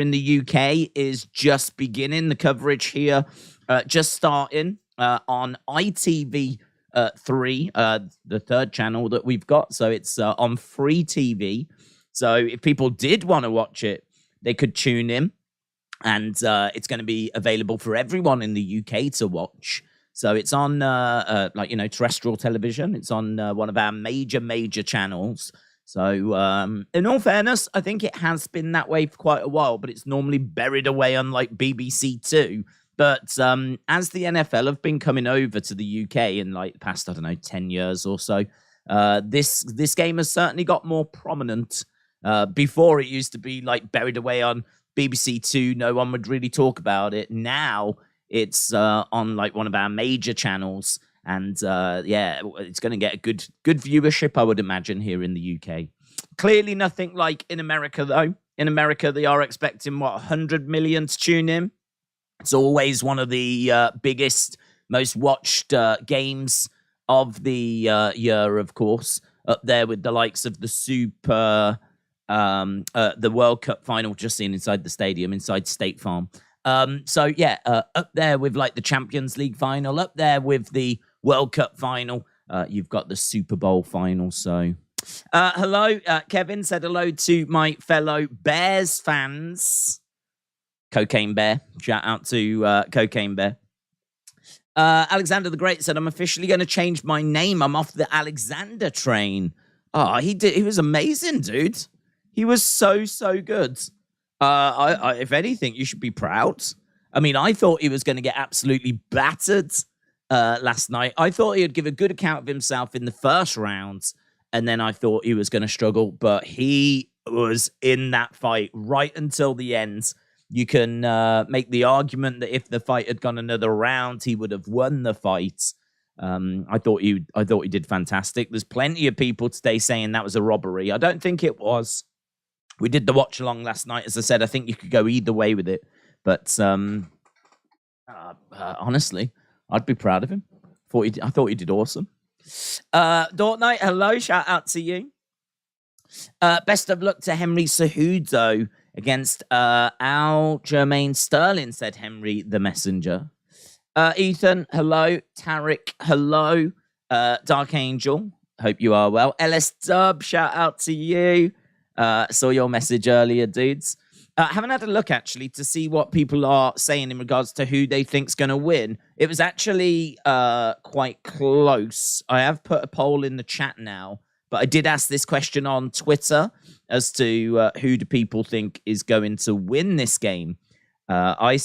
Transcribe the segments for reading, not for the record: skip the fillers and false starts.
in the UK is just beginning. The coverage here just starting on ITV3, the third channel that we've got. So it's on free TV. So if people did want to watch it, they could tune in. And it's going to be available for everyone in the UK to watch. So it's on, terrestrial television. It's on one of our major channels. So in all fairness, I think it has been that way for quite a while, but it's normally buried away on like BBC Two. But as the NFL have been coming over to the UK in like the past, 10 years or so, this game has certainly got more prominent. Before it used to be like buried away on BBC Two, no one would really talk about it. Now it's on like one of our major channels, and it's going to get a good viewership, I would imagine, here in the UK. Clearly nothing like in America, though. In America, they are expecting 100 million to tune in. It's always one of the biggest, most watched games of the year, of course, up there with the likes of the the World Cup final just seen inside the stadium, inside State Farm. Up there with like the Champions League final, up there with the World Cup final. You've got the Super Bowl final. So, hello, Kevin said hello to my fellow Bears fans. Cocaine Bear, shout out to Cocaine Bear. Alexander the Great said, I'm officially going to change my name. I'm off the Alexander train. Oh, he did. He was amazing, dude. He was so good. If anything, you should be proud. I mean, I thought he was going to get absolutely battered last night. I thought he would give a good account of himself in the first round, and then I thought he was going to struggle, but he was in that fight right until the end. You can make the argument that if the fight had gone another round, he would have won the fight. I thought he did fantastic. There's plenty of people today saying that was a robbery. I don't think it was. We did the watch along last night. As I said, I think you could go either way with it. But honestly, I'd be proud of him. I thought he did awesome. Dortnight, hello. Shout out to you. Best of luck to Henry Cejudo against Aljamain Sterling, said Henry the Messenger. Ethan, hello. Tarek, hello. Dark Angel, hope you are well. LS Dub, shout out to you. Saw your message earlier, dudes. Haven't had a look, actually, to see what people are saying in regards to who they think's going to win. It was actually quite close. I have put a poll in the chat now, but I did ask this question on Twitter as to who do people think is going to win this game. I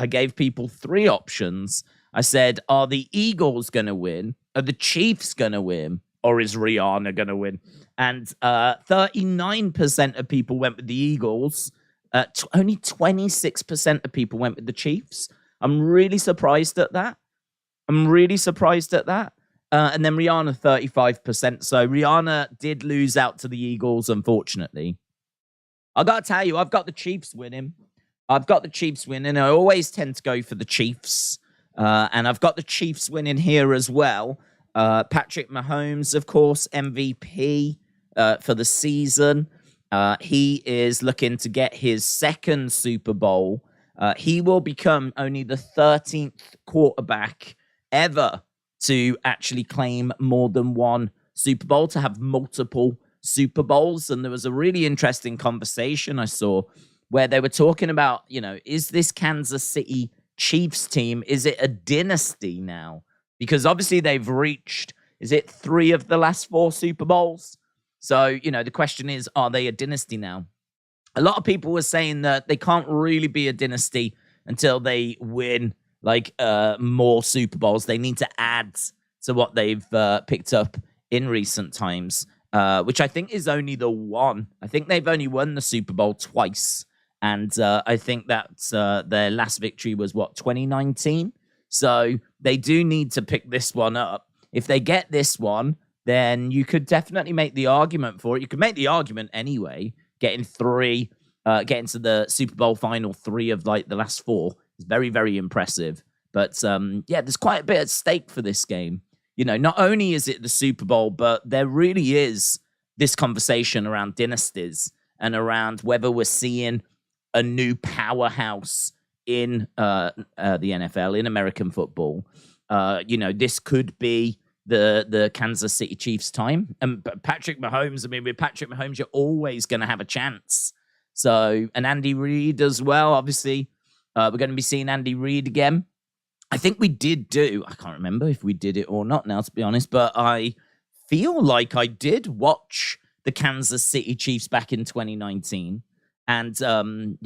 gave people three options. I said, are the Eagles going to win? Are the Chiefs going to win? Or is Rihanna going to win? And 39% of people went with the Eagles. Only 26% of people went with the Chiefs. I'm really surprised at that. And then Rihanna, 35%. So Rihanna did lose out to the Eagles, unfortunately. I got to tell you, I've got the Chiefs winning. I always tend to go for the Chiefs. And I've got the Chiefs winning here as well. Patrick Mahomes, of course, MVP for the season. He is looking to get his second Super Bowl. He will become only the 13th quarterback ever to actually claim more than one Super Bowl, to have multiple Super Bowls. And there was a really interesting conversation I saw where they were talking about, is this Kansas City Chiefs team, is it a dynasty now? Because obviously they've reached, is it 3 of the last 4 Super Bowls? So, the question is, are they a dynasty now? A lot of people were saying that they can't really be a dynasty until they win more Super Bowls. They need to add to what they've picked up in recent times, which I think is only the one. I think they've only won the Super Bowl twice. And I think that their last victory was, 2019? So they do need to pick this one up. If they get this one, then you could definitely make the argument for it. You could make the argument anyway, getting to the Super Bowl final 3 of the last 4 is very, very impressive. But there's quite a bit at stake for this game. Not only is it the Super Bowl, but there really is this conversation around dynasties and around whether we're seeing a new powerhouse in the NFL, in American football. This could be the Kansas City Chiefs time. And Patrick Mahomes, I mean, with Patrick Mahomes, you're always going to have a chance. So, and Andy Reid as well, obviously. We're going to be seeing Andy Reid again. I think we I can't remember if we did it or not now, to be honest, but I feel like I did watch the Kansas City Chiefs back in 2019. And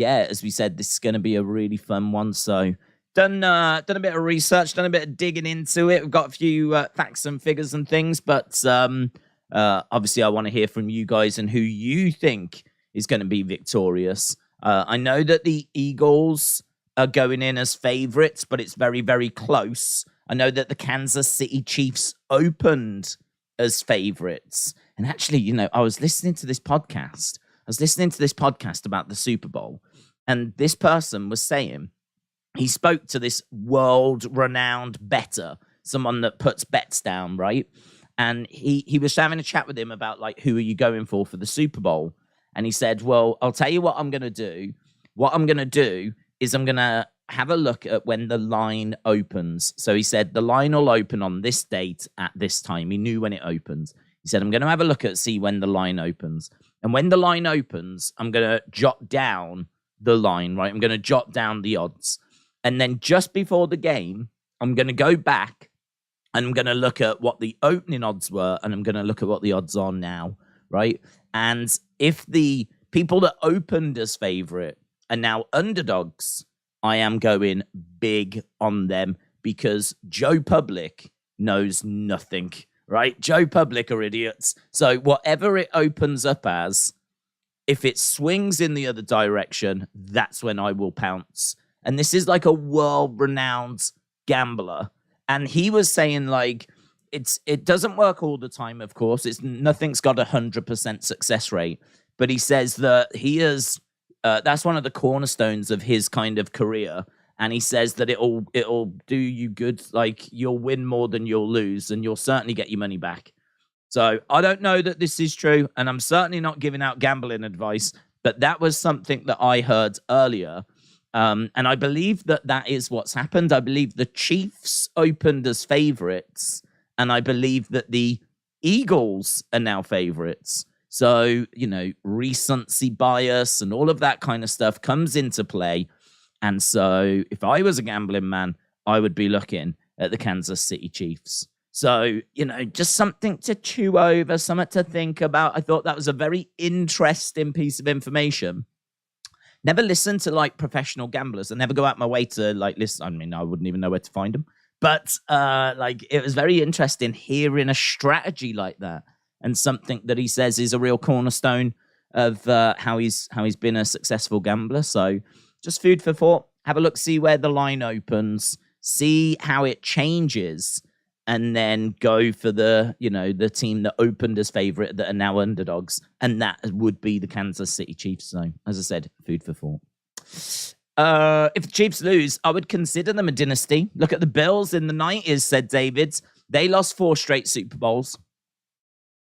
as we said, this is going to be a really fun one. So done a bit of research, done a bit of digging into it. We've got a few facts and figures and things, but obviously I want to hear from you guys and who you think is going to be victorious. I know that the Eagles are going in as favorites, but it's very, very close. I know that the Kansas City Chiefs opened as favorites. And actually, I was listening to this podcast. About the Super Bowl, and this person was saying, he spoke to this world-renowned bettor, someone that puts bets down, right? And he was having a chat with him about, like, who are you going for the Super Bowl? And he said, well, I'll tell you what I'm going to do. What I'm going to do is I'm going to have a look at when the line opens. So he said, the line will open on this date at this time. He knew when it opens. He said, I'm going to have a look see when the line opens. And when the line opens, I'm going to jot down the line, right? I'm going to jot down the odds. And then just before the game, I'm going to go back and I'm going to look at what the opening odds were, and I'm going to look at what the odds are now, right? And if the people that opened as favorite are now underdogs, I am going big on them because Joe Public knows nothing, right? Joe Public are idiots. So whatever it opens up as, if it swings in the other direction, that's when I will pounce. And this is like a world-renowned gambler. And he was saying, like, it doesn't work all the time, of course. Nothing's got 100% success rate. But he says that he is, that's one of the cornerstones of his kind of career. And he says that it'll do you good. Like, you'll win more than you'll lose, and you'll certainly get your money back. So I don't know that this is true, and I'm certainly not giving out gambling advice, but that was something that I heard earlier. And I believe that is what's happened. I believe the Chiefs opened as favorites, and I believe that the Eagles are now favorites. So, recency bias and all of that kind of stuff comes into play. And so if I was a gambling man, I would be looking at the Kansas City Chiefs. So, just something to chew over, something to think about. I thought that was a very interesting piece of information. Never listen to, like, professional gamblers. I never go out my way to, like, listen. I mean, I wouldn't even know where to find them. But, it was very interesting hearing a strategy like that, and something that he says is a real cornerstone of how he's been a successful gambler. So just food for thought. Have a look, see where the line opens, see how it changes, and then go for the team that opened as favorite that are now underdogs. And that would be the Kansas City Chiefs. So, as I said, food for thought. If the Chiefs lose, I would consider them a dynasty. Look at the Bills in the 90s, said David. They lost 4 straight Super Bowls.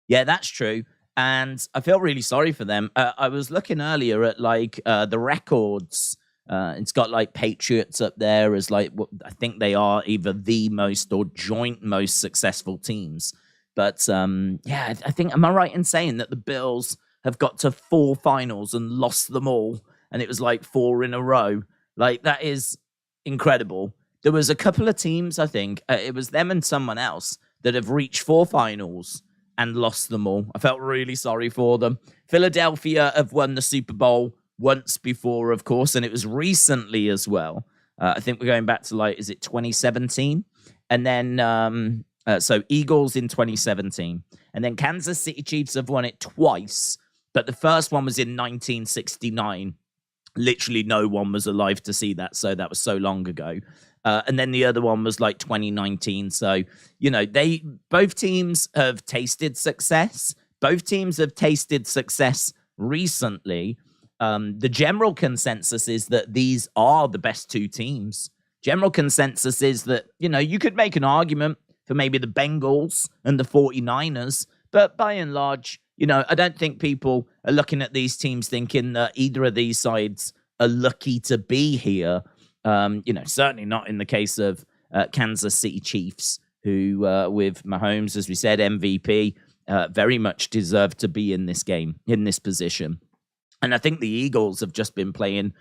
Yeah, that's true. And I feel really sorry for them. I was looking earlier at, like, the records. It's got, like, Patriots up there as, like, I think they are either the most or joint most successful teams. But, I think, am I right in saying that the Bills have got to 4 finals and lost them all? And it was, like, 4 in a row. Like, that is incredible. There was a couple of teams, I think, it was them and someone else, that have reached 4 finals and lost them all. I felt really sorry for them. Philadelphia have won the Super Bowl once before, of course, and it was recently as well. I think we're going back to, like, is it 2017? And then, so Eagles in 2017. And then Kansas City Chiefs have won it twice, but the first one was in 1969. Literally no one was alive to see that, so that was so long ago. And then the other one was, like, 2019. So, both teams have tasted success. Both teams have tasted success recently. The general consensus is that these are the best 2 teams. General consensus is that, you could make an argument for maybe the Bengals and the 49ers, but by and large, I don't think people are looking at these teams thinking that either of these sides are lucky to be here. Certainly not in the case of Kansas City Chiefs, who, with Mahomes, as we said, MVP, very much deserve to be in this game, in this position. And I think the Eagles have just been playing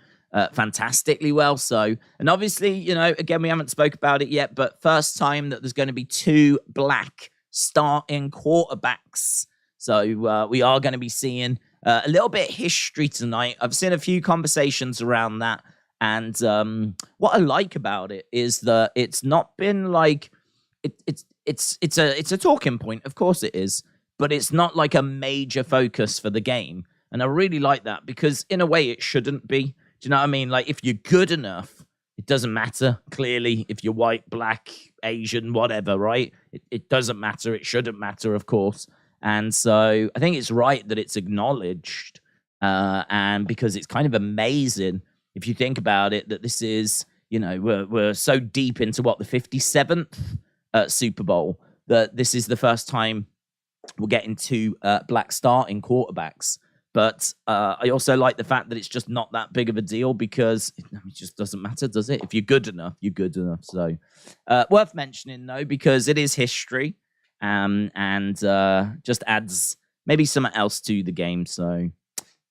fantastically well. So, and obviously, again, we haven't spoke about it yet, but first time that there's going to be 2 black starting quarterbacks. So we are going to be seeing a little bit of history tonight. I've seen a few conversations around that. And what I like about it is that it's not been like it's a talking point. Of course it is, but it's not like a major focus for the game. And I really like that because in a way it shouldn't be. Do you know what I mean? Like if you're good enough, it doesn't matter. Clearly, if you're white, black, Asian, whatever, right? It doesn't matter. It shouldn't matter, of course. And so I think it's right that it's acknowledged. And because it's kind of amazing if you think about it, that this is, we're so deep into the 57th Super Bowl that this is the first time we're getting 2 black starting quarterbacks. But I also like the fact that it's just not that big of a deal because it just doesn't matter, does it? If you're good enough, you're good enough. So worth mentioning, though, because it is history and just adds maybe something else to the game. So,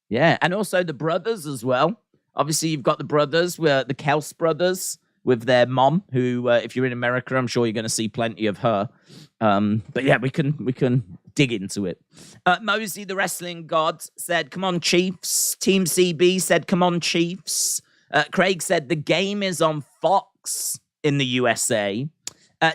yeah. And also the brothers as well. Obviously, you've got the brothers, the Kelce brothers, with their mom, who, if you're in America, I'm sure you're going to see plenty of her. But yeah, we can dig into it. Mosey, the wrestling god, said, "Come on, Chiefs." Team CB said, "Come on, Chiefs." Craig said, "The game is on Fox in the USA."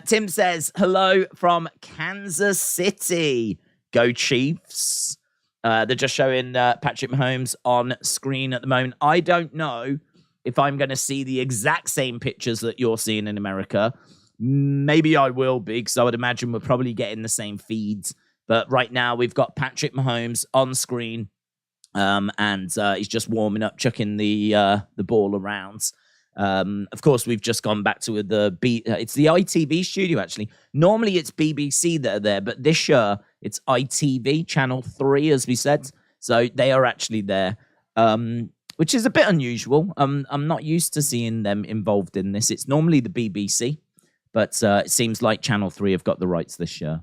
Tim says, "Hello from Kansas City. Go Chiefs." They're just showing Patrick Mahomes on screen at the moment. I don't know if I'm going to see the exact same pictures that you're seeing in America. Maybe I will be, because I would imagine we're probably getting the same feeds. But right now, we've got Patrick Mahomes on screen, and he's just warming up, chucking the ball around. Of course, we've just gone back to it's the ITV studio, actually. Normally, it's BBC that are there, but this year, it's ITV, Channel 3, as we said. So they are actually there, which is a bit unusual. I'm not used to seeing them involved in this. It's normally the BBC, but it seems like Channel 3 have got the rights this year.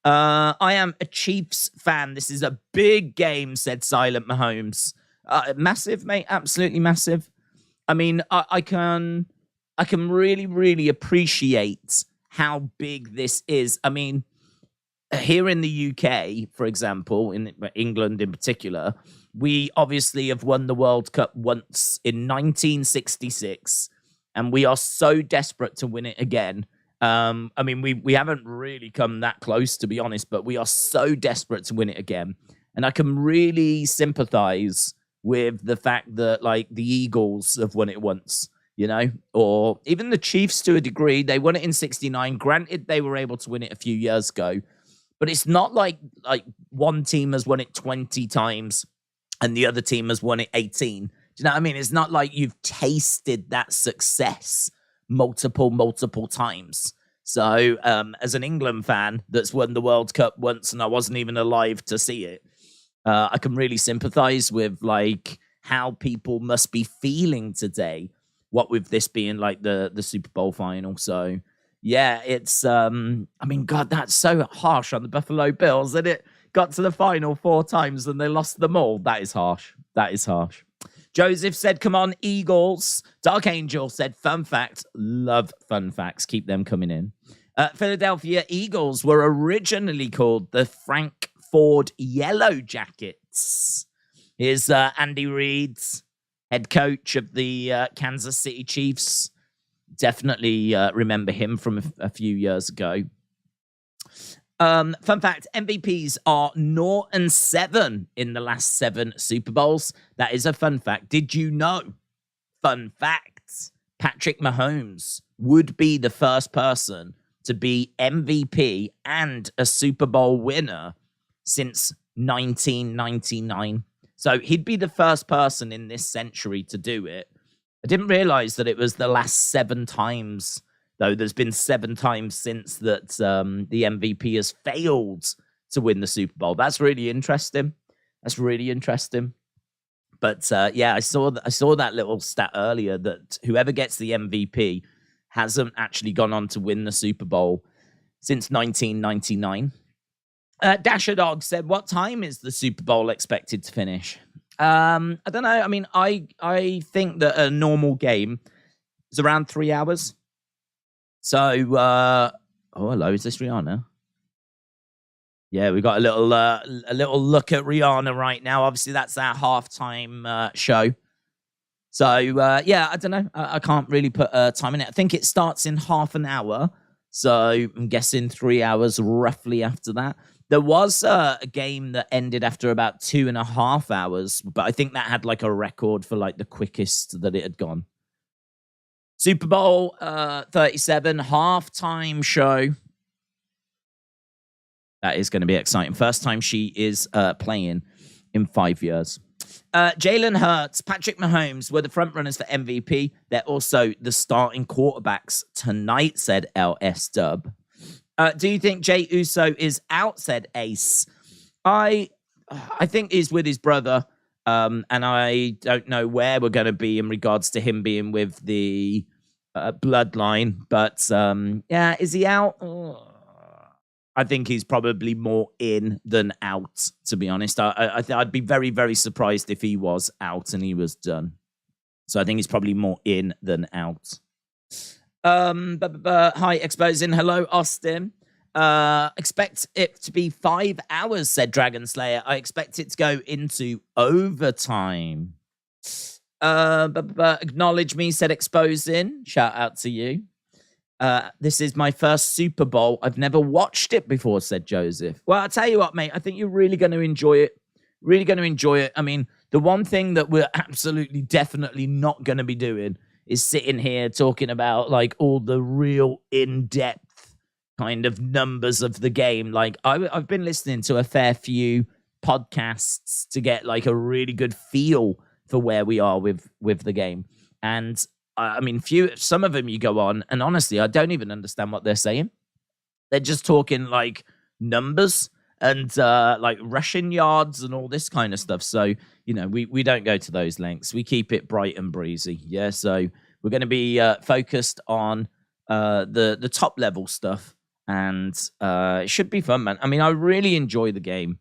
I am a Chiefs fan. This is a big game, said Silent Mahomes. Massive, mate. Absolutely massive. I mean, I can really, really appreciate how big this is. I mean, here in the UK, for example, in England in particular, we obviously have won the World Cup once in 1966, and we are so desperate to win it again. I mean, we haven't really come that close, to be honest, but we are so desperate to win it again. And I can really sympathize with the fact that, like, the Eagles have won it once, or even the Chiefs to a degree. They won it in 69. Granted, they were able to win it a few years ago, but it's not like one team has won it 20 times and the other team has won it 18. Do you know what I mean? It's not like you've tasted that success multiple times. So as an England fan that's won the World Cup once and I wasn't even alive to see it, I can really sympathize with like how people must be feeling today, what with this being like the Super Bowl final. So yeah, it's I mean, God, that's so harsh on the Buffalo Bills, and it got to the final 4 times and they lost them all. That is harsh. Joseph said, "Come on, Eagles." Dark Angel said, "Fun fact." Love fun facts. Keep them coming in. Philadelphia Eagles were originally called the Frank Ford Yellow Jackets. Here's Andy Reid, head coach of the Kansas City Chiefs. Definitely remember him from a few years ago. Fun fact, MVPs are 0-7 in the last 7 Super Bowls. That is a fun fact. Did you know? Fun fact, Patrick Mahomes would be the first person to be MVP and a Super Bowl winner since 1999. So he'd be the first person in this century to do it. I didn't realize that it was the last 7 times, though. There's been 7 times since that the MVP has failed to win the Super Bowl. That's really interesting. But yeah, I saw that little stat earlier that whoever gets the MVP hasn't actually gone on to win the Super Bowl since 1999. Dasher Dog said, "What time is the Super Bowl expected to finish?" I don't know. I mean, I think that a normal game is around 3 hours. So, oh, hello, is this Rihanna? Yeah, we got a little look at Rihanna right now. Obviously, that's our halftime show. So, yeah, I don't know. I can't really put a time in it. I think it starts in half an hour. So I'm guessing 3 hours roughly after that. There was a game that ended after about 2.5 hours, but I think that had like a record for like the quickest that it had gone. Super Bowl 37 halftime show. That is going to be exciting. First time she is playing in 5 years. Jalen Hurts, Patrick Mahomes were the front runners for MVP. They're also the starting quarterbacks tonight, said LS Dub. Do you think Jey Uso is out, said Ace? I think he's with his brother, and I don't know where we're going to be in regards to him being with the bloodline. But yeah, is he out? I think he's probably more in than out, to be honest. I'd be very, very surprised if he was out and he was done. So I think he's probably more in than out. Hi, Exposing. Hello, Austin. Expect it to be 5 hours, said Dragon Slayer. I expect it to go into overtime. Acknowledge me, said Exposing. Shout out to you. This is my first Super Bowl. I've never watched it before, said Joseph. Well, I'll tell you what, mate. I think you're really going to enjoy it. Really going to enjoy it. I mean, the one thing that we're absolutely, definitely not going to be doing is sitting here talking about, like, all the real in-depth kind of numbers of the game. Like, I've been listening to a fair few podcasts to get, like, a really good feel for where we are with the game. And I mean, some of them you go on, and honestly, I don't even understand what they're saying. They're just talking like numbers and like rushing yards and all this kind of stuff. So, you know, we don't go to those lengths. We keep it bright and breezy. Yeah. So we're going to be focused on the top level stuff, and it should be fun, man. I mean, I really enjoy the game.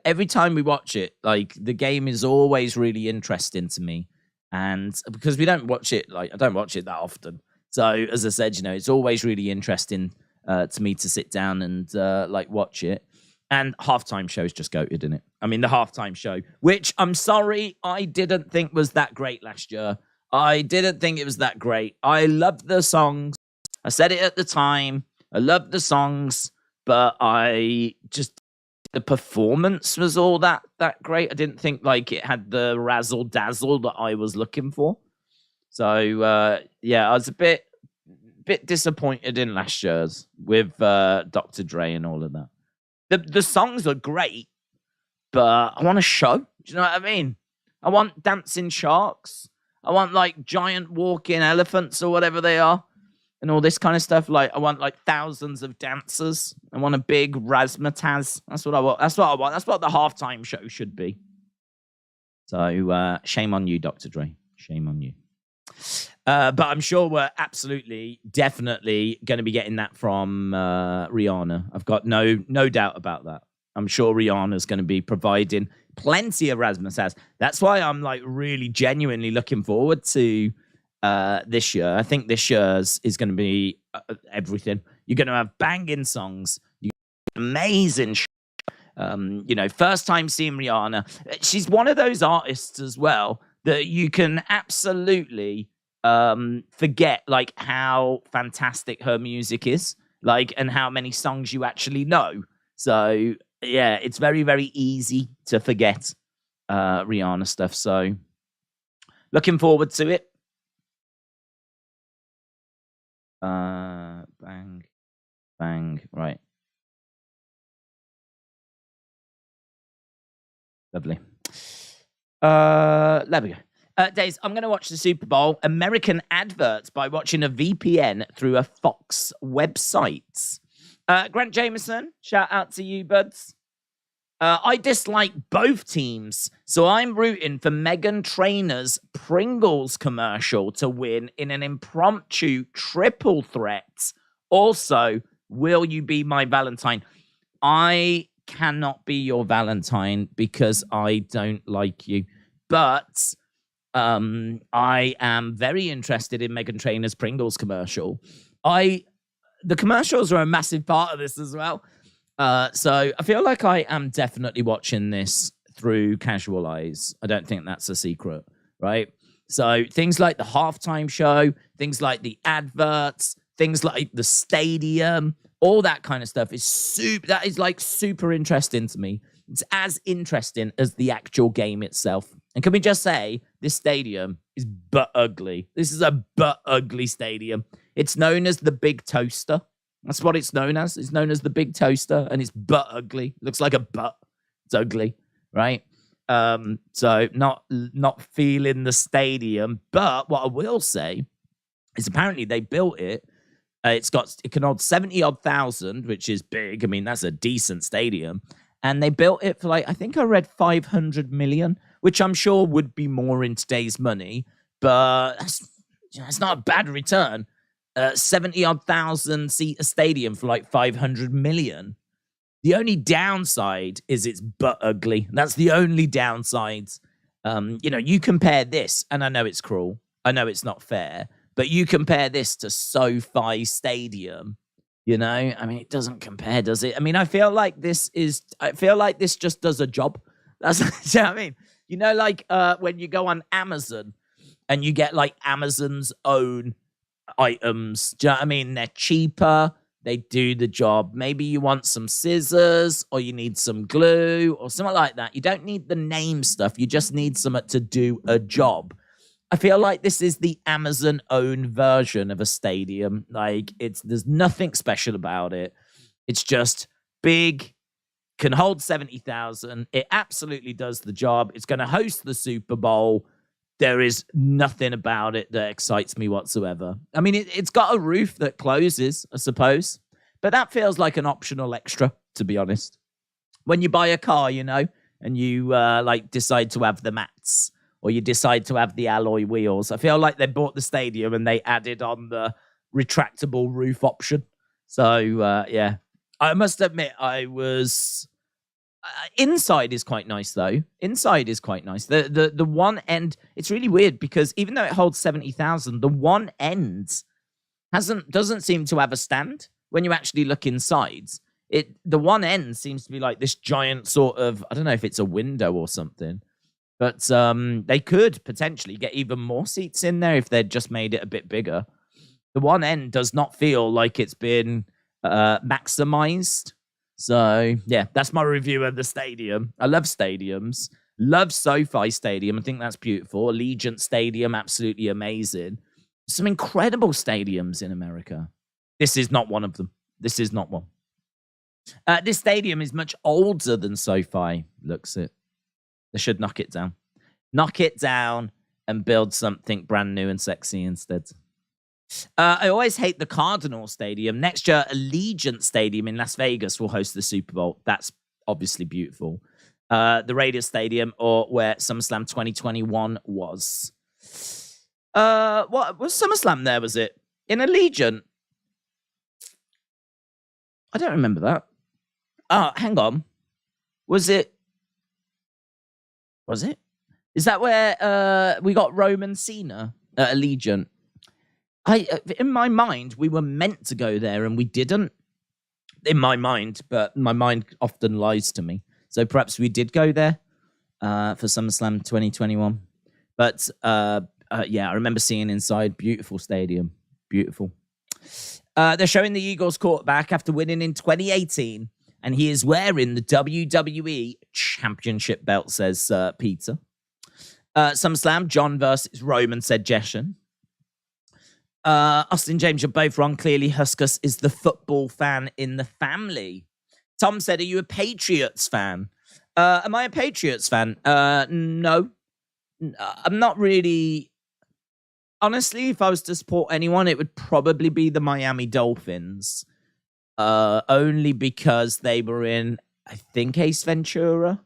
Every time we watch it, like, the game is always really interesting to me. And because we don't watch it, like, I don't watch it that often. So, as I said, you know, it's always really interesting to me to sit down and like watch it. And halftime shows just goated, in it. I mean, the halftime show, which I'm sorry, I didn't think was that great last year. I didn't think it was that great. I loved the songs. I said it at the time. I loved the songs, but the performance was all that great. I didn't think like it had the razzle dazzle that I was looking for. So yeah, I was a bit disappointed in last year's with Dr. Dre and all of that. The songs are great, but I want a show. Do you know what I mean? I want dancing sharks. I want like giant walking elephants or whatever they are. And all this kind of stuff. Like, I want like thousands of dancers. I want a big razzmatazz. That's what I want. That's what I want. That's what the halftime show should be. So shame on you, Dr. Dre. Shame on you. But I'm sure we're absolutely, definitely going to be getting that from Rihanna. I've got no doubt about that. I'm sure Rihanna's going to be providing plenty of razzmatazz. That's why I'm like really genuinely looking forward to this year. I think this year's is going to be everything. You're going to have banging songs, amazing you know, first time seeing Rihanna. She's one of those artists as well that you can absolutely forget like how fantastic her music is, like, and how many songs you actually know. So yeah, it's very, very easy to forget Rihanna stuff. So looking forward to it. Bang, right. Lovely. There we go. Daze, I'm going to watch the Super Bowl American adverts by watching a VPN through a Fox website. Grant Jameson, shout out to you, buds. I dislike both teams, so I'm rooting for Megan Trainor's Pringles commercial to win in an impromptu triple threat. Also, will you be my Valentine? I cannot be your Valentine because I don't like you, but I am very interested in Megan Trainor's Pringles commercial. The commercials are a massive part of this as well. So I feel like I am definitely watching this through casual eyes. I don't think that's a secret, right? So things like the halftime show, things like the adverts, things like the stadium, all that kind of stuff is super interesting to me. It's as interesting as the actual game itself. And can we just say, this stadium is butt ugly. This is a butt ugly stadium. It's known as the Big Toaster. That's what it's known as. It's known as the Big Toaster, and it's butt ugly. Looks like a butt. It's ugly, right? So not feeling the stadium. But what I will say is apparently they built it. It can hold 70-odd thousand, which is big. I mean, that's a decent stadium. And they built it for I think I read 500 million, which I'm sure would be more in today's money. But that's not a bad return. 70-odd thousand seat a stadium for 500 million. The only downside is it's butt ugly. That's the only downside. You compare this, and I know it's cruel. I know it's not fair, but you compare this to SoFi Stadium. I mean, it doesn't compare, does it? I mean, I feel like this just does a job. That's you know what I mean. When you go on Amazon and you get Amazon's own items. Do you know what I mean? They're cheaper. They do the job. Maybe you want some scissors or you need some glue or something like that. You don't need the name stuff. You just need something to do a job. I feel like this is the Amazon own version of a stadium. There's nothing special about it. It's just big, can hold 70,000. It absolutely does the job. It's going to host the Super Bowl. There is nothing about it that excites me whatsoever. I mean, it's got a roof that closes, I suppose, but that feels like an optional extra, to be honest. When you buy a car, and you decide to have the mats or you decide to have the alloy wheels, I feel like they bought the stadium and they added on the retractable roof option. So, yeah, I must admit I was... inside is quite nice, though. Inside is quite nice. The one end, it's really weird because even though it holds 70,000, the one end doesn't seem to have a stand when you actually look inside. The one end seems to be like this giant sort of, I don't know if it's a window or something, but they could potentially get even more seats in there if they'd just made it a bit bigger. The one end does not feel like it's been maximized. So, yeah, that's my review of the stadium. I love stadiums. Love SoFi Stadium. I think that's beautiful. Allegiant Stadium, absolutely amazing. Some incredible stadiums in America. This is not one of them. This is not one. This stadium is much older than SoFi, looks it. They should knock it down. Knock it down and build something brand new and sexy instead. I always hate the Cardinal Stadium. Next year, Allegiant Stadium in Las Vegas will host the Super Bowl. That's obviously beautiful. The Raiders Stadium, or where SummerSlam 2021 was. What was SummerSlam there, was it? In Allegiant? I don't remember that. Oh, hang on. Was it? Is that where we got Roman Cena at Allegiant? In my mind, we were meant to go there and we didn't. In my mind, but my mind often lies to me. So perhaps we did go there for SummerSlam 2021. But yeah, I remember seeing inside. Beautiful stadium. Beautiful. They're showing the Eagles quarterback after winning in 2018. And he is wearing the WWE Championship belt, says Peter. SummerSlam, John versus Roman, said Jeshen. Austin James, you're both wrong. Clearly, Huskus is the football fan in the family. Tom said, are you a Patriots fan? Am I a Patriots fan? No. I'm not really... Honestly, if I was to support anyone, it would probably be the Miami Dolphins. Only because they were in I think Ace Ventura.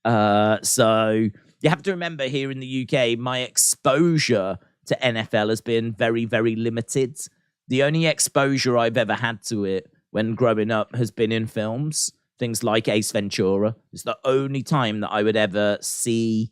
So you have to remember, here in the UK, my exposure to NFL has been very, very limited. The only exposure I've ever had to it when growing up has been in films, things like Ace Ventura. It's the only time that I would ever see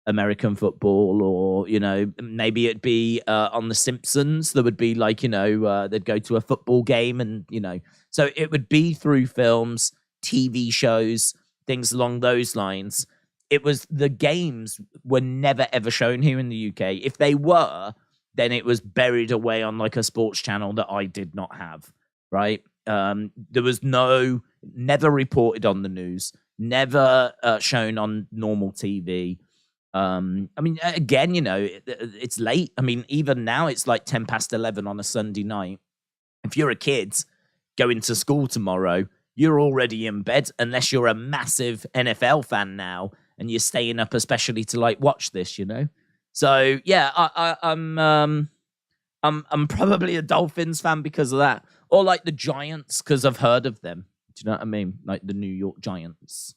American football, or, you know, maybe it'd be on The Simpsons. There would be like, you know, they'd go to a football game and, you know, so it would be through films, TV shows, things along those lines. It was, the games were never ever shown here in the UK. If they were, then it was buried away on like a sports channel that I did not have, right? There was never reported on the news, never shown on normal TV. I mean, again, you know, it's late. I mean, even now it's like 10 past 11 on a Sunday night. If you're a kid going to school tomorrow, you're already in bed, unless you're a massive NFL fan now and you're staying up especially to like watch this, you know? So yeah, I'm probably a Dolphins fan because of that, or like the Giants, because I've heard of them. Do you know what I mean? Like the New York Giants.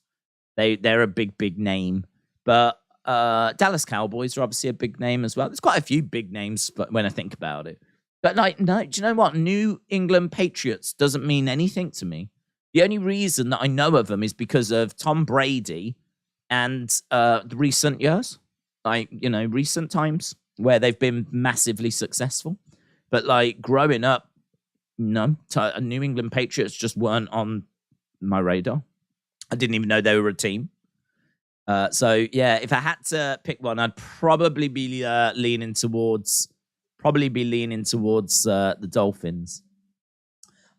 They're a big name, but Dallas Cowboys are obviously a big name as well. There's quite a few big names, but when I think about it, but like, no, do you know what? New England Patriots doesn't mean anything to me. The only reason that I know of them is because of Tom Brady and the recent years, like, you know, recent times where they've been massively successful. But like growing up, no, New England Patriots just weren't on my radar. I didn't even know they were a team. So yeah, if I had to pick one, I'd probably be leaning towards the Dolphins.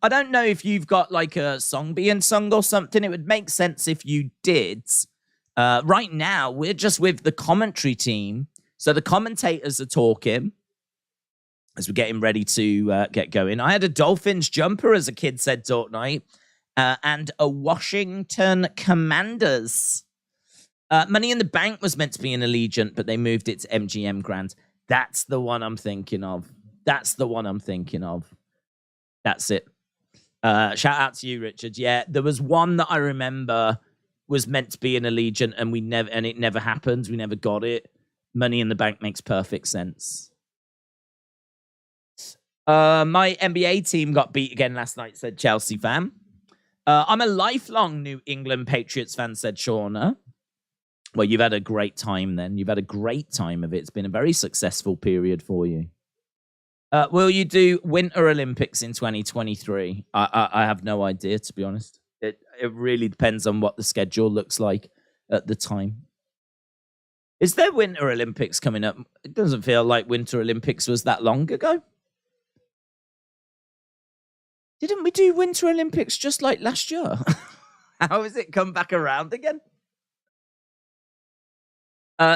I don't know if you've got like a song being sung or something. It would make sense if you did. Right now, we're just with the commentary team. So the commentators are talking as we're getting ready to get going. I had a Dolphins jumper as a kid, said Talk Night, and a Washington Commanders. Money in the Bank was meant to be an Allegiant, but they moved it to MGM Grand. That's the one I'm thinking of. That's it. Shout out to you, Richard. Yeah, there was one that I remember was meant to be an Allegiant, and it never happened. We never got it. Money in the Bank makes perfect sense. My NBA team got beat again last night, said Chelsea fan. I'm a lifelong New England Patriots fan, said Shauna. Well, you've had a great time then. You've had a great time of it. It's been a very successful period for you. Will you do Winter Olympics in 2023? I have no idea, to be honest. It really depends on what the schedule looks like at the time. Is there Winter Olympics coming up? It doesn't feel like Winter Olympics was that long ago. Didn't we do Winter Olympics just like last year? How has it come back around again?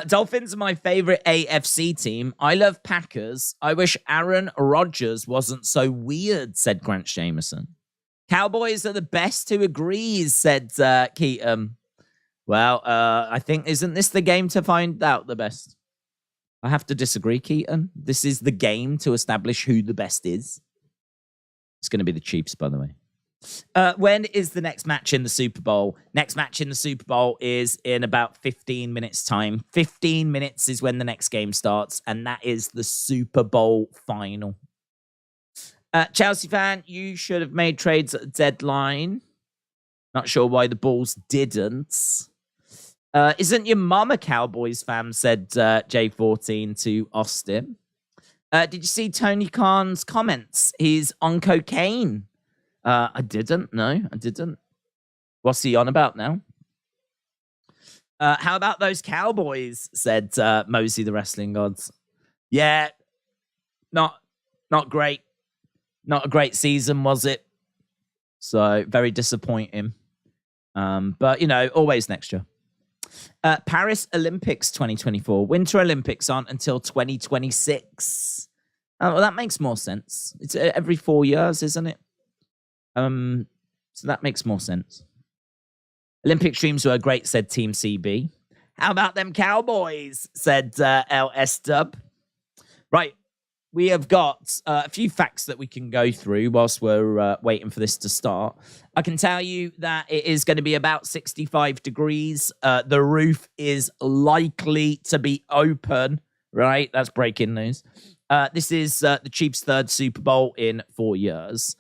Dolphins are my favorite AFC team. I love Packers. I wish Aaron Rodgers wasn't so weird, said Grant Jameson. Cowboys are the best. Who agrees, said Keaton. Well, I think, isn't this the game to find out the best? I have to disagree, Keaton. This is the game to establish who the best is. It's going to be the Chiefs, by the way. When is the next match in the Super Bowl? Next match in the Super Bowl is in about 15 minutes' time. 15 minutes is when the next game starts, and that is the Super Bowl final. Chelsea fan, you should have made trades at the deadline. Not sure why the Bulls didn't. Isn't your mum a Cowboys fan, said J14 to Austin. Did you see Tony Khan's comments? He's on cocaine. I didn't. No, I didn't. What's he on about now? How about those Cowboys, said Mosey the Wrestling Gods. Yeah, not great. Not a great season, was it? So, very disappointing. But, you know, always next year. Paris Olympics 2024. Winter Olympics aren't until 2026. Oh, well, that makes more sense. It's every 4 years, isn't it? So that makes more sense. Olympic streams were great, said Team CB. How about them Cowboys, said LS Dub. Right. we have got a few facts that we can go through whilst we're waiting for this to start. I can tell you that it is going to be about 65 degrees. The roof is likely to be open, right? That's breaking news. This is the Chiefs' third Super Bowl in 4 years.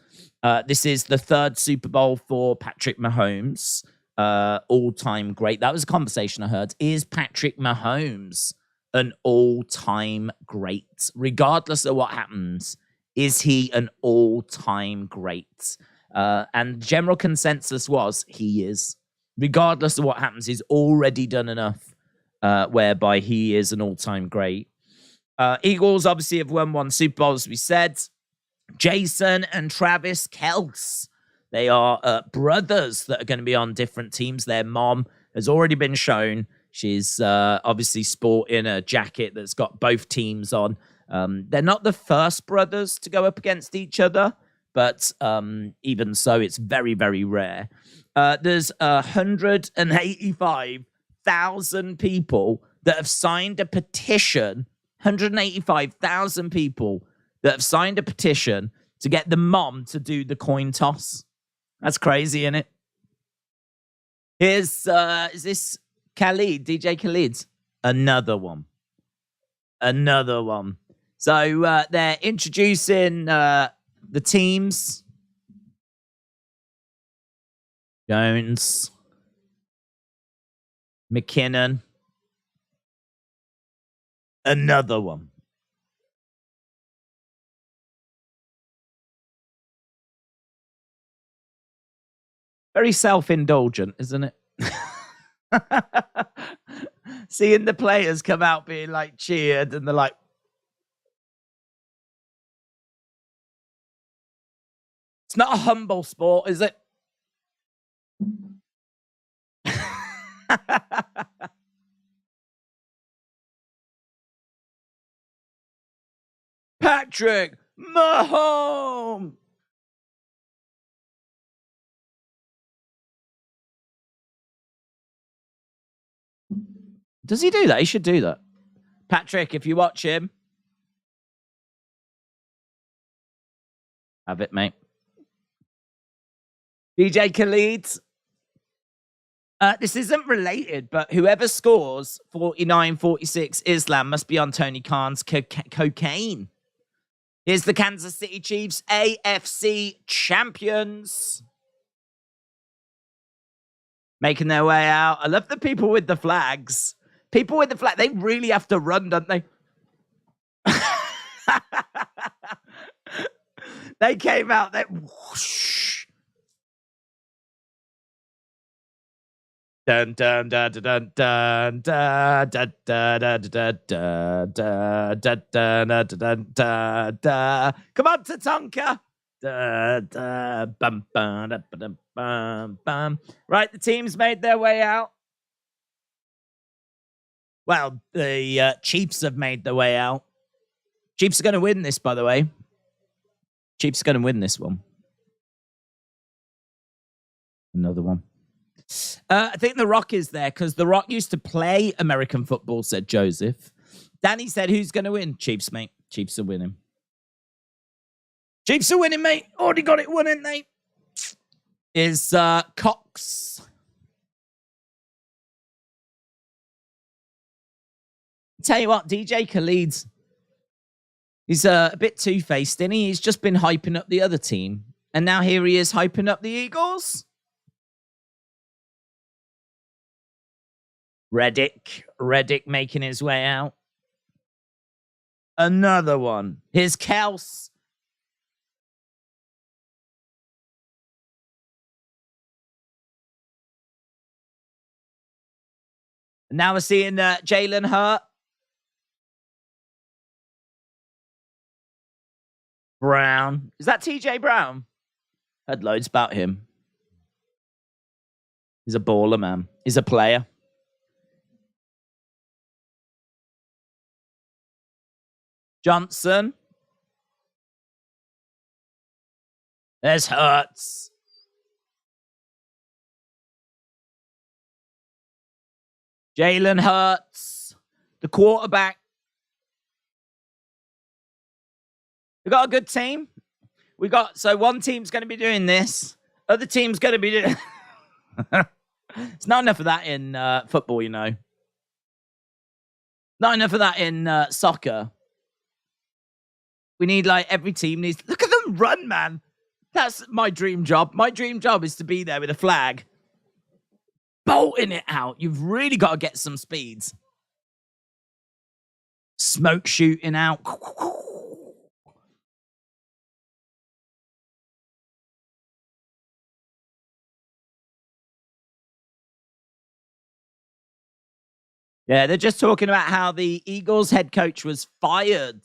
This is the third Super Bowl for Patrick Mahomes, all-time great. That was a conversation I heard. Is Patrick Mahomes an all-time great? Regardless of what happens, is he an all-time great? And general consensus was he is. Regardless of what happens, he's already done enough whereby he is an all-time great. Eagles obviously have won 1 Super Bowl, as we said. Jason and Travis Kelce. They are brothers that are going to be on different teams. Their mom has already been shown. She's obviously sporting a jacket that's got both teams on. They're not the first brothers to go up against each other, but even so, it's very, very rare. There's 185,000 people that have signed a petition. 185,000 people that have signed a petition to get the mom to do the coin toss. That's crazy, isn't it? Is this Khalid, DJ Khalid? Another one. So they're introducing the teams. Jones, McKinnon. Another one. Very self-indulgent, isn't it? Seeing the players come out being like cheered and they're like, it's not a humble sport, is it? Patrick Mahomes. Does he do that? He should do that. Patrick, if you watch him, have it, mate. DJ Khalid. This isn't related, but whoever scores 49-46 Islam must be on Tony Khan's cocaine. Here's the Kansas City Chiefs, AFC champions. Making their way out. I love the people with the flags. People with the flag, they really have to run, don't they? They came out, they whoosh. Dun dun dun dun dun dun dun dun dun dun dun dun dun dun. Come on, Tatanka. Bum, bum, bum, bum, bum. Right, the teams made their way out. Well, the Chiefs have made their way out. Chiefs are going to win this, by the way. Chiefs are going to win this one. Another one. I think The Rock is there because The Rock used to play American football, said Joseph. Danny said, who's going to win? Chiefs, mate. Chiefs are winning. Chiefs are winning, mate. Already got it won, ain't they? Is Cox. Tell you what, DJ Khalid's, he's a bit two-faced, isn't he? He's just been hyping up the other team. And now here he is hyping up the Eagles. Reddick making his way out. Another one. Here's Kelce. Now we're seeing Jalen Hurts. Brown. Is that TJ Brown? Heard loads about him. He's a baller, man. He's a player. Johnson. There's Hurts. Jalen Hurts, the quarterback. We got a good team. So one team's going to be doing this. Other team's going to be doing... It's not enough of that in football, you know. Not enough of that in soccer. We need, like, every team needs... Look at them run, man. That's my dream job. My dream job is to be there with a flag, bolting it out. You've really got to get some speeds. Smoke shooting out. Yeah, they're just talking about how the Eagles head coach was fired.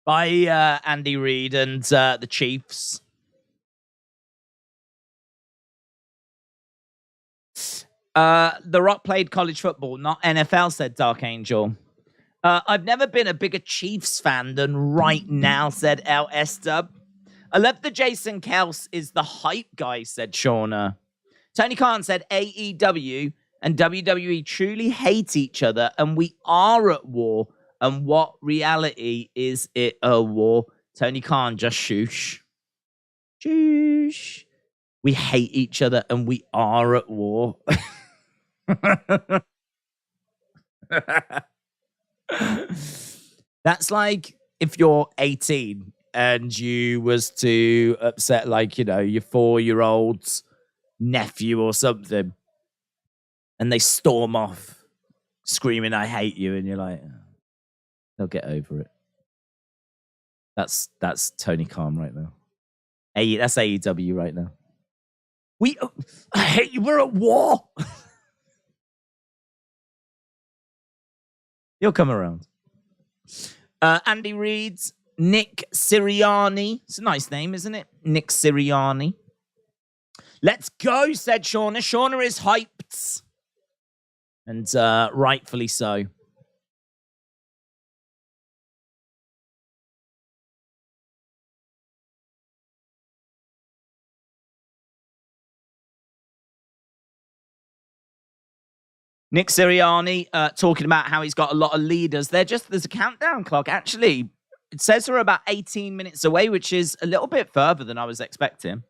By Andy Reid and the Chiefs. The Rock played college football, not NFL, said Dark Angel. I've never been a bigger Chiefs fan than right now, said LS Dub. I love that Jason Kelce is the hype guy, said Shauna. Tony Khan said AEW and WWE truly hate each other and we are at war. And what reality is it a war? Tony Khan, just shoosh. Shoosh. We hate each other and we are at war. That's like if you're 18 and you was to upset, like, you know, your 4-year-old's nephew or something, and they storm off screaming, I hate you, and you're like, oh, they'll get over it. That's Tony Khan right now. That's AEW right now. I hate you, we're at war. He'll come around. Andy Reid's Nick Sirianni. It's a nice name, isn't it? Nick Sirianni. Let's go, said Shauna. Shauna is hyped. And rightfully so. Nick Sirianni talking about how he's got a lot of leaders. There's a countdown clock. Actually, it says we're about 18 minutes away, which is a little bit further than I was expecting.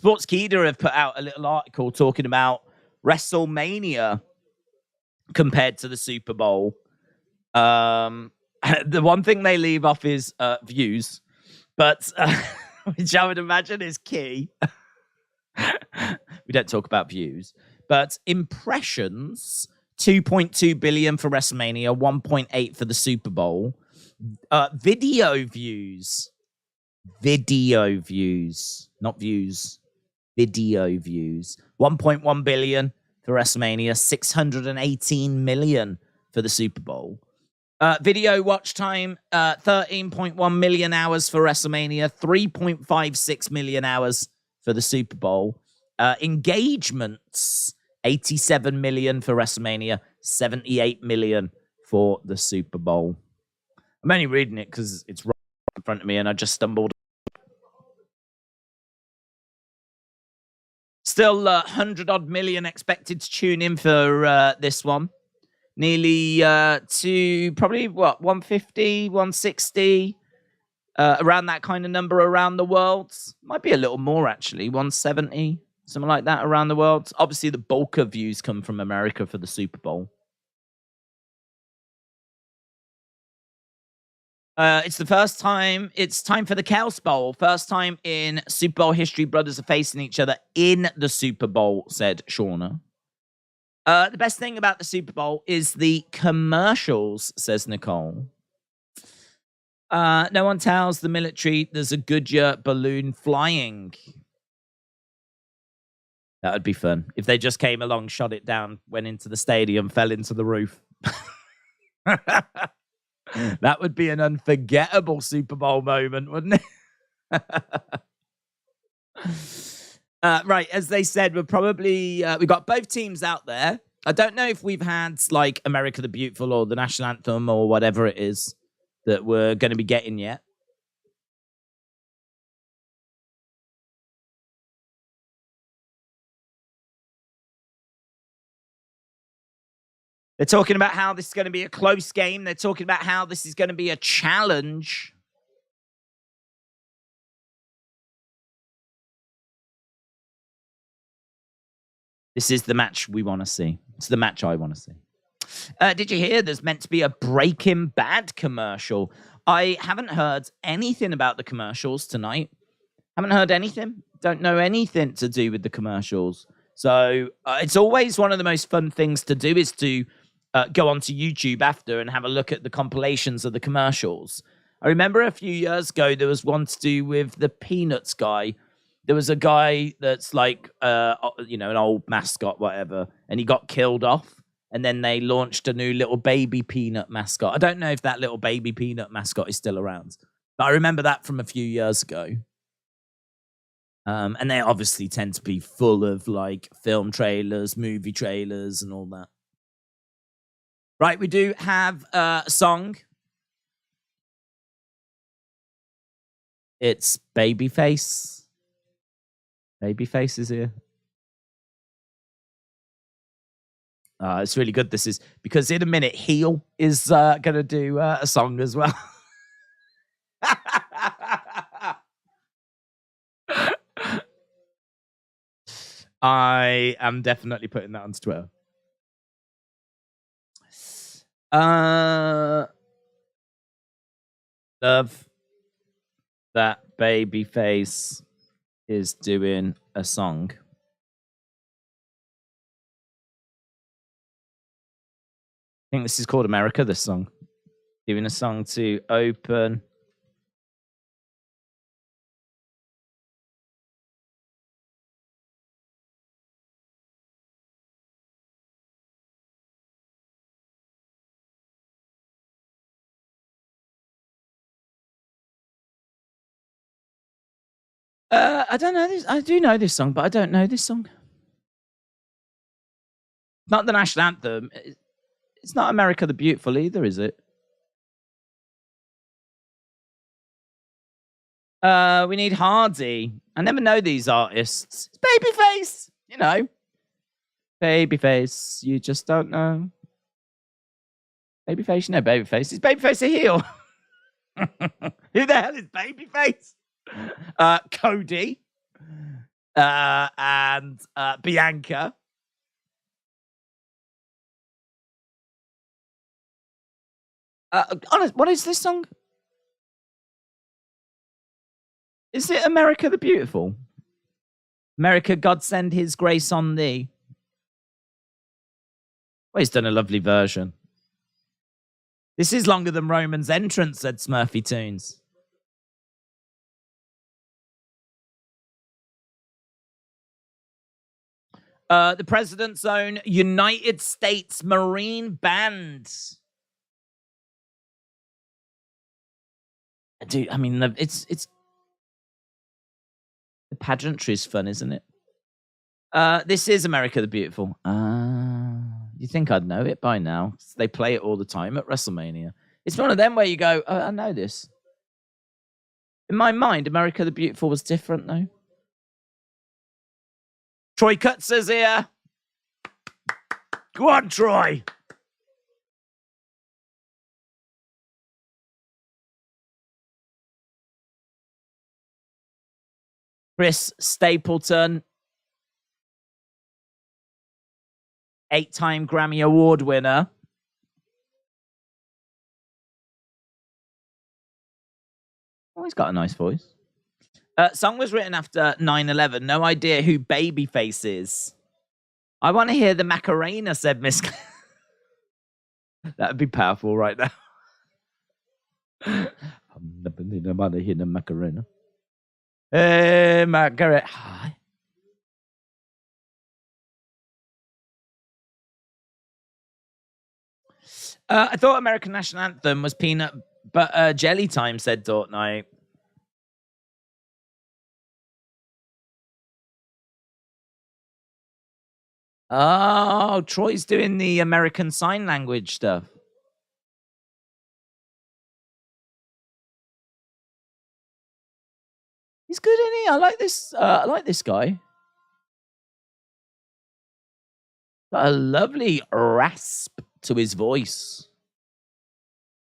Sportskeeda have put out a little article talking about WrestleMania compared to the Super Bowl. The one thing they leave off is views, but which I would imagine is key. We don't talk about views. But impressions, 2.2 billion for WrestleMania, 1.8 for the Super Bowl. Video views, not views. Video views, 1.1 billion for WrestleMania, 618 million for the Super Bowl. Video watch time, 13.1 million hours for WrestleMania, 3.56 million hours for the Super Bowl. Engagements, 87 million for WrestleMania, 78 million for the Super Bowl. I'm only reading it because it's right in front of me and I just stumbled. Still 100-odd million expected to tune in for this one. Nearly to probably, 150, 160, around that kind of number around the world. Might be a little more, actually, 170. Something like that around the world. Obviously, the bulk of views come from America for the Super Bowl. It's the first time. It's time for the Kelce Bowl. First time in Super Bowl history, brothers are facing each other in the Super Bowl, said Shauna. The best thing about the Super Bowl is the commercials, says Nicole. No one tells the military there's a Goodyear balloon flying. That would be fun. If they just came along, shot it down, went into the stadium, fell into the roof. That would be an unforgettable Super Bowl moment, wouldn't it? Right, as they said, we've got both teams out there. I don't know if we've had, like, America the Beautiful or the National Anthem or whatever it is that we're going to be getting yet. They're talking about how this is going to be a close game. They're talking about how this is going to be a challenge. This is the match we want to see. It's the match I want to see. Did you hear there's meant to be a Breaking Bad commercial? I haven't heard anything about the commercials tonight. Haven't heard anything. Don't know anything to do with the commercials. So it's always one of the most fun things to do is to go onto YouTube after and have a look at the compilations of the commercials. I remember a few years ago, there was one to do with the Peanuts guy. There was a guy that's like, an old mascot, whatever, and he got killed off. And then they launched a new little baby peanut mascot. I don't know if that little baby peanut mascot is still around, but I remember that from a few years ago. And they obviously tend to be full of like film trailers, movie trailers, and all that. Right, we do have a song. It's Babyface. Babyface is here. It's really good. This is because in a minute, Heel is going to do a song as well. I am definitely putting that on Twitter. Love that Babyface is doing a song. I think this is called America, this song. Giving a song to open. I don't know this. I do know this song, but I don't know this song. Not the national anthem. It's not America the Beautiful either, is it? We need Hardy. I never know these artists. It's Babyface, you know. Babyface, you just don't know. Babyface, you know Babyface. Is Babyface a heel? Who the hell is Babyface? Cody and Bianca. Honest, what is this song? Is it America the Beautiful? America, God send his grace on thee. Well, he's done a lovely version. This is longer than Roman's entrance, said Smurfy Tunes. The President's Own United States Marine Band. Dude, I mean, it's the pageantry is fun, isn't it? This is America the Beautiful. You think I'd know it by now? They play it all the time at WrestleMania. It's one of them where you go, oh, I know this. In my mind, America the Beautiful was different, though. Troy Kutzer's here. Go on, Troy. Chris Stapleton, 8-time Grammy Award winner. Oh, he's got a nice voice. Song was written after 9/11. No idea who Babyface is. I want to hear the Macarena, said Miss. That would be powerful right now. I'm never want to hear the Macarena. Hey, Macarena. Hi. I thought American National Anthem was peanut butter jelly time, said Dortnight. Oh, Troy's doing the American Sign Language stuff. He's good, isn't he? I like this. I like this guy. Got a lovely rasp to his voice.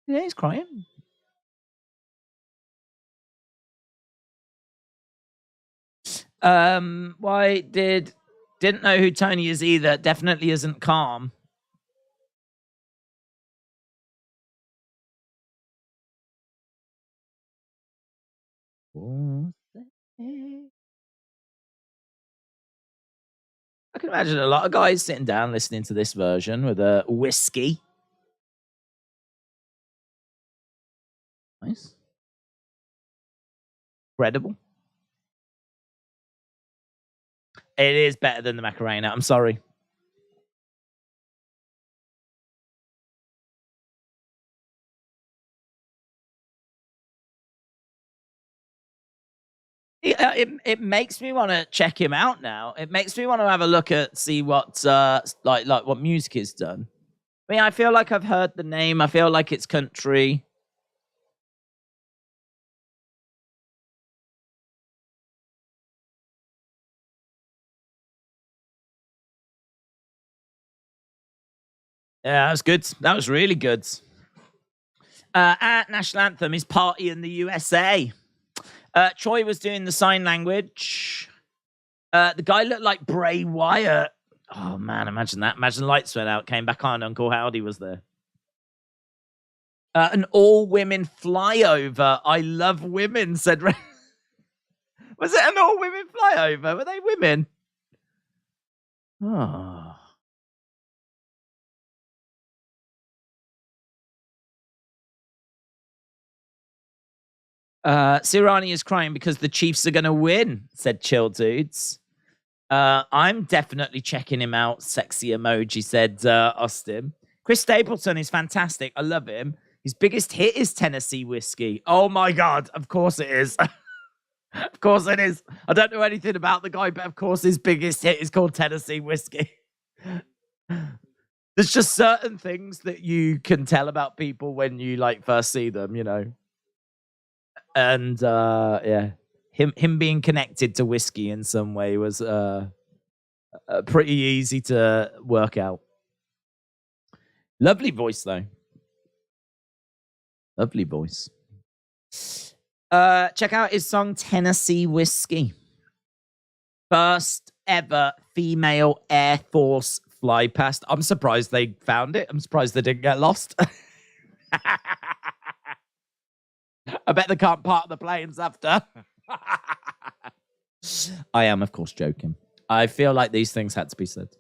Yeah, he's crying. Why didn't know who Tony is either. Definitely isn't calm. I can imagine a lot of guys sitting down listening to this version with a whiskey. Nice. Incredible. It is better than the Macarena. I'm sorry. It makes me want to check him out now. It makes me want to have a look at see what like what music is done. I mean, I feel like I've heard the name. I feel like it's country. Yeah, that was good. That was really good. At National Anthem is Party in the USA. Troy was doing the sign language. The guy looked like Bray Wyatt. Oh, man, imagine that. Imagine lights went out, came back on, Uncle Howdy was there. An all-women flyover. I love women, said Ray. Was it an all-women flyover? Were they women? Oh. Sirani is crying because the Chiefs are going to win, said Chill Dudes. I'm definitely checking him out. Sexy emoji, said Austin. Chris Stapleton is fantastic. I love him. His biggest hit is Tennessee Whiskey. Oh my God. Of course it is. Of course it is. I don't know anything about the guy, but of course his biggest hit is called Tennessee Whiskey. There's just certain things that you can tell about people when you like first see them, you know. And yeah, him being connected to whiskey in some way was pretty easy to work out. Lovely voice though. Lovely voice. Check out his song Tennessee Whiskey. First ever female Air Force fly past. I'm surprised they found it. I'm surprised they didn't get lost. I bet they can't park the planes after. I am, of course, joking. I feel like these things had to be said.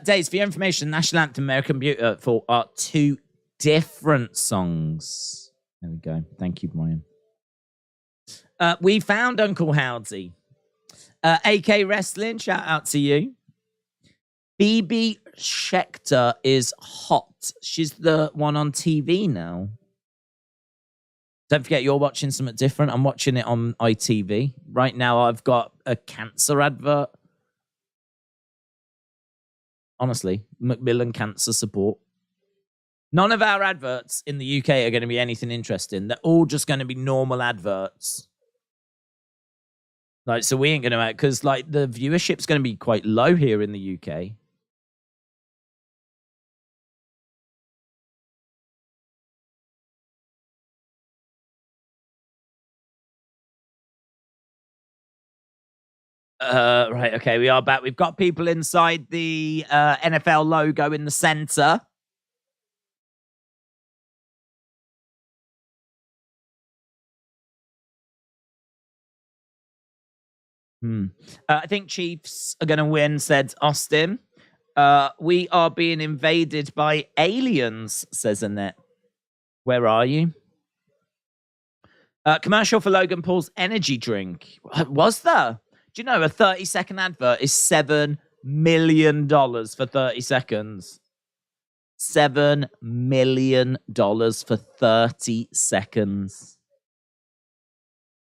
Daze, for your information, National Anthem, American Beautiful are two different songs. There we go. Thank you, Brian. We found Uncle Howdy. AK Wrestling, shout out to you. Phoebe Schechter is hot. She's the one on TV now. Don't forget, you're watching something different. I'm watching it on ITV. Right now, I've got a cancer advert. Honestly, Macmillan Cancer Support. None of our adverts in the UK are going to be anything interesting. They're all just going to be normal adverts. Like, so we ain't going to, because like the viewership's going to be quite low here in the UK. Right, okay, we are back. We've got people inside the NFL logo in the center. I think Chiefs are going to win, said Austin. We are being invaded by aliens, says Annette. Where are you? Commercial for Logan Paul's energy drink. Was there? Do you know a 30-second advert is $7 million for 30 seconds? $7 million for 30 seconds.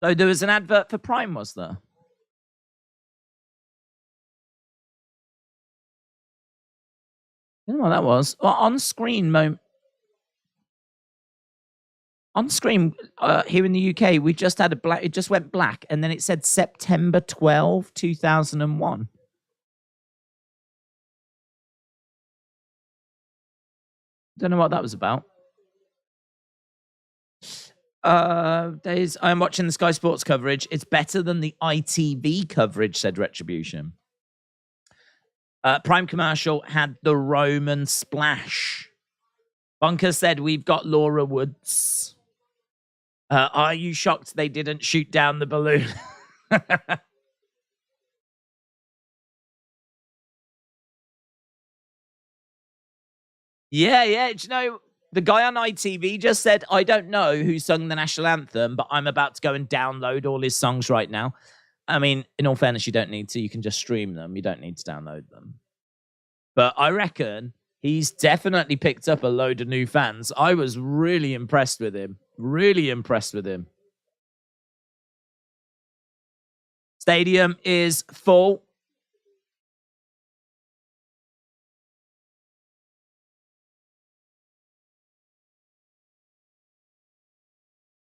So there was an advert for Prime, was there? I don't know what that was. Well, on screen, here in the UK, we just had it just went black, and then it said September 12, 2001. Don't know what that was about. Days. I'm watching the Sky Sports coverage. It's better than the ITV coverage, said Retribution. Prime Commercial had the Roman splash. Bunker said, we've got Laura Woods. Are you shocked they didn't shoot down the balloon? Yeah. Do you know, the guy on ITV just said, I don't know who sung the national anthem, but I'm about to go and download all his songs right now. I mean, in all fairness, you don't need to. You can just stream them. You don't need to download them. But I reckon he's definitely picked up a load of new fans. I was really impressed with him. Stadium is full.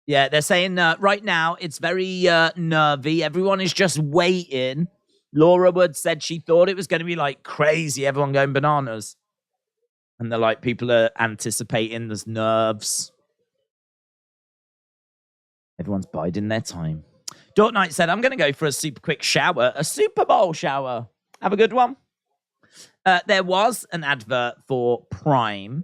Yeah, they're saying right now it's very nervy. Everyone is just waiting. Laura Wood said she thought it was going to be like crazy, everyone going bananas. And they're like, people are anticipating, there's nerves. Everyone's biding their time. Dort Knight said, I'm going to go for a super quick shower, a Super Bowl shower. Have a good one. There was an advert for Prime.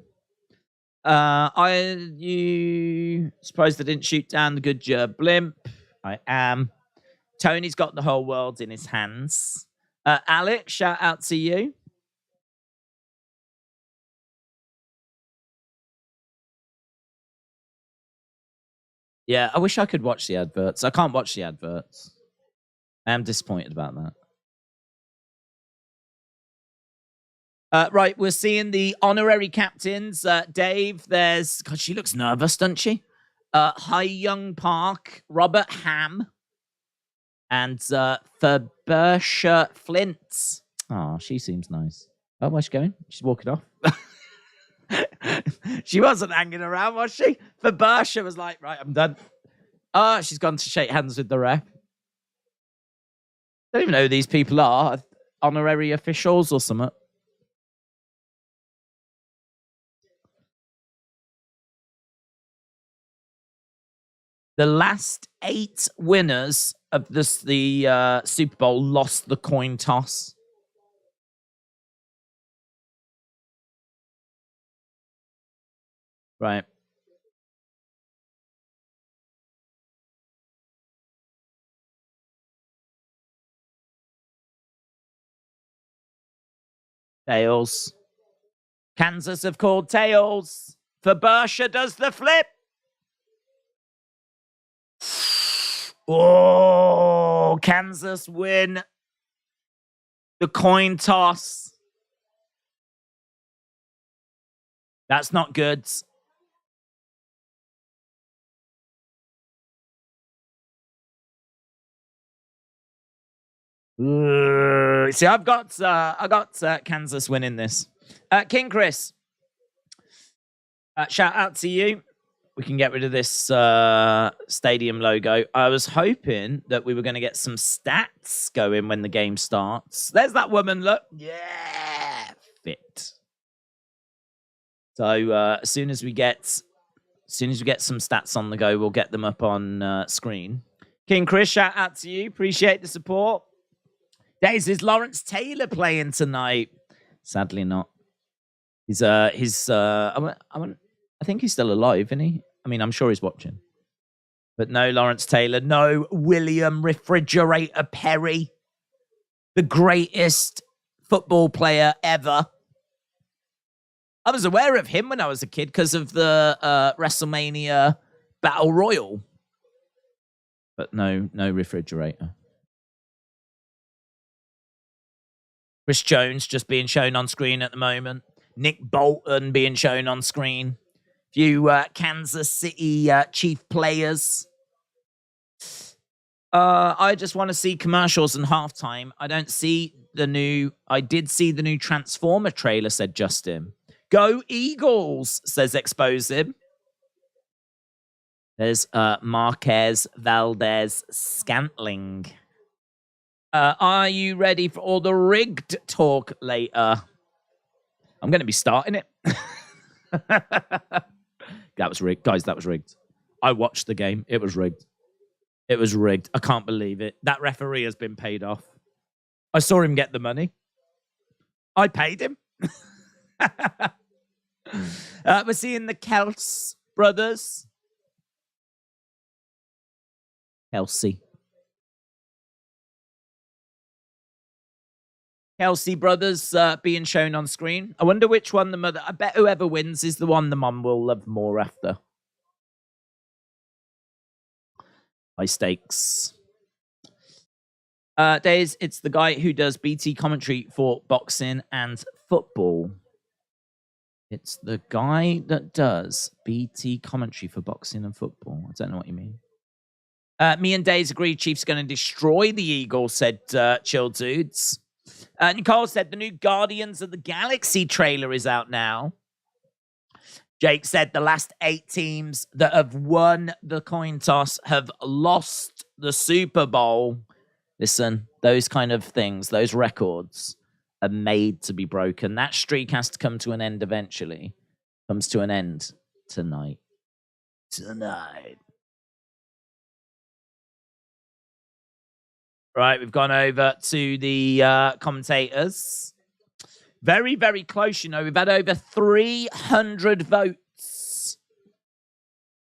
You surprised I didn't shoot down the good blimp? I am. Tony's got the whole world in his hands. Alex, shout out to you. Yeah, I wish I could watch the adverts. I can't watch the adverts. I am disappointed about that. Right, we're seeing the honorary captains. Dave, there's... God, she looks nervous, doesn't she? Hai Young Park, Robert Ham, and Fabersha Flint. Oh, she seems nice. Oh, where's she going? She's walking off. She wasn't hanging around, was she? Fabersha was like, right, I'm done. Oh, she's gone to shake hands with the ref. Don't even know who these people are. Honorary officials or something. The last 8 winners of the Super Bowl lost the coin toss. Right. Tails. Kansas have called tails. Fabersha does the flip. Oh, Kansas win the coin toss. That's not good. See, I got Kansas winning this. King Chris, shout out to you. We can get rid of this stadium logo. I was hoping that we were going to get some stats going when the game starts. There's that woman, look. Yeah, fit. So as soon as we get some stats on the go, we'll get them up on screen. King Chris, shout out to you. Appreciate the support. Days, is Lawrence Taylor playing tonight? Sadly not. I think he's still alive, isn't he? I mean, I'm sure he's watching. But no Lawrence Taylor. No William Refrigerator Perry. The greatest football player ever. I was aware of him when I was a kid because of the WrestleMania Battle Royal. But no refrigerator. Chris Jones just being shown on screen at the moment. Nick Bolton being shown on screen. Few Kansas City chief players. I just want to see commercials and halftime. I did see the new Transformer trailer, said Justin. Go Eagles, says Explosive. There's Marquez Valdez Scantling. Are you ready for all the rigged talk later? I'm going to be starting it. That was rigged. Guys, that was rigged. I watched the game. It was rigged. It was rigged. I can't believe it. That referee has been paid off. I saw him get the money. I paid him. We're seeing the Kelce brothers. Kelce brothers being shown on screen. I wonder which one the mother... I bet whoever wins is the one the mum will love more after. High stakes. Daze, it's the guy who does BT commentary for boxing and football. It's the guy that does BT commentary for boxing and football. I don't know what you mean. Me and Daze agree Chiefs are going to destroy the Eagles, said Chill Dudes. Nicole said the new Guardians of the Galaxy trailer is out now. Jake said the last 8 teams that have won the coin toss have lost the Super Bowl. Listen, those kind of things, those records are made to be broken. That streak has to come to an end eventually. Comes to an end tonight. Right, we've gone over to the commentators. Very, very close, you know. We've had over 300 votes.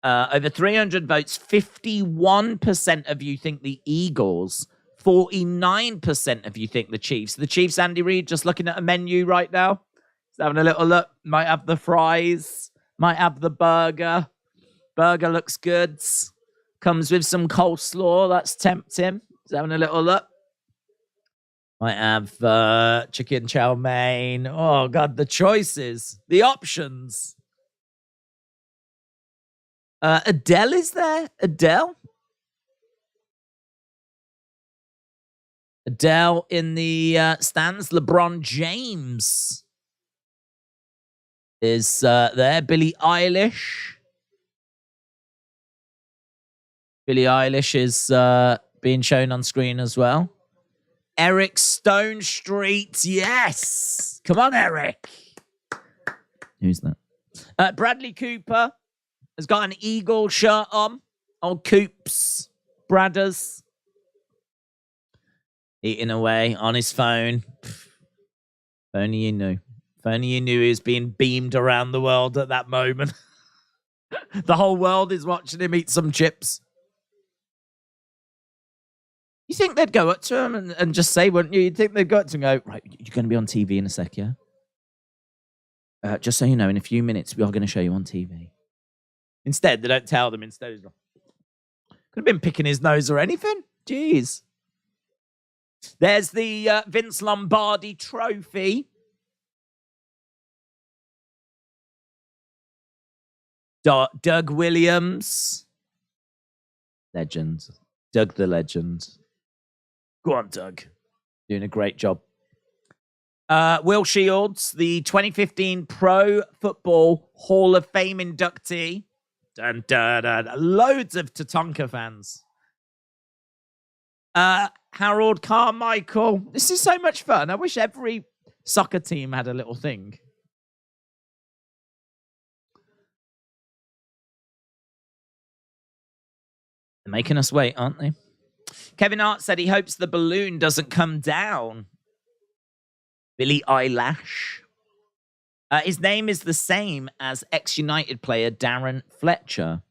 Over 300 votes. 51% of you think the Eagles. 49% of you think the Chiefs. The Chiefs, Andy Reid, just looking at a menu right now. He's having a little look. Might have the fries. Might have the burger. Burger looks good. Comes with some coleslaw. That's tempting. He's having a little look. Might have chicken chow mein. Oh, God, the choices. The options. Adele is there? Adele in the stands. LeBron James is there. Billie Eilish. Billie Eilish is being shown on screen as well. Eric Stone Street. Yes. Come on, Eric. Who's that? Bradley Cooper has got an Eagle shirt on. Old Coops. Bradders. Eating away on his phone. If only you knew. If only you knew he was being beamed around the world at that moment. The whole world is watching him eat some chips. You think they'd go up to him and just say, wouldn't you? You'd think they'd go up to him and go, right, you're going to be on TV in a sec, yeah? Just so you know, in a few minutes, we are going to show you on TV. Instead, they don't tell them. Instead, he's like, could have been picking his nose or anything. Jeez. There's the Vince Lombardi trophy. Doug Williams. Legend. Doug the legend. Go on, Doug. Doing a great job. Will Shields, the 2015 Pro Football Hall of Fame inductee. Dun, dun, dun. Loads of Tatanka fans. Harold Carmichael. This is so much fun. I wish every soccer team had a little thing. They're making us wait, aren't they? Kevin Hart said he hopes the balloon doesn't come down. Billie Eilish. His name is the same as ex-United player Darren Fletcher.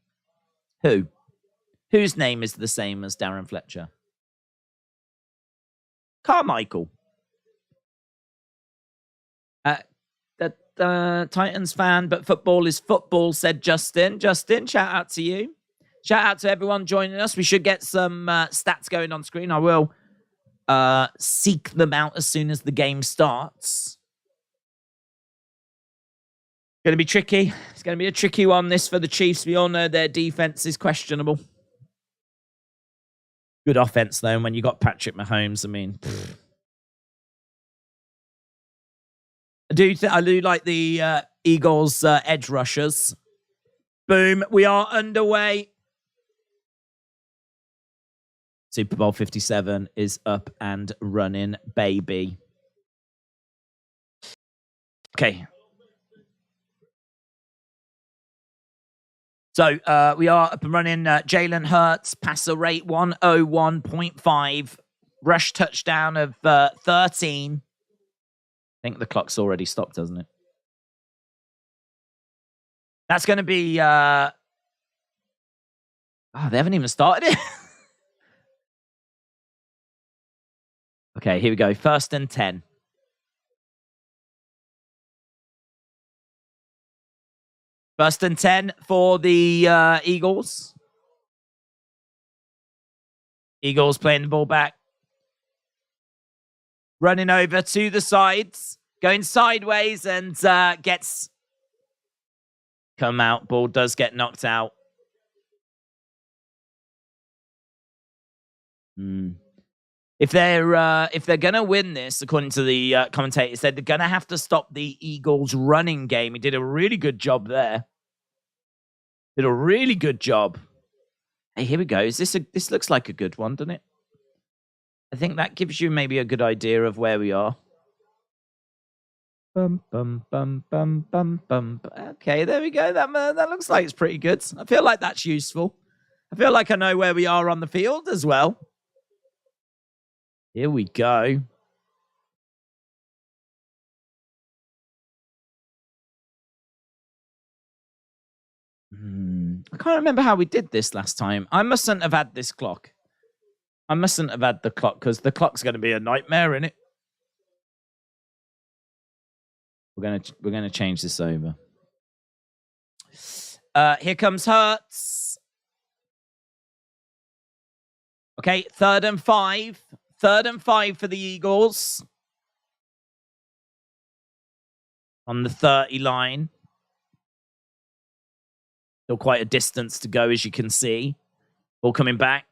Who? Whose name is the same as Darren Fletcher? Carmichael. The Titans fan, but football is football, said Justin. Justin, shout out to you. Shout out to everyone joining us. We should get some stats going on screen. I will seek them out as soon as the game starts. Going to be tricky. It's going to be a tricky one, this, for the Chiefs. We all know their defense is questionable. Good offense, though, and when you got Patrick Mahomes, I mean... I do like the Eagles edge rushers. Boom. We are underway. Super Bowl 57 is up and running, baby. Okay. So we are up and running. Jalen Hurts, passer rate 101.5. Rush touchdown of 13. I think the clock's already stopped, doesn't it? That's going to be... oh, they haven't even started it. Okay, here we go. 1st and 10. First and 10 for the Eagles. Eagles playing the ball back. Running over to the sides. Going sideways and gets... Come out. Ball does get knocked out. If they're gonna win this, according to the commentator, said they're gonna have to stop the Eagles' running game. He did a really good job there. Did a really good job. Hey, here we go. This looks like a good one, doesn't it? I think that gives you maybe a good idea of where we are. Bum bum bum bum bum bum. Okay, there we go. That looks like it's pretty good. I feel like that's useful. I feel like I know where we are on the field as well. Here we go. I can't remember how we did this last time. I mustn't have had this clock. I mustn't have had the clock because the clock's going to be a nightmare, isn't it? We're gonna change this over. Here comes Hurts. Okay, 3rd and 5. 3rd and 5 for the Eagles. On the 30 line. Still quite a distance to go, as you can see. Ball coming back.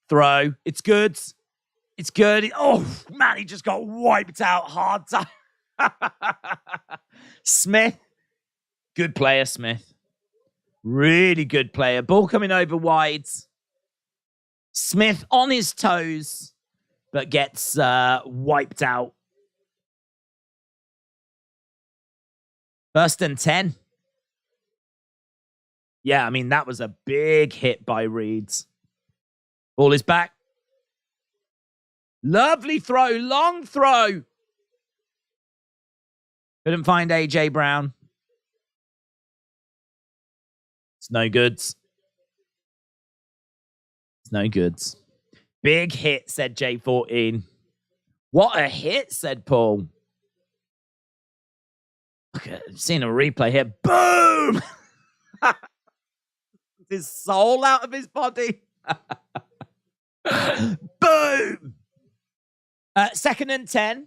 Throw. It's good. It's good. Oh, man, he just got wiped out hard time. Smith. Good player, Smith. Really good player. Ball coming over wide. Smith on his toes, but gets wiped out. 1st and 10. Yeah, I mean, that was a big hit by Reeds. Ball is back. Lovely throw. Long throw. Couldn't find A.J. Brown. It's no goods. It's no goods. Big hit, said J14. What a hit, said Paul. Look at, seeing a replay here. Boom! His soul out of his body. Boom! 2nd and 10.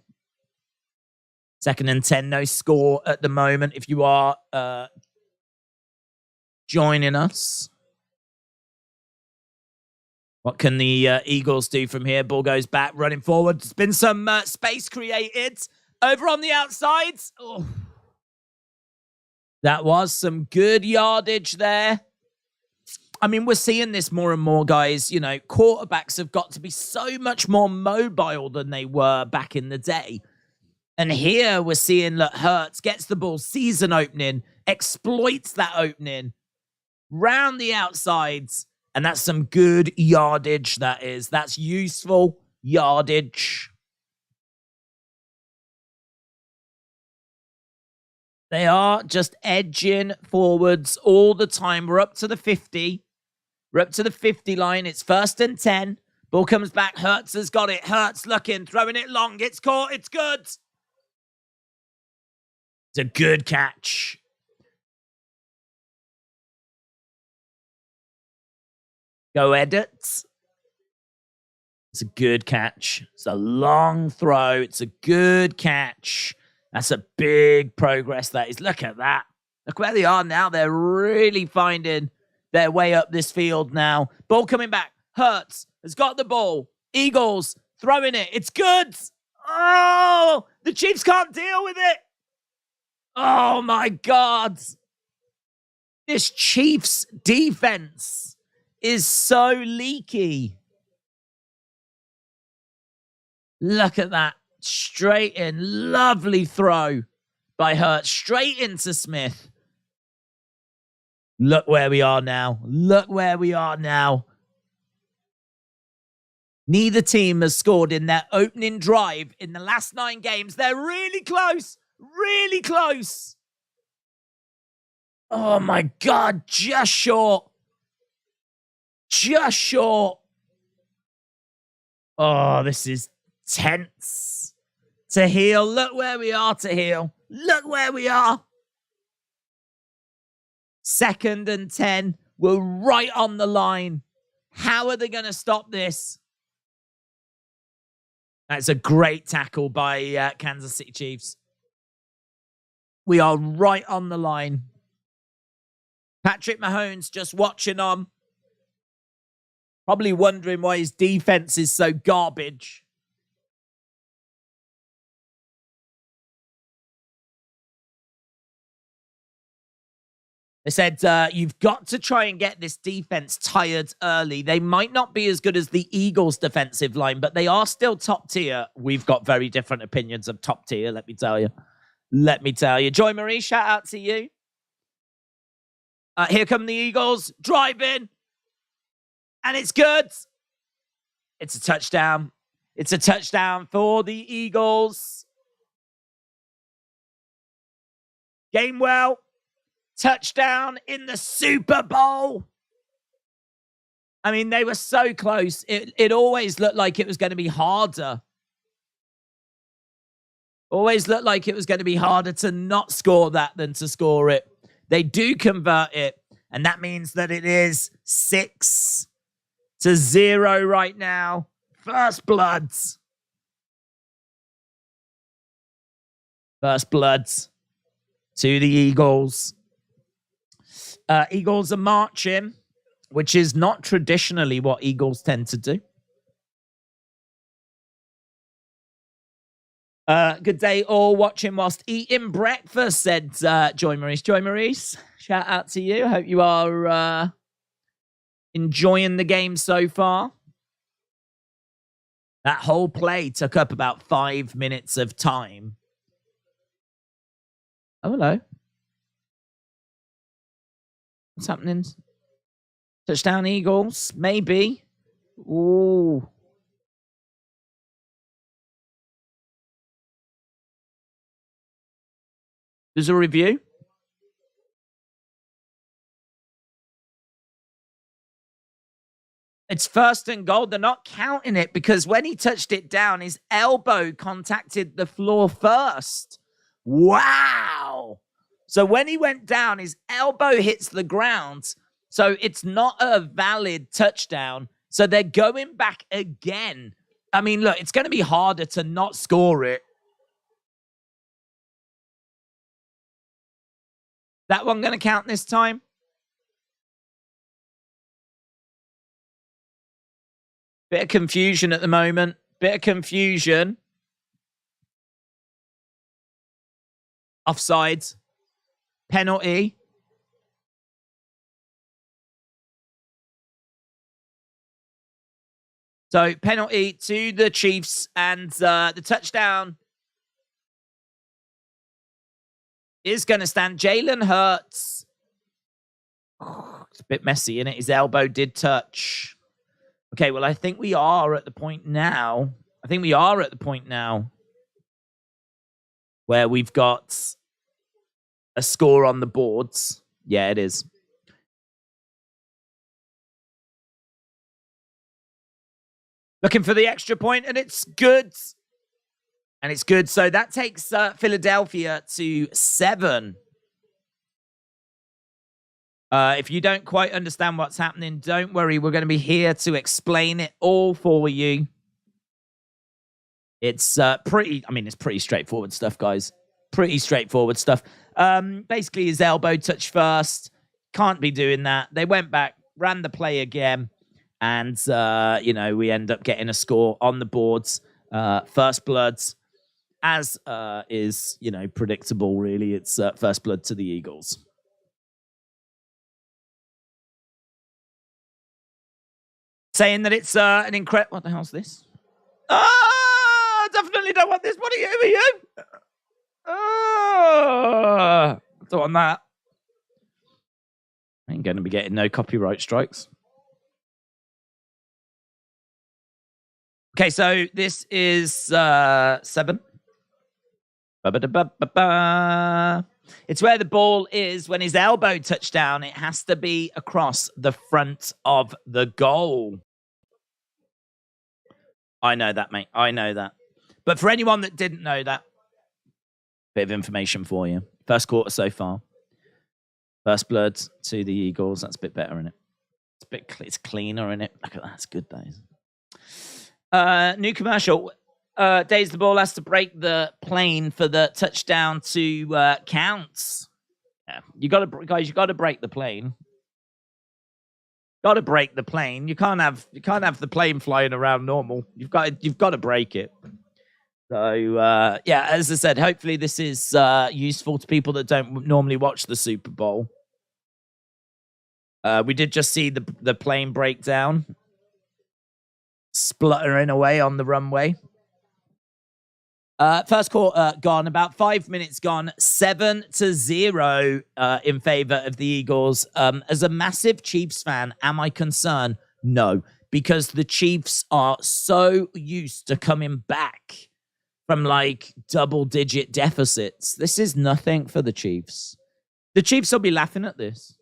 2nd and 10, no score at the moment. If you are joining us. What can the Eagles do from here? Ball goes back, running forward. There's been some space created over on the outside. Oh. That was some good yardage there. I mean, we're seeing this more and more, guys. You know, quarterbacks have got to be so much more mobile than they were back in the day. And here we're seeing that Hurts gets the ball, sees an opening, exploits that opening, round the outsides, and that's some good yardage, that is. That's useful yardage. They are just edging forwards all the time. We're up to the 50. We're up to the 50 line. It's 1st and 10. Ball comes back. Hurts has got it. Hurts looking, throwing it long. It's caught. It's good. It's a good catch. Go edits. It's a good catch. It's a long throw. It's a good catch. That's a big progress, that is. Look at that. Look where they are now. They're really finding their way up this field now. Ball coming back. Hurts has got the ball. Eagles throwing it. It's good. Oh, the Chiefs can't deal with it. Oh, my God. This Chiefs defense is so leaky. Look at that. Straight in. Lovely throw by Hurts. Straight into Smith. Look where we are now. Look where we are now. Neither team has scored in their opening drive in the last 9 games. They're really close. Really close. Oh, my God. Just short. Just short. Oh, this is tense. To heel. Look where we are to heel. Look where we are. 2nd and 10. We're right on the line. How are they going to stop this? That's a great tackle by Kansas City Chiefs. We are right on the line. Patrick Mahomes just watching on. Probably wondering why his defense is so garbage. They said, you've got to try and get this defense tired early. They might not be as good as the Eagles' defensive line, but they are still top tier. We've got very different opinions of top tier, let me tell you. Let me tell you. Joy Marie, shout out to you. Here come the Eagles. Driving. And it's good. It's a touchdown. It's a touchdown for the Eagles. Game well. Touchdown in the Super Bowl. I mean, they were so close. It always looked like it was going to be harder. Always looked like it was going to be harder to not score that than to score it. They do convert it, and that means that it is 6-0 right now. First bloods. First bloods to the Eagles. Eagles are marching, which is not traditionally what Eagles tend to do. Good day, all. Watching whilst eating breakfast, said Joy Maurice. Joy Maurice, shout out to you. Hope you are enjoying the game so far. That whole play took up about 5 minutes of time. Oh, hello. What's happening? Touchdown Eagles, maybe. Ooh. There's a review. It's 1st and goal. They're not counting it because when he touched it down, his elbow contacted the floor first. Wow. So when he went down, his elbow hits the ground. So it's not a valid touchdown. So they're going back again. I mean, look, it's going to be harder to not score it. That one going to count this time? Bit of confusion at the moment. Bit of confusion. Offsides. Penalty. So penalty to the Chiefs, and the touchdown is going to stand. Jalen Hurts. Oh, it's a bit messy, isn't it? His elbow did touch. Okay, well, I think we are at the point now. Where we've got a score on the boards. Yeah, it is. Looking for the extra point, and it's good. And it's good. So that takes Philadelphia to 7. If you don't quite understand what's happening, don't worry. We're going to be here to explain it all for you. It's it's pretty straightforward stuff, guys. Pretty straightforward stuff. Basically, his elbow touched first. Can't be doing that. They went back, ran the play again. And, we end up getting a score on the boards. First bloods, as is, predictable, really. It's first blood to the Eagles. Saying that it's an incredible... What the hell's this? I definitely don't want this. What are you? I don't want that. Ain't going to be getting no copyright strikes. Okay, so this is 7. It's where the ball is when his elbow touched down. It has to be across the front of the goal. I know that, mate. I know that. But for anyone that didn't know that, bit of information for you. First quarter so far. First blood to the Eagles. That's a bit better, isn't it? It's cleaner, isn't it? Look at that. It's good days. New commercial. Daze, the ball has to break the plane for the touchdown to counts. Yeah, you got to break the plane. Got to break the plane. You can't have the plane flying around normal. You've got to break it. So yeah, as I said, hopefully this is useful to people that don't normally watch the Super Bowl. We did just see the plane break down, spluttering away on the runway. First quarter gone, about 5 minutes gone, 7-0 in favor of the Eagles. As a massive Chiefs fan, am I concerned? No, because the Chiefs are so used to coming back from like double-digit deficits. This is nothing for the Chiefs. The Chiefs will be laughing at this.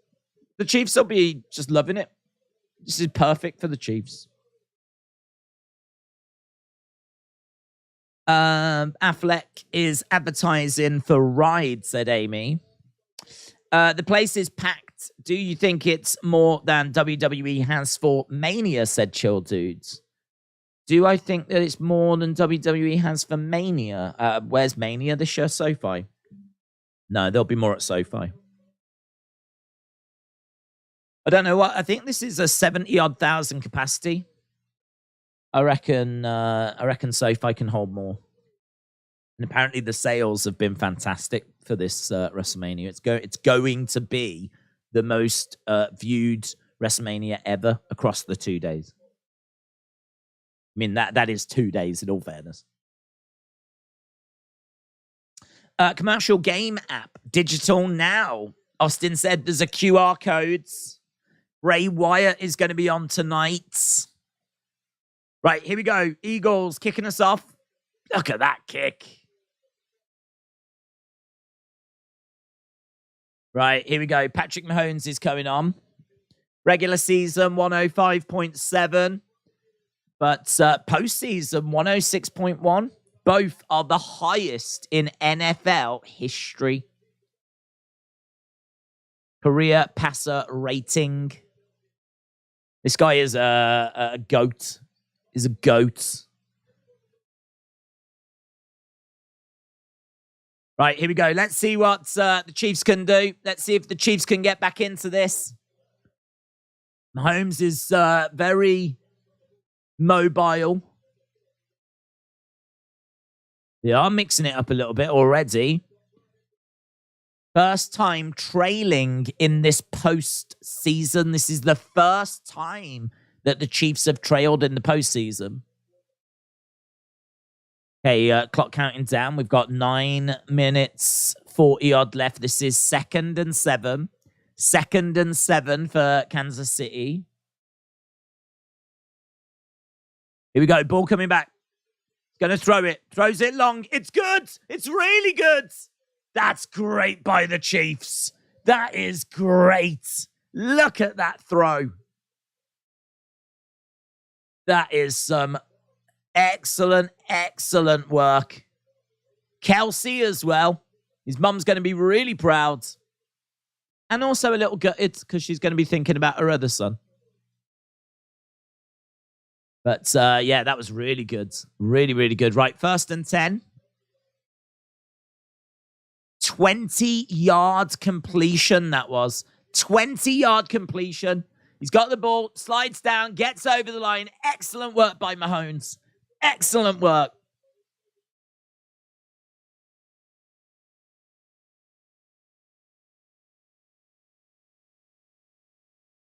The Chiefs will be just loving it. This is perfect for the Chiefs. Affleck is advertising for Ride, said Amy. The place is packed. Do you think it's more than WWE has for Mania, said Chill Dudes. Do I think that it's more than WWE has for Mania? Where's Mania this year? SoFi. No, there'll be more at SoFi. I don't know what. I think this is a 70-odd thousand capacity. I reckon SoFi can hold more. And apparently the sales have been fantastic for this WrestleMania. It's going to be the most viewed WrestleMania ever across the 2 days. I mean, that is 2 days in all fairness. Commercial game app, digital now. Austin said there's a QR codes. Bray Wyatt is going to be on tonight. Right, here we go. Eagles kicking us off. Look at that kick. Right, here we go. Patrick Mahomes is coming on. Regular season, 105.7. But postseason, 106.1. Both are the highest in NFL history. Career passer rating. This guy is a goat. Is a goat. Right, here we go. Let's see what the Chiefs can do. Let's see if the Chiefs can get back into this. Mahomes is very mobile. They are mixing it up a little bit already. First time trailing in this postseason. This is the first time that the Chiefs have trailed in the postseason. Okay, clock counting down. We've got 9 minutes, 40-odd left. This is 2nd and 7. 2nd and 7 for Kansas City. Here we go. Ball coming back. Going to throw it. Throws it long. It's good. It's really good. That's great by the Chiefs. That is great. Look at that throw. That is some excellent, excellent work. Kelce as well. His mum's going to be really proud. And also a little gutted because she's going to be thinking about her other son. But yeah, that was really good. Really, really good. Right, 1st and 10. 20-yard completion, that was. 20-yard completion. He's got the ball, slides down, gets over the line. Excellent work by Mahomes. Excellent work.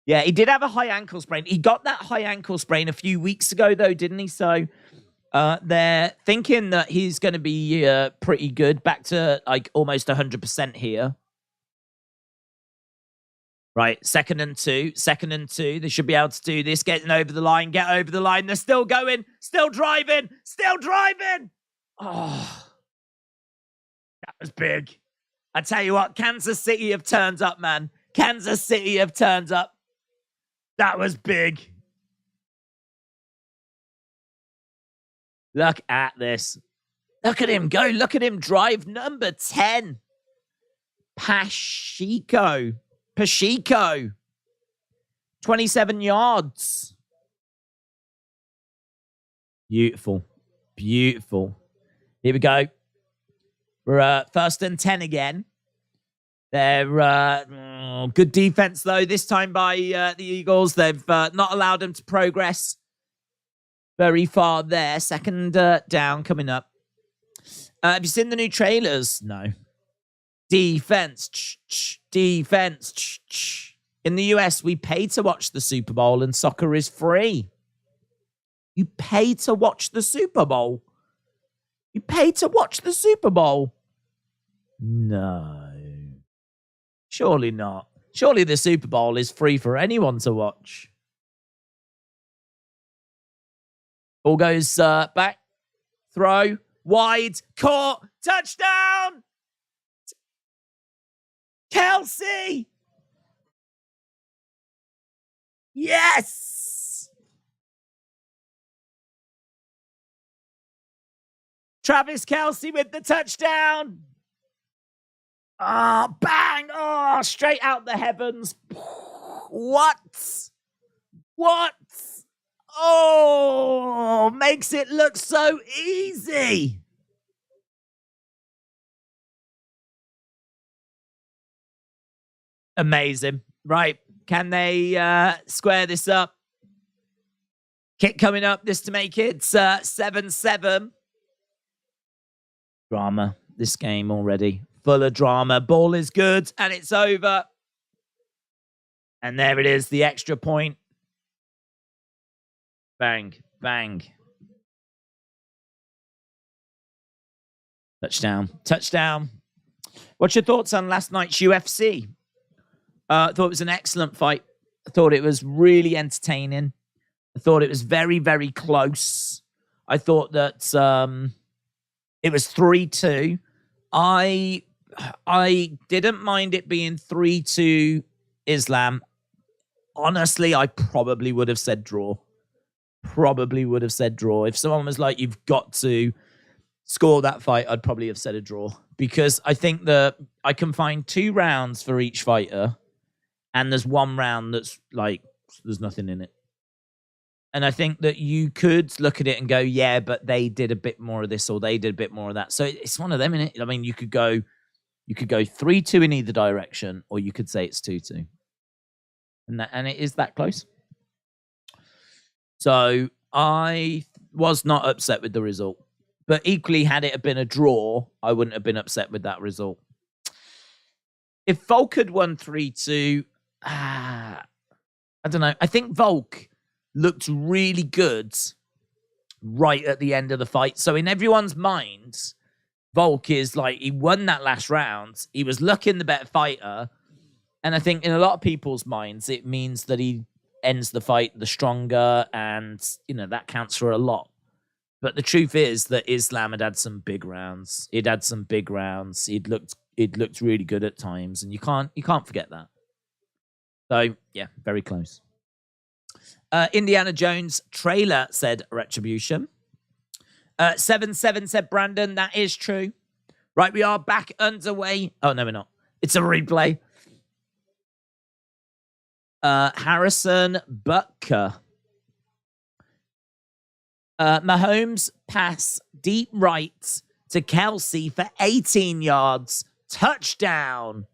Yeah, he did have a high ankle sprain. He got that high ankle sprain a few weeks ago, though, didn't he? So they're thinking that he's going to be pretty good, back to like almost 100% here. Right, second and two. They should be able to do this. Getting over the line, get over the line. They're still going, still driving. Oh, that was big. I tell you what, Kansas City have turned up, man. Kansas City have turned up. That was big. Look at this. Look at him go. Look at him drive. Number 10. Pacheco. 27 yards. Beautiful. Here we go. We're first and 10 again. They're good defense, though, this time by the Eagles. They've not allowed them to progress very far there. Second down coming up. Have you seen the new trailers? No. Defense. In the US, we pay to watch the Super Bowl and soccer is free. You pay to watch the Super Bowl. No. Surely not. Surely the Super Bowl is free for anyone to watch. Ball goes back. Throw. Wide. Caught. Touchdown. Kelce. Yes. Travis Kelce with the touchdown. Oh, bang. Oh, straight out the heavens. What? Oh, makes it look so easy. Amazing. Right. Can they square this up? Kick coming up. This to make it 7-7. Drama. This game already. Full of drama. Ball is good. And it's over. And there it is. The extra point. Bang. Touchdown. What's your thoughts on last night's UFC? I thought it was an excellent fight. I thought it was really entertaining. I thought it was very, very close. I thought that it was 3-2. I didn't mind it being 3-2 Islam. Honestly, I probably would have said draw. If someone was like, you've got to score that fight, I'd probably have said a draw. Because I think that I can find 2 rounds for each fighter. And there's 1 round that's like, there's nothing in it. And I think that you could look at it and go, yeah, but they did a bit more of this or they did a bit more of that. So it's one of them, innit? I mean, you could go 3-2 in either direction, or you could say it's 2-2. And it is that close. So I was not upset with the result. But equally, had it been a draw, I wouldn't have been upset with that result. If Volk had won 3-2, I don't know. I think Volk looked really good right at the end of the fight. So in everyone's minds, Volk is like, he won that last round. He was looking the better fighter. And I think in a lot of people's minds, it means that he ends the fight the stronger. And, that counts for a lot. But the truth is that Islam had some big rounds. He'd had some big rounds. He'd looked really good at times. And you can't forget that. So, yeah, very close. Indiana Jones trailer said Retribution. 7-7 said Brandon. That is true. Right, we are back underway. Oh, no, we're not. It's a replay. Harrison Butker. Mahomes pass deep right to Kelce for 18 yards. Touchdown.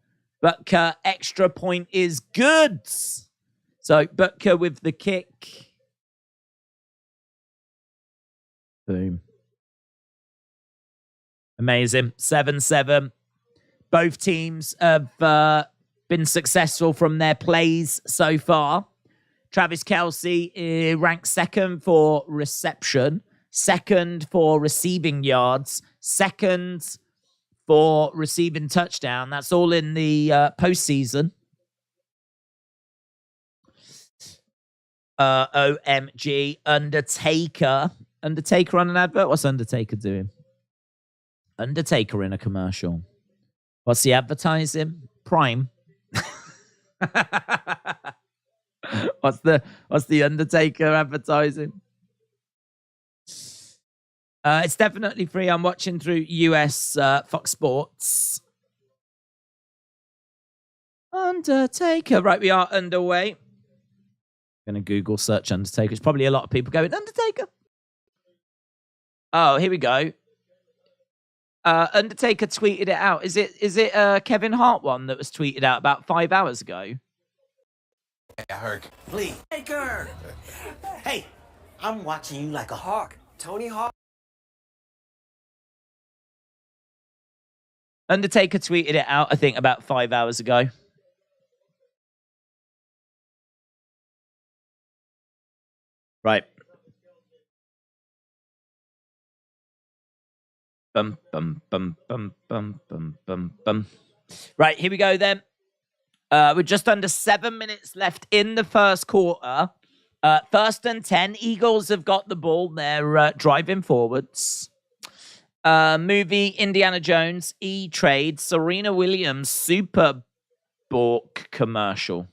Butker extra point is good. So Butker with the kick. Boom. Amazing. 7-7. Both teams have been successful from their plays so far. Travis Kelce ranked second for reception, second for receiving yards, second for receiving touchdown. That's all in the postseason. OMG. Undertaker on an advert? What's Undertaker doing? Undertaker in a commercial. What's he advertising? Prime. What's the Undertaker advertising? It's definitely free. I'm watching through US Fox Sports. Undertaker. Right, we are underway. I'm going to Google search Undertaker. It's probably a lot of people going, Undertaker. Oh, here we go. Undertaker tweeted it out. Is it Kevin Hart one that was tweeted out about 5 hours ago? Yeah, Herc. Please. Taker. Hey, I'm watching you like a hawk. Tony Hawk. Undertaker tweeted it out, I think, about 5 hours ago. Right. Bum, bum, bum, bum, bum, bum, bum, bum. Right, here we go then. We're just under 7 minutes left in the first quarter. 1st and 10. Eagles have got the ball. They're driving forwards. Movie Indiana Jones, E-Trade, Serena Williams, Super Bowl commercial.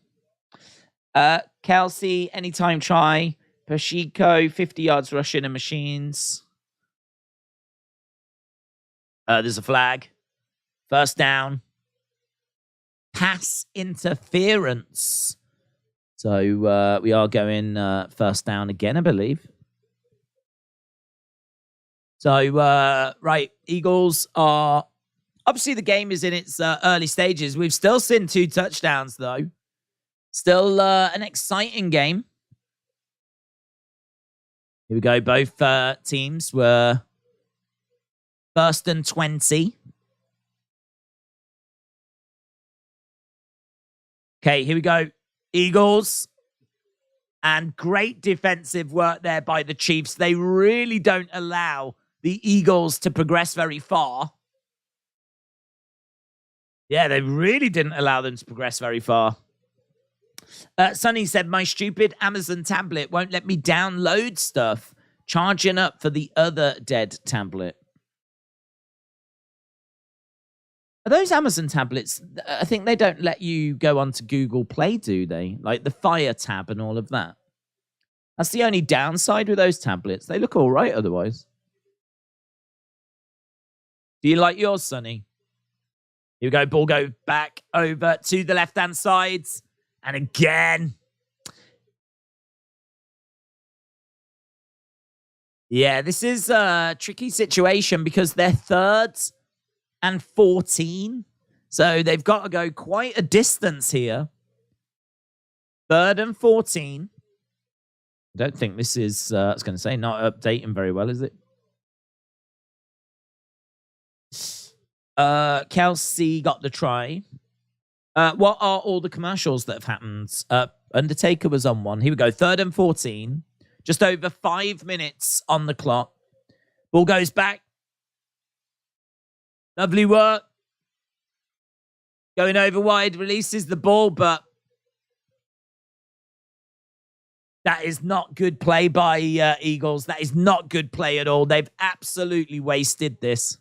Kelce, anytime try. Pacheco, 50 yards rushing and machines. There's a flag. 1st down. Pass interference. So we are going 1st down again, I believe. So, right, Eagles are... Obviously, the game is in its early stages. We've still seen 2 touchdowns, though. Still an exciting game. Here we go. Both teams were 1st and 20. Okay, here we go. Eagles. And great defensive work there by the Chiefs. They really don't allow the Eagles to progress very far. Yeah, they really didn't allow them to progress very far. Sonny said, my stupid Amazon tablet won't let me download stuff. Charging up for the other dead tablet. Are those Amazon tablets, I think they don't let you go onto Google Play, do they? Like the Fire tab and all of that. That's the only downside with those tablets. They look all right otherwise. Do you like yours, Sonny? Here we go. Ball go back over to the left-hand sides. And again. Yeah, this is a tricky situation because they're 3rd and 14. So they've got to go quite a distance here. 3rd and 14. I don't think this is, I was going to say, not updating very well, is it? Kelce got the try. What are all the commercials that have happened? Undertaker was on one. Here we go. 3rd and 14. Just over 5 minutes on the clock. Ball goes back. Lovely work. Going over wide. Releases the ball, but that is not good play by Eagles. That is not good play at all. They've absolutely wasted this.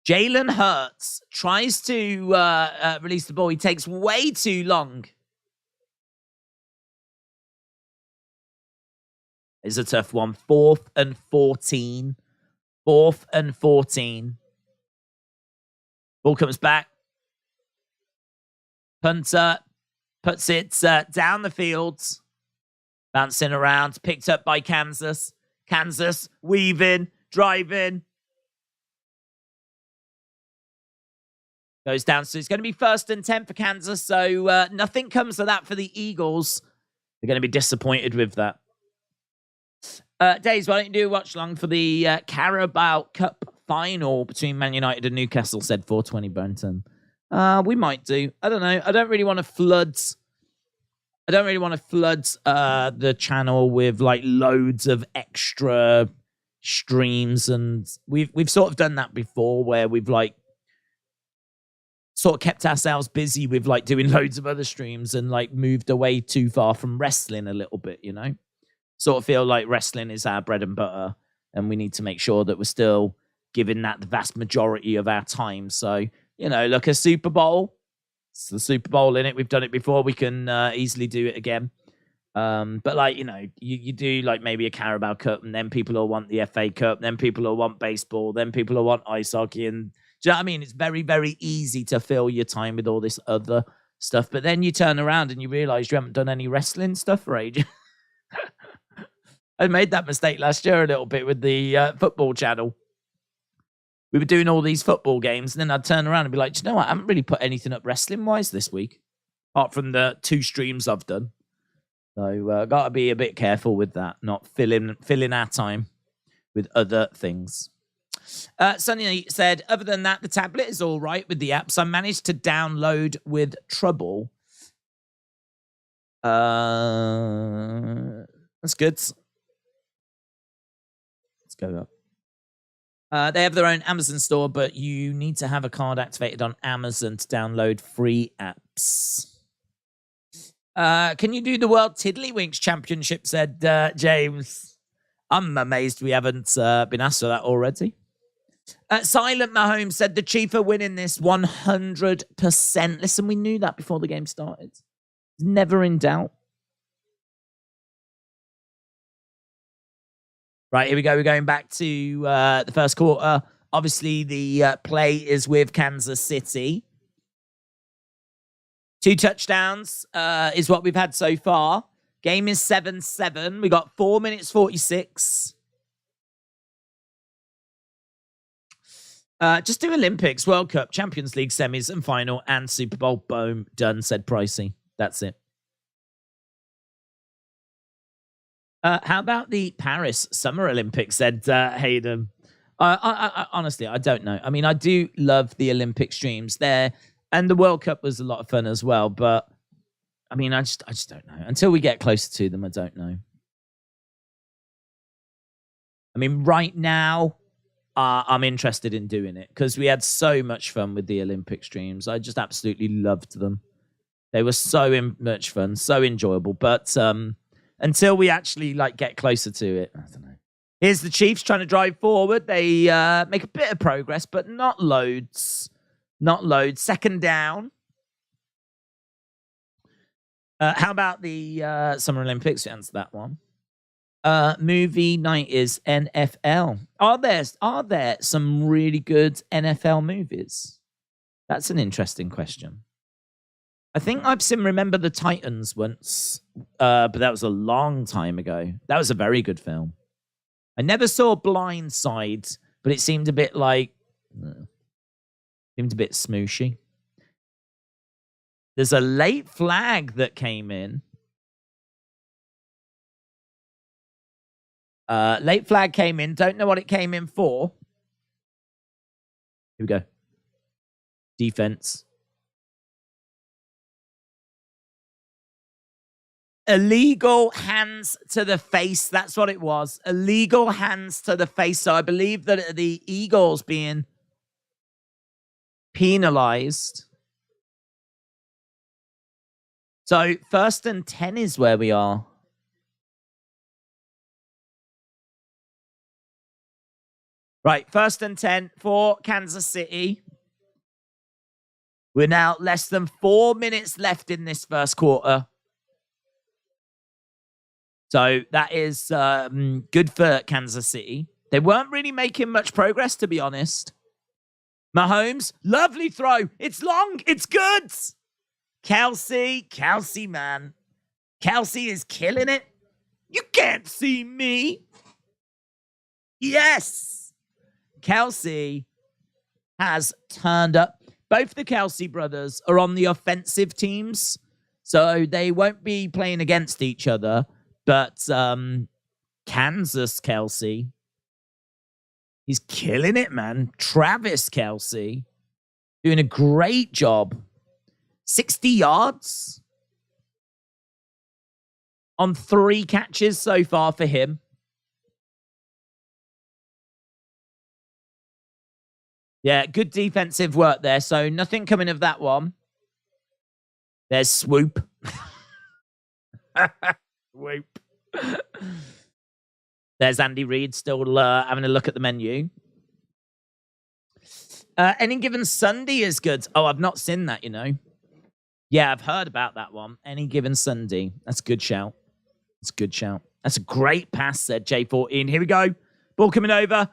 Jalen Hurts tries to release the ball. He takes way too long. It's a tough one. 4th and 14. 4th and 14. Ball comes back. Punter puts it down the field. Bouncing around. Picked up by Kansas. Kansas weaving, driving. Goes down. So it's going to be 1st and 10 for Kansas. So nothing comes of that for the Eagles. They're going to be disappointed with that. Daze, why don't you do a watch long for the Carabao Cup final between Man United and Newcastle, said 420 Brenton. We might do. I don't know. I don't really want to flood the channel with like loads of extra streams, and we've sort of done that before where we've like sort of kept ourselves busy with like doing loads of other streams and like moved away too far from wrestling a little bit, you know? Sort of feel like wrestling is our bread and butter, and we need to make sure that we're still giving that the vast majority of our time. So, you know, look, a Super Bowl, it's the Super Bowl in it. We've done it before. We can easily do it again. But like, you know, you do like maybe a Carabao Cup, and then people will want the FA Cup, then people will want baseball, then people will want ice hockey. And do you know what I mean? It's very, very easy to fill your time with all this other stuff. But then you turn around and you realize you haven't done any wrestling stuff for ages. I made that mistake last year a little bit with the football channel. We were doing all these football games, and then I'd turn around and be like, do you know what? I haven't really put anything up wrestling-wise this week, apart from the 2 streams I've done. So got to be a bit careful with that, not filling our time with other things. Sonny said, other than that, the tablet is all right with the apps. I managed to download with trouble. That's good. Let's go up. They have their own Amazon store, but you need to have a card activated on Amazon to download free apps. Can you do the World Tiddlywinks Championship, said James. I'm amazed we haven't been asked for that already. Silent Mahomes said the Chiefs are winning this 100%. Listen, we knew that before the game started. Never in doubt. Right, here we go. We're going back to the first quarter. Obviously, the play is with Kansas City. 2 touchdowns is what we've had so far. Game is 7-7. We got 4 minutes 46. Just do Olympics, World Cup, Champions League semis and final, and Super Bowl. Boom, done, said Pricey. That's it. How about the Paris Summer Olympics, said Hayden. I honestly, I don't know. I mean, I do love the Olympic streams there, and the World Cup was a lot of fun as well. But I mean, I just don't know. Until we get closer to them, I don't know. I mean, right now, I'm interested in doing it because we had so much fun with the Olympic streams. I just absolutely loved them. They were so much fun, so enjoyable. But until we actually like get closer to it, I don't know. Here's the Chiefs trying to drive forward. They make a bit of progress, but not loads. Not loads. Second down. How about the Summer Olympics? Answer that one. Movie night is NFL. Are there some really good NFL movies? That's an interesting question. I think I've seen Remember the Titans once, but that was a long time ago. That was a very good film. I never saw Blind Side, but it seemed a bit like... seemed a bit smooshy. There's a late flag that came in. Late flag came in. Don't know what it came in for. Here we go. Defense. Illegal hands to the face. That's what it was. Illegal hands to the face. So I believe that the Eagles being penalized. So 1st and 10 is where we are. Right, 1st and 10 for Kansas City. We're now less than 4 minutes left in this first quarter. So that is good for Kansas City. They weren't really making much progress, to be honest. Mahomes, lovely throw. It's long. It's good. Kelce, man. Kelce is killing it. You can't see me. Yes. Kelce has turned up. Both the Kelce brothers are on the offensive teams, so they won't be playing against each other. But Kansas Kelce, he's killing it, man. Travis Kelce doing a great job. 60 yards on 3 catches so far for him. Yeah, good defensive work there. So nothing coming of that one. There's swoop. Swoop. There's Andy Reid still having a look at the menu. Any Given Sunday is good. Oh, I've not seen that, you know. Yeah, I've heard about that one. Any Given Sunday. That's a good shout. That's a good shout. That's a great pass, said J14. Here we go. Ball coming over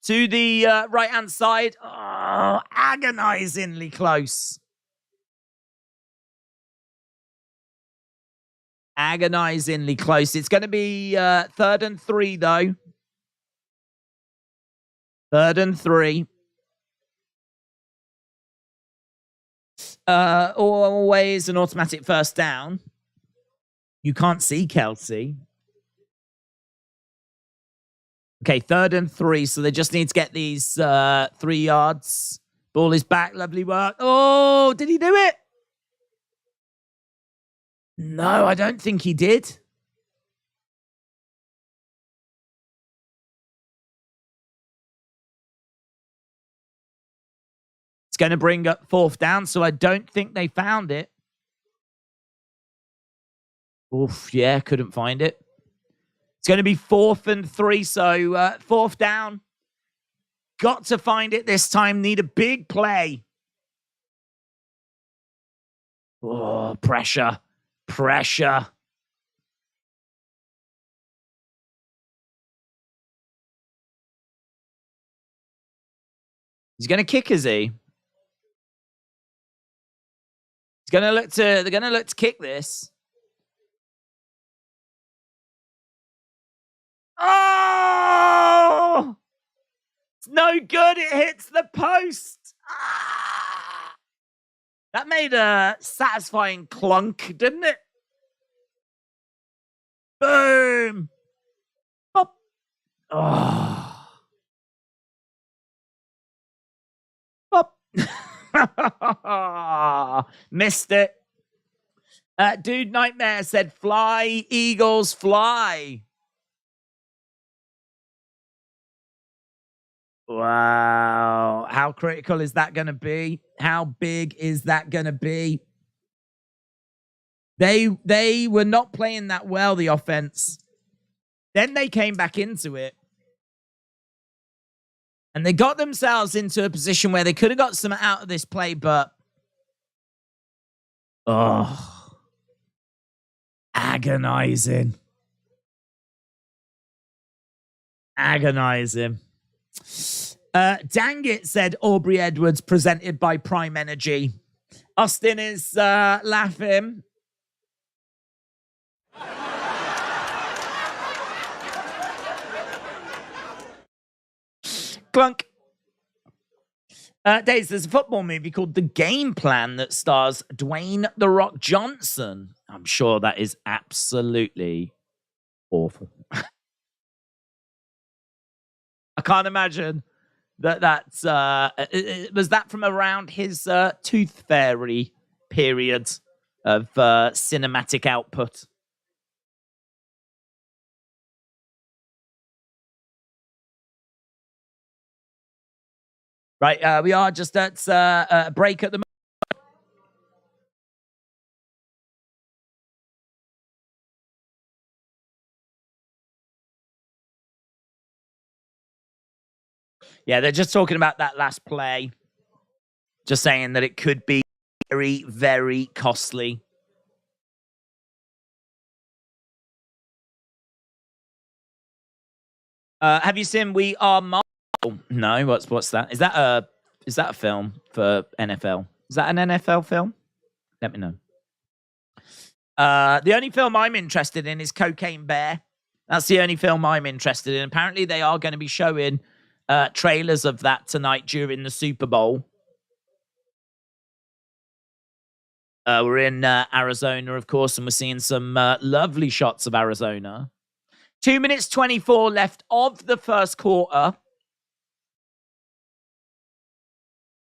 to the right-hand side. Oh, agonizingly close. Agonizingly close. It's going to be 3rd and 3, though. 3rd and 3. Always an automatic first down. You can't see Kelce. Okay, 3rd and 3. So they just need to get these 3 yards. Ball is back. Lovely work. Oh, did he do it? No, I don't think he did. It's going to bring up 4th down, so I don't think they found it. Oof, yeah, couldn't find it. It's going to be 4th and 3, so 4th down. Got to find it this time. Need a big play. Oh, pressure. Pressure. He's going to kick, is he? He's going to look to. They're going to look to kick this. Oh! It's no good. It hits the post. Ah! That made a satisfying clunk, didn't it? Boom! Pop! Oh. Pop! Missed it. Dude Nightmare said, fly, Eagles, fly. Wow. How critical is that going to be? How big is that going to be? They were not playing that well, the offense. Then they came back into it. And they got themselves into a position where they could have got some out of this play, but... Oh. Agonizing. Agonizing. Dang it, said Aubrey Edwards, presented by Prime Energy. Austin is laughing. Clunk. Daze, there's a football movie called The Game Plan that stars Dwayne "The Rock" Johnson. I'm sure that is absolutely awful. I can't imagine that's was that from around his Tooth Fairy period of cinematic output. Right, we are just at a break at the moment. Yeah, they're just talking about that last play. Just saying that it could be very, very costly. Have you seen We Are Marvel? No, what's that? Is that a film for NFL? Is that an NFL film? Let me know. The only film I'm interested in is Cocaine Bear. That's the only film I'm interested in. Apparently, they are going to be showing trailers of that tonight during the Super Bowl. We're in Arizona, of course, and we're seeing some lovely shots of Arizona. 2 minutes 24 left of the first quarter.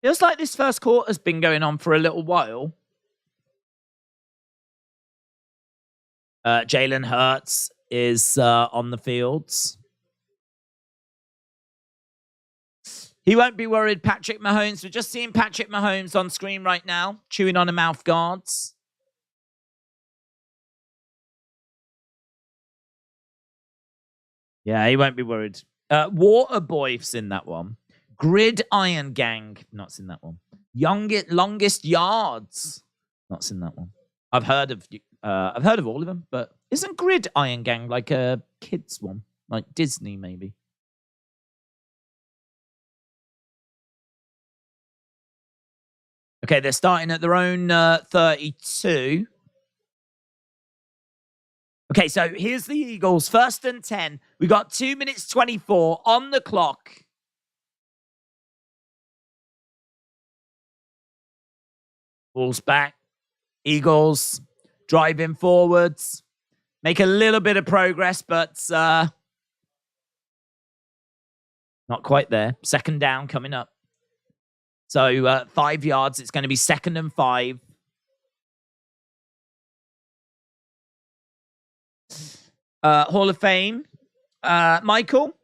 Feels like this first quarter's been going on for a little while. Jalen Hurts is on the fields. He won't be worried, Patrick Mahomes. We're just seeing Patrick Mahomes on screen right now, chewing on a mouth guards. Yeah, he won't be worried. Waterboy's in that one. Gridiron Gang, not seen that one. Longest Yards, not seen that one. I've heard of all of them, but isn't Gridiron Gang like a kids one, like Disney maybe? Okay, they're starting at their own 32. Okay, so here's the Eagles, 1st and 10. We got 2 minutes 24 on the clock. Ball's back. Eagles driving forwards. Make a little bit of progress, but not quite there. 2nd down coming up. So 5 yards. It's going to be 2nd and 5. Hall of Fame. Michael,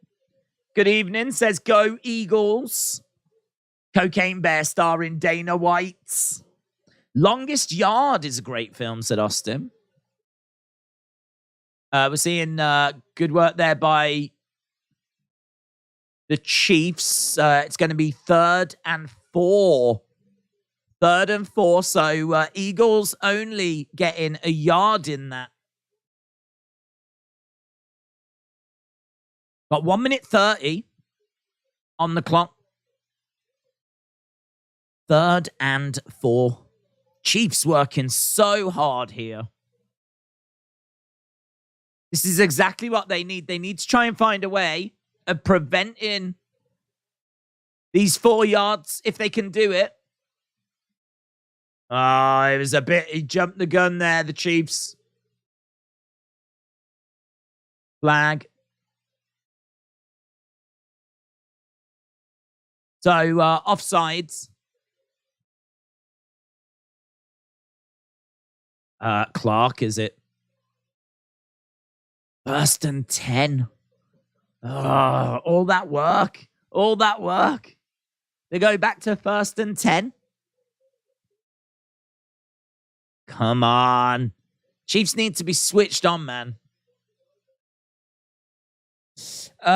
good evening. Says, go Eagles. Cocaine Bear starring Dana White. Longest Yard is a great film, said Austin. We're seeing good work there by the Chiefs. It's going to be 3rd and 4. 3rd and 4. So Eagles only getting a yard in that. Got 1 minute 30 on the clock. 3rd and 4. Chiefs working so hard here. This is exactly what they need. They need to try and find a way of preventing these 4 yards if they can do it. Oh, it was a bit... He jumped the gun there, the Chiefs. Flag. So, offsides. Clark, is it? 1st and 10. Oh, all that work. All that work. They go back to 1st and 10. Come on. Chiefs need to be switched on, man.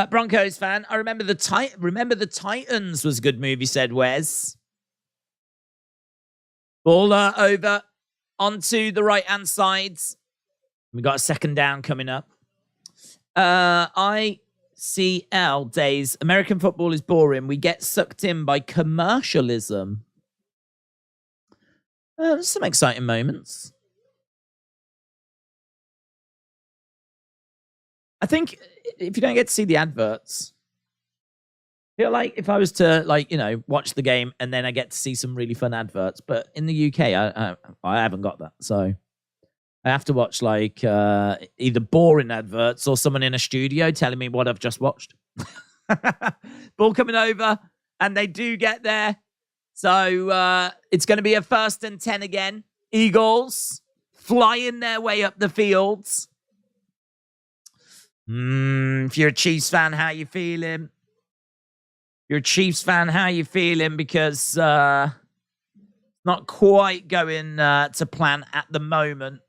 Broncos fan, I remember the Titans was a good movie, said Wes. Ball over onto the right-hand sides. We got a 2nd down coming up. ICL days. American football is boring. We get sucked in by commercialism. There's some exciting moments. I think if you don't get to see the adverts, I feel like if I was to, like, you know, watch the game and then I get to see some really fun adverts, but in the UK, I haven't got that. So I have to watch, like, either boring adverts or someone in a studio telling me what I've just watched. Ball coming over, and they do get there. So it's going to be a 1st and 10 again. Eagles flying their way up the fields. If you're a Chiefs fan, how you feeling? You're a Chiefs fan, how you feeling? Because not quite going to plan at the moment.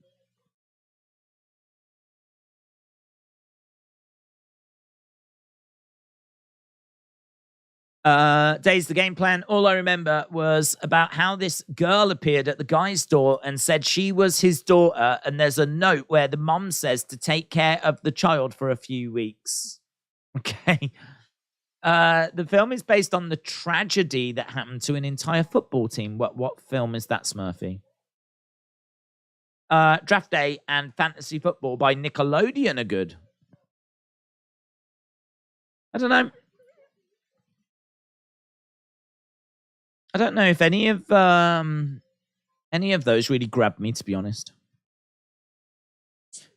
Days the game plan. All I remember was about how this girl appeared at the guy's door and said she was his daughter, and there's a note where the mom says to take care of the child for a few weeks. Okay. The film is based on the tragedy that happened to an entire football team. What film is that, Smurfy? Draft Day and Fantasy Football by Nickelodeon are good. I don't know. I don't know if any of those really grabbed me, to be honest.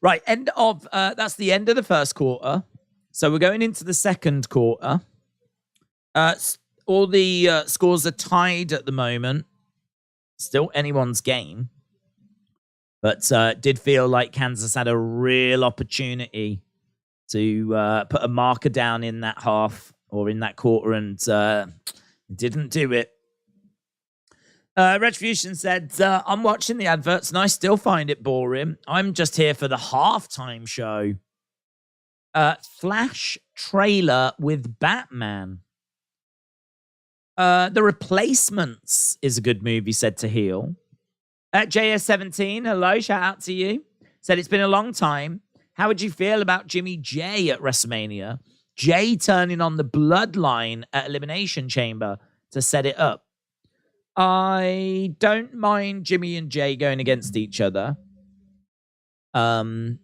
Right, that's the end of the first quarter. So we're going into the second quarter. All the scores are tied at the moment. Still anyone's game. But did feel like Kansas had a real opportunity to put a marker down in that half or in that quarter and didn't do it. Retribution said, I'm watching the adverts and I still find it boring. I'm just here for the halftime show. Flash trailer with Batman. The Replacements is a good movie, said to Heel. JS17, hello, shout out to you. Said, it's been a long time. How would you feel about Jimmy J at WrestleMania? Jay turning on the Bloodline at Elimination Chamber to set it up. I don't mind Jimmy and Jay going against each other. I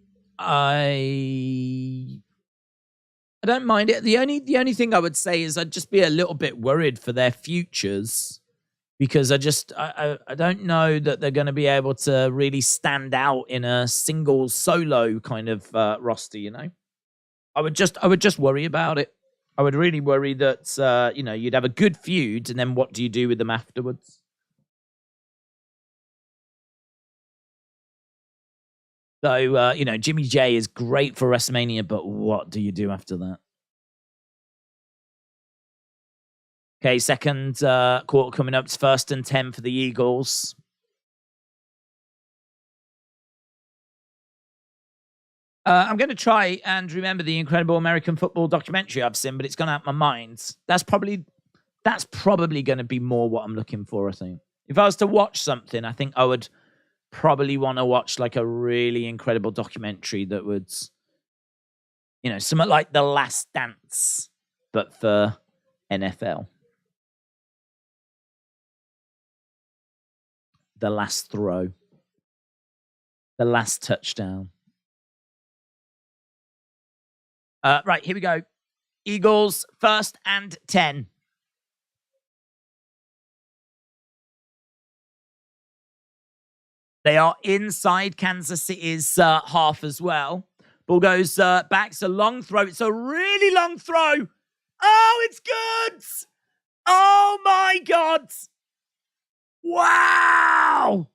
don't mind it. The only thing I would say is I'd just be a little bit worried for their futures, because I don't know that they're going to be able to really stand out in a single solo kind of roster. You know, I would just worry about it. I would really worry that, you'd have a good feud, and then what do you do with them afterwards? So, Jimmy J is great for WrestleMania, but what do you do after that? Okay, second quarter coming up. It's 1st and 10 for the Eagles. I'm going to try and remember the incredible American football documentary I've seen, but it's gone out of my mind. That's probably going to be more what I'm looking for, I think. If I was to watch something, I think I would probably want to watch like a really incredible documentary that would, something like The Last Dance, but for NFL. The Last Throw. The Last Touchdown. Right, here we go. Eagles, 1st and 10. They are inside Kansas City's half as well. Ball goes back. It's a long throw. It's a really long throw. Oh, it's good. Oh, my God. Wow.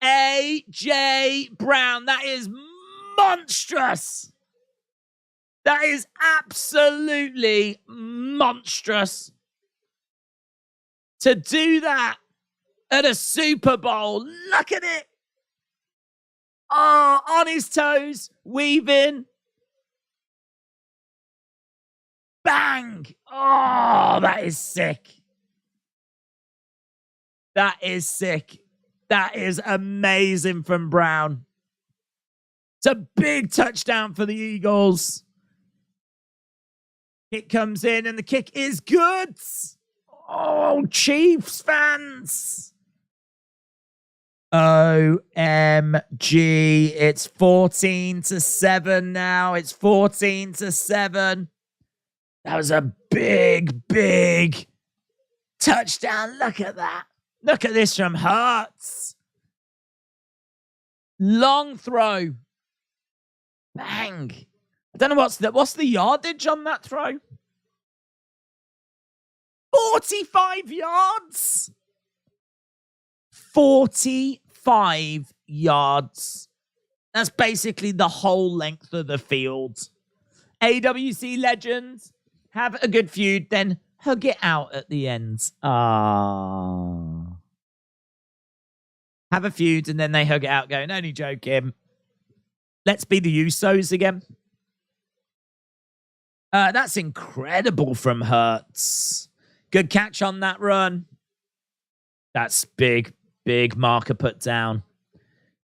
A.J. Brown. That is monstrous. That is absolutely monstrous. To do that at a Super Bowl. Look at it. Oh, on his toes, weaving. Bang. Oh, that is sick. That is sick. That is amazing from Brown. It's a big touchdown for the Eagles. Kick comes in and the kick is good. Oh, Chiefs fans. OMG. It's 14-7 now. It's 14-7. That was a big, big touchdown. Look at that. Look at this from Hurts. Long throw. Bang. I don't know what's the yardage on that throw. 45 yards. 45 yards. That's basically the whole length of the field. AWC legends, have a good feud, then hug it out at the end. Have a feud, and then they hug it out, going, only joking. Let's be the Usos again. That's incredible from Hurts. Good catch on that run. That's big, big marker put down.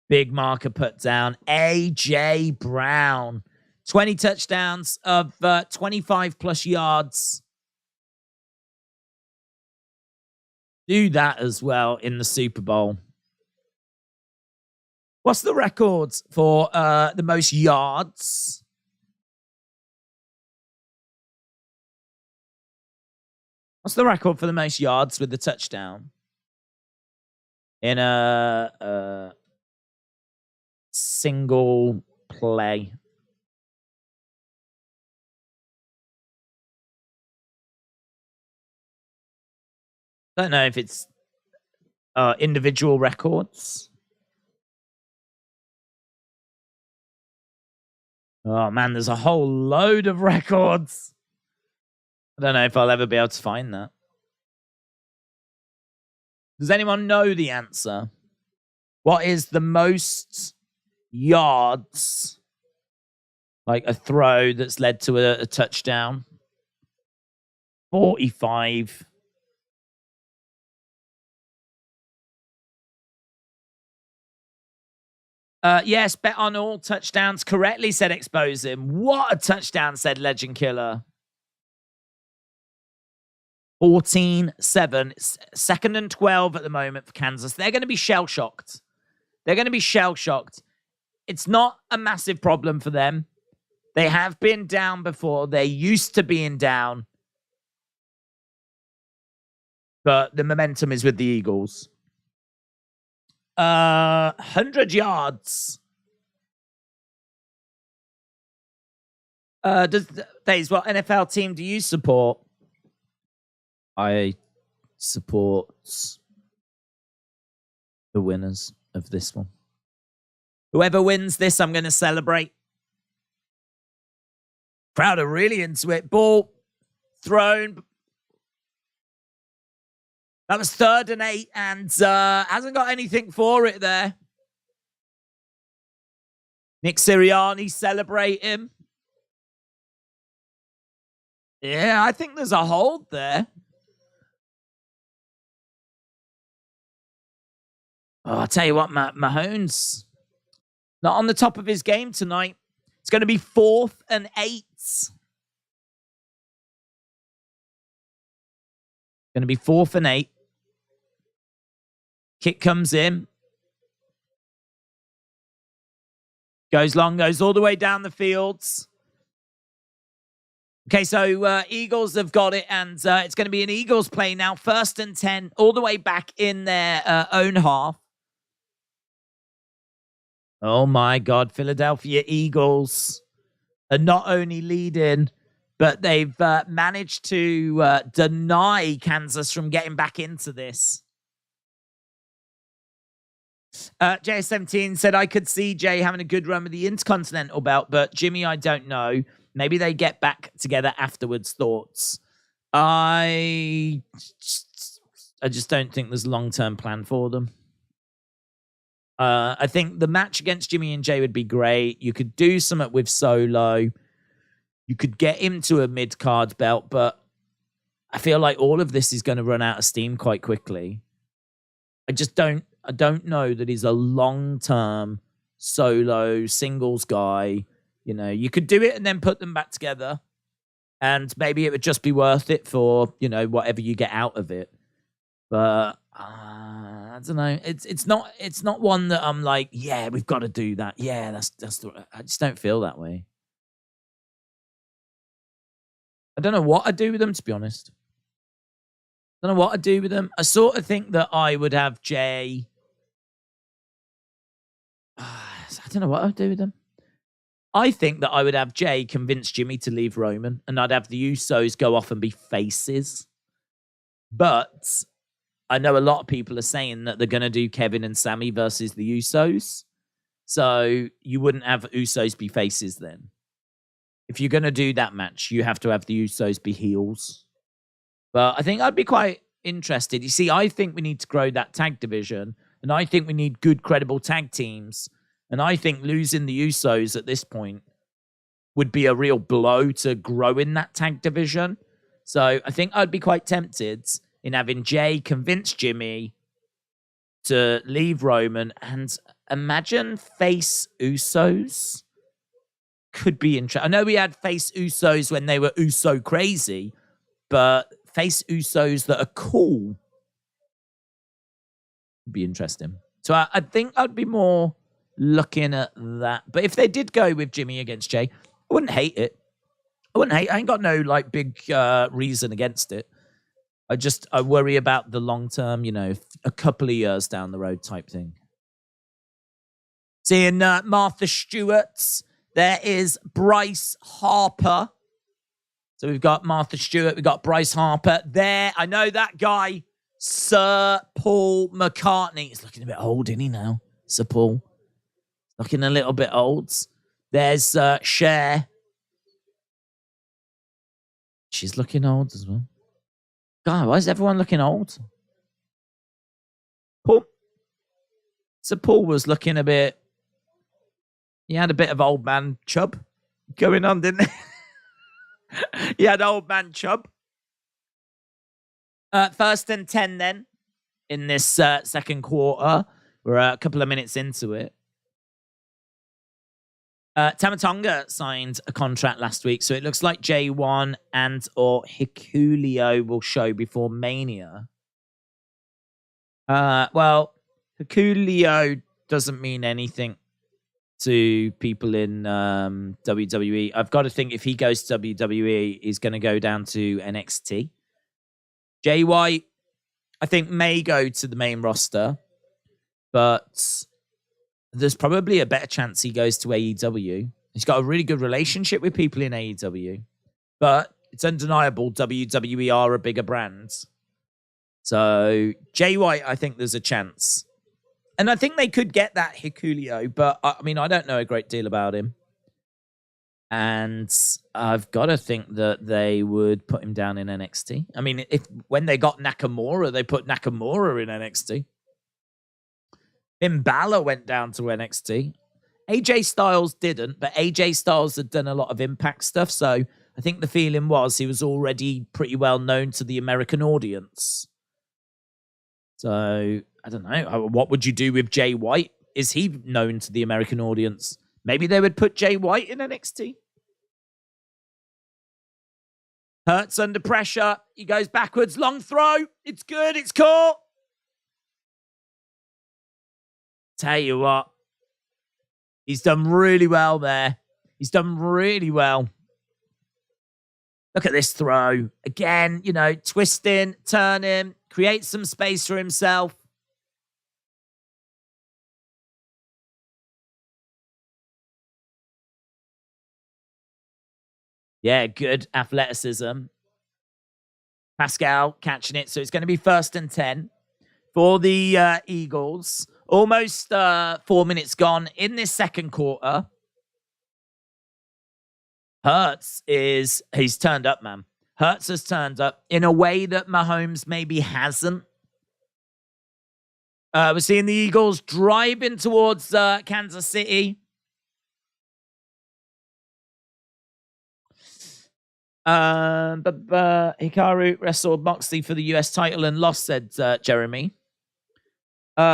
Big marker put down. A.J. Brown. 20 touchdowns of 25 plus yards. Do that as well in the Super Bowl. What's the record for the most yards? What's the record for the most yards with the touchdown? In a single play. I don't know if it's individual records. Oh, man, there's a whole load of records. I don't know if I'll ever be able to find that. Does anyone know the answer? What is the most yards, like a throw that's led to a touchdown? 45. Yes, bet on all touchdowns correctly, said Expose Him. What a touchdown, said Legend Killer. 14-7. Second and 12 at the moment for Kansas. They're going to be shell-shocked. They're going to be shell-shocked. It's not a massive problem for them. They have been down before. They're used to being down. But the momentum is with the Eagles. 100 yards. Daze, what NFL team do you support? I support the winners of this one. Whoever wins this, I'm going to celebrate. Crowd are really into it. Ball thrown. That was 3rd and 8 and hasn't got anything for it there. Nick Sirianni celebrating. Yeah, I think there's a hold there. Oh, I'll tell you what, Mahomes not on the top of his game tonight. It's going to be 4th and 8. Going to be 4th and 8. Kick comes in. Goes long, goes all the way down the fields. Okay, so Eagles have got it, and it's going to be an Eagles play now. 1st and 10, all the way back in their own half. Oh, my God. Philadelphia Eagles are not only leading, but they've managed to deny Kansas from getting back into this. J17 said, I could see Jay having a good run with the Intercontinental belt, but Jimmy, I don't know. Maybe they get back together afterwards. Thoughts? I just don't think there's a long-term plan for them. I think the match against Jimmy and Jay would be great. You could do something with Solo. You could get him to a mid-card belt, but I feel like all of this is going to run out of steam quite quickly. I don't know that he's a long-term solo singles guy. You know, you could do it and then put them back together, and maybe it would just be worth it for, you know, whatever you get out of it. But I don't know. It's not one that I'm like, yeah, we've got to do that. Yeah, I just don't feel that way. I don't know what I'd do with them, to be honest. I don't know what I'd do with them. I sort of think that I would have Jay. I don't know what I'd do with them. I think that I would have Jay convince Jimmy to leave Roman, and I'd have the Usos go off and be faces. But I know a lot of people are saying that they're going to do Kevin and Sammy versus the Usos. So you wouldn't have Usos be faces then. If you're going to do that match, you have to have the Usos be heels. But I think I'd be quite interested. You see, I think we need to grow that tag division, and I think we need good, credible tag teams. And I think losing the Usos at this point would be a real blow to growing that tag division. So I think I'd be quite tempted in having Jay convince Jimmy to leave Roman, and imagine face Usos. Could be interesting. I know we had face Usos when they were Uso crazy, but face Usos that are cool would be interesting. So I think I'd be more looking at that. But if they did go with Jimmy against Jay, I wouldn't hate it. I ain't got no like big reason against it. I worry about the long term, you know, a couple of years down the road type thing. Seeing Martha Stewart's. There is Bryce Harper. So we've got Martha Stewart. We've got Bryce Harper there. I know that guy, Sir Paul McCartney. He's looking a bit old, isn't he now? Sir Paul. Looking a little bit old. There's Cher. She's looking old as well. God, why is everyone looking old? Paul. So Paul was looking a bit... He had a bit of old man chub going on, didn't he? He had old man chub. First and 10 then in this second quarter. We're a couple of minutes into it. Tamatonga signed a contract last week, so it looks like J1 and or Hikuleo will show before Mania. Well, Hikuleo doesn't mean anything to people in WWE. I've got to think if he goes to WWE, he's going to go down to NXT. Jay White, I think, may go to the main roster, but there's probably a better chance he goes to AEW. He's got a really good relationship with people in AEW, but it's undeniable WWE are a bigger brand. So Jay White, I think there's a chance. And I think they could get that Hikuleo, but I mean, I don't know a great deal about him. And I've got to think that they would put him down in NXT. I mean, when they got Nakamura, they put Nakamura in NXT. Finn Balor went down to NXT. AJ Styles didn't, but AJ Styles had done a lot of Impact stuff. So I think the feeling was he was already pretty well known to the American audience. So I don't know. What would you do with Jay White? Is he known to the American audience? Maybe they would put Jay White in NXT. Hurts under pressure. He goes backwards. Long throw. It's good. It's caught. Tell you what. He's done really well there. He's done really well. Look at this throw. Again, you know, twisting, turning, create some space for himself. Yeah, good athleticism. Pascal catching it. So it's going to be 1st and 10 for the Eagles. Almost 4 minutes gone in this second quarter. He's turned up, man. Hurts has turned up in a way that Mahomes maybe hasn't. We're seeing the Eagles driving towards Kansas City. Hikaru wrestled Moxley for the US title and lost, said Jeremy.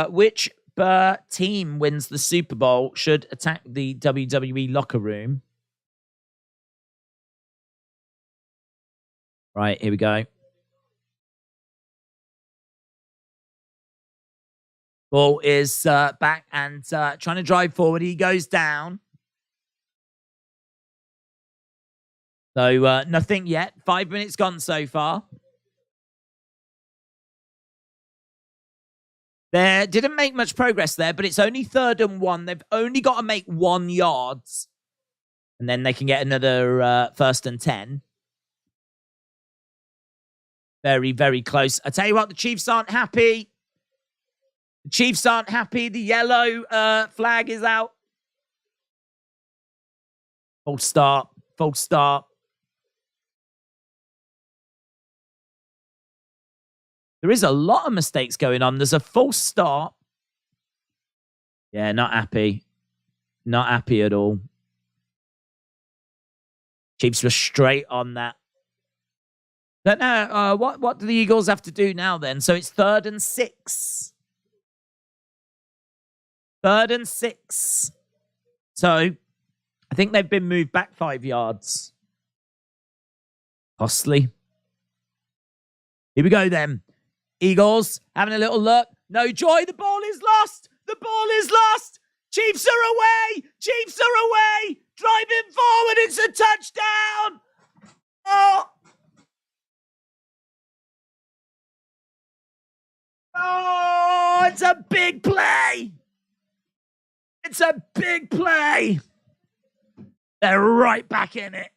Which team wins the Super Bowl should attack the WWE locker room? Right, here we go. Ball is back and trying to drive forward. He goes down. So nothing yet. 5 minutes gone so far. They didn't make much progress there, but it's only 3rd and 1. They've only got to make 1 yard. And then they can get another 1st and 10. Very, very close. I tell you what, the Chiefs aren't happy. The Chiefs aren't happy. The yellow flag is out. False start. False start. There is a lot of mistakes going on. There's a false start. Yeah, not happy. Not happy at all. Chiefs were straight on that. But now, what do the Eagles have to do now then? So it's 3rd and 6. 3rd and 6. So I think they've been moved back 5 yards. Costly. Here we go then. Eagles having a little look. No joy. The ball is lost. The ball is lost. Chiefs are away. Chiefs are away. Driving forward. It's a touchdown. Oh. Oh, it's a big play. It's a big play. They're right back in it.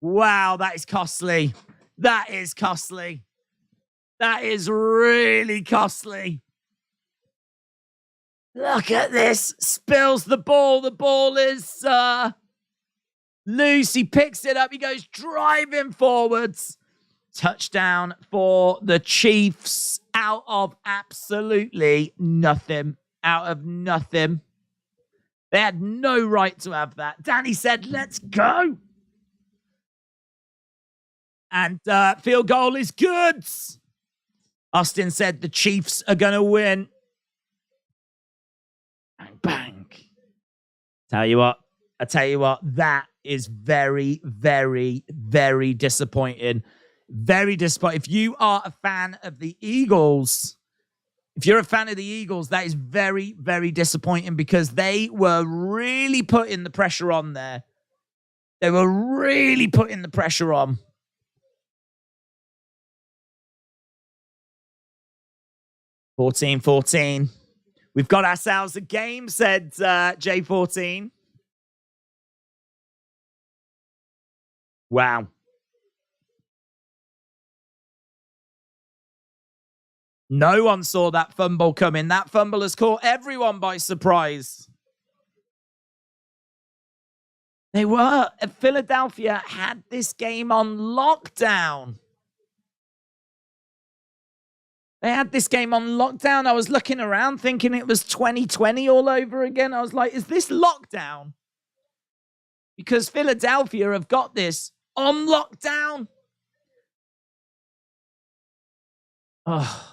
Wow, that is costly. That is costly. That is really costly. Look at this. Spills the ball. The ball is loose. He picks it up. He goes driving forwards. Touchdown for the Chiefs out of absolutely nothing. Out of nothing. They had no right to have that. Danny said, let's go. And field goal is good. Austin said the Chiefs are going to win. Bang, bang. I tell you what, that is very, very, very disappointing. Very disappointing. If you are a fan of the Eagles, that is very, very disappointing because they were really putting the pressure on there. They were really putting the pressure on. $14-14. We've got ourselves a game, said J14. Wow. No one saw that fumble coming. That fumble has caught everyone by surprise. Philadelphia had this game on lockdown. They had this game on lockdown. I was looking around thinking it was 2020 all over again. I was like, is this lockdown? Because Philadelphia have got this on lockdown. Oh,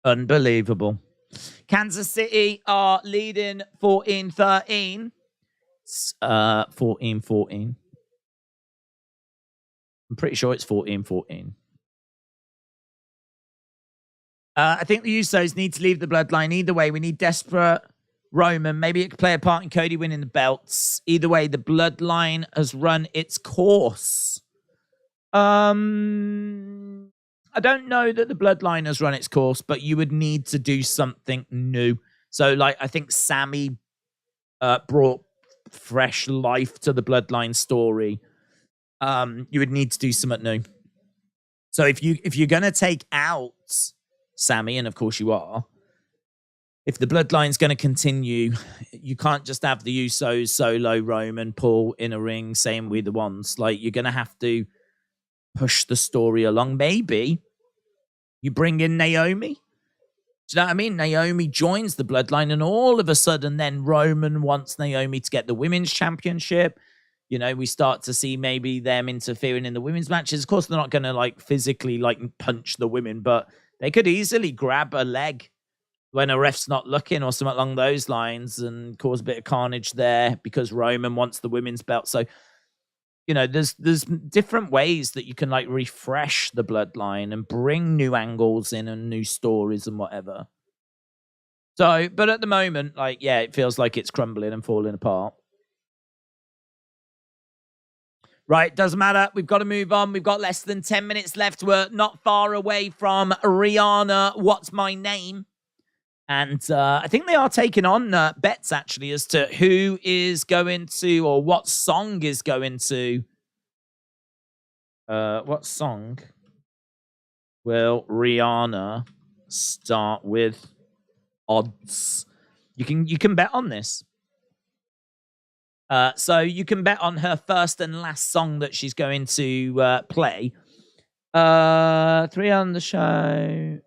unbelievable. Kansas City are leading 14-13. 14-14. I'm pretty sure it's 14-14. I think the Usos need to leave the bloodline. Either way, we need desperate Roman. Maybe it could play a part in Cody winning the belts. Either way, the bloodline has run its course. I don't know that the bloodline has run its course, but you would need to do something new. So, like, I think Sammy brought fresh life to the bloodline story. You would need to do something new. So if you're gonna take out Sammy, and of course you are, if the bloodline's going to continue, you can't just have the Usos, Solo, Roman, Paul in a ring saying we're the ones. Like, you're going to have to push the story along. Maybe you bring in Naomi. Do you know what I mean? Naomi joins the bloodline, and all of a sudden then Roman wants Naomi to get the women's championship. You know, we start to see maybe them interfering in the women's matches. Of course, they're not going to, like, physically, like, punch the women, but they could easily grab a leg when a ref's not looking or something along those lines and cause a bit of carnage there because Roman wants the women's belt. So, you know, there's different ways that you can, like, refresh the bloodline and bring new angles in and new stories and whatever. So, but at the moment, like, yeah, it feels like it's crumbling and falling apart. Right, doesn't matter. We've got to move on. We've got less than 10 minutes left. We're not far away from Rihanna, What's My Name? And I think they are taking on bets, actually, as to who is going to, or what song is going to, what song will Rihanna start with odds? You can bet on this. So you can bet on her first and last song that she's going to play. 3 on the show.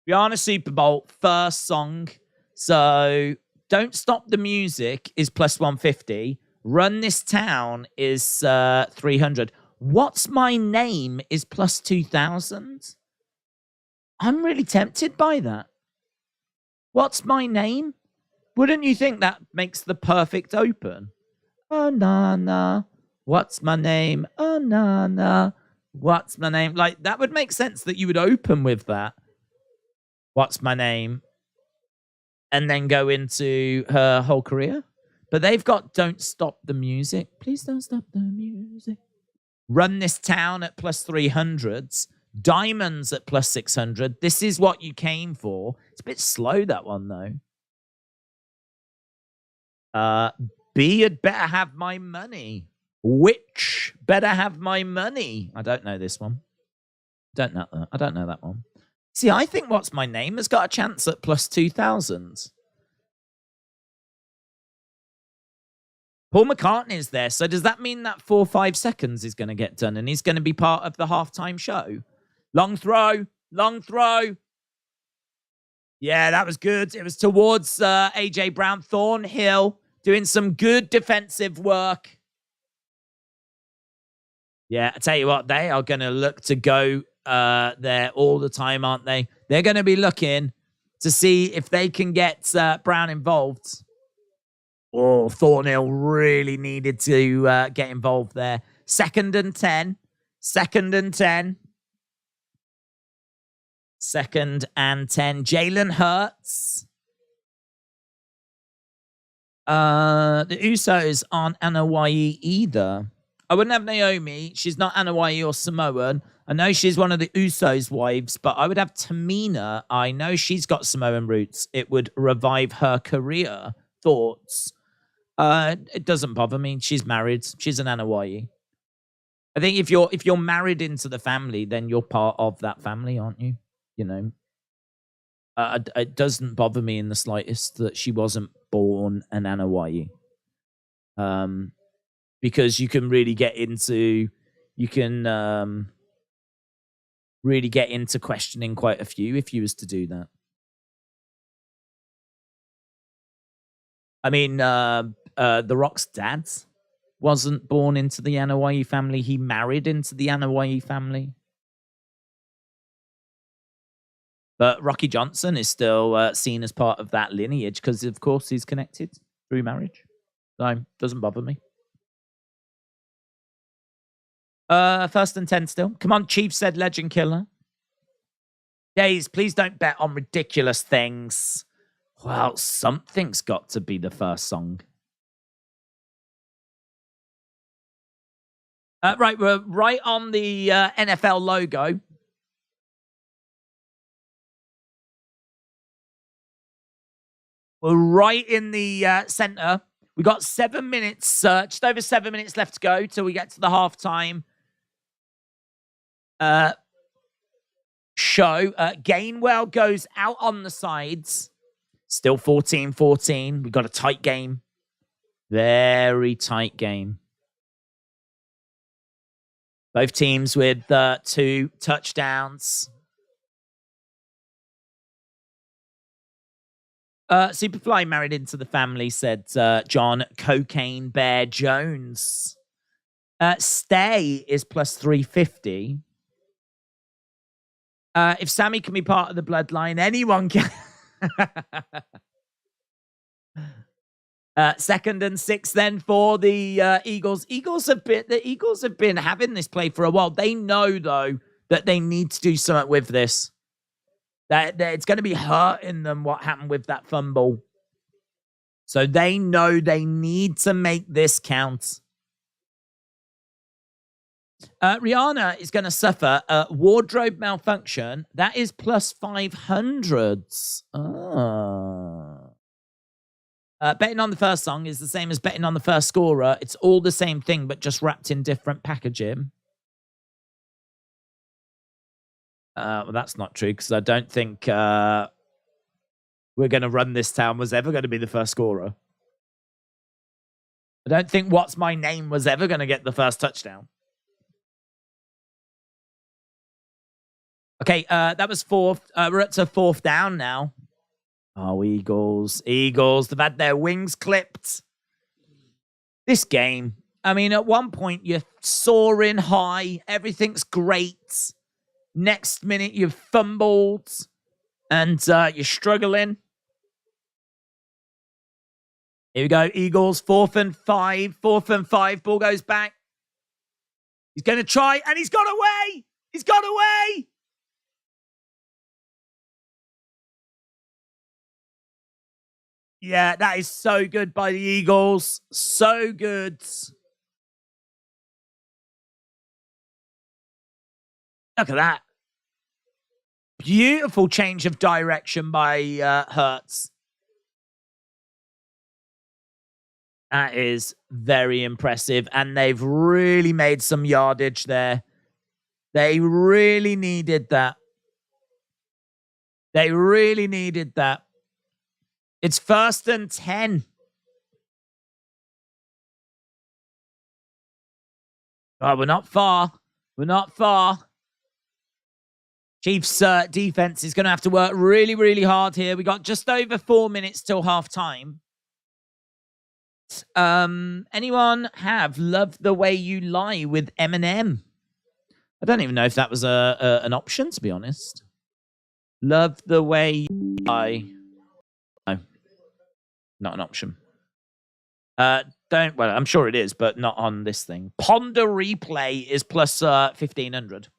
Rihanna Super Bowl, first song. So Don't Stop the Music is plus 150. Run This Town is 300. What's My Name is plus 2,000. I'm really tempted by that. What's My Name? Wouldn't you think that makes the perfect open? Oh, na, what's my name? Oh, na, what's my name? Like, that would make sense that you would open with that. What's my name? And then go into her whole career. But they've got Don't Stop the Music. Please don't stop the music. Run This Town at plus 300s. Diamonds at plus 600. This is what you came for. It's a bit slow, that one, though. B, You'd Better Have My Money. Which Better Have My Money? I don't know this one. I don't know that one. See, I think What's My Name has got a chance at plus 2,000. Paul McCartney is there, so does that mean that 4 or 5 seconds is going to get done and he's going to be part of the halftime show? Long throw. Yeah, that was good. It was towards A.J. Brown. Thornhill doing some good defensive work. Yeah, I tell you what, they are going to look to go there all the time, aren't they? They're going to be looking to see if they can get Brown involved. Oh, Thornhill really needed to get involved there. 2nd and 10. 2nd and 10. 2nd and 10. Jalen Hurts. The Usos aren't Anoa'i either. I wouldn't have Naomi. She's not Anoa'i or Samoan. I know she's one of the Usos' wives, but I would have Tamina. I know she's got Samoan roots. It would revive her career. Thoughts? It doesn't bother me. She's married. She's an Anoa'i. I think if you're married into the family, then you're part of that family, aren't you? You know, it doesn't bother me in the slightest that she wasn't born an Anoa'i. Because you can really get into, really get into questioning quite a few if you was to do that. I mean, The Rock's dad wasn't born into the Anoa'i family. He married into the Anoa'i family. But Rocky Johnson is still seen as part of that lineage because, of course, he's connected through marriage. So, doesn't bother me. 1st and 10 still. Come on, Chief said Legend Killer. Daze, please don't bet on ridiculous things. Well, something's got to be the first song. Right, we're right on the NFL logo. We're right in the center. We got 7 minutes, just over 7 minutes left to go till we get to the halftime show. Gainwell goes out on the sides. Still 14-14. We got a tight game. Very tight game. Both teams with 2 touchdowns. Superfly married into the family, said John Cocaine Bear Jones. Stay is plus 350. If Sammy can be part of the bloodline, anyone can. 2nd and 6 then for the Eagles. The Eagles have been having this play for a while. They know though that they need to do something with this. That it's going to be hurting them what happened with that fumble. So they know they need to make this count. Rihanna is going to suffer a wardrobe malfunction. That is plus 500. Betting on the first song is the same as betting on the first scorer. It's all the same thing, but just wrapped in different packaging. Well, that's not true, because I don't think We're Gonna Run This Town was ever going to be the first scorer. I don't think What's My Name was ever going to get the first touchdown. Okay, that was 4th. We're up to 4th down now. Oh, Eagles. They've had their wings clipped. This game, I mean, at one point, you're soaring high. Everything's great. Next minute, you've fumbled. And you're struggling. Here we go, Eagles. 4th and 5. 4th and 5. Ball goes back. He's going to try, and he's got away. He's got away. Yeah, that is so good by the Eagles. So good. Look at that. Beautiful change of direction by Hurts. That is very impressive. And they've really made some yardage there. They really needed that. They really needed that. It's 1st and 10. Oh, we're not far. We're not far. Chiefs defense is going to have to work really, really hard here. We got just over 4 minutes till halftime. Anyone have Love the Way You Lie with Eminem? I don't even know if that was an option, to be honest. Love the Way You Lie. No. Not an option. Well, I'm sure it is, but not on this thing. Ponder Replay is plus 1,500.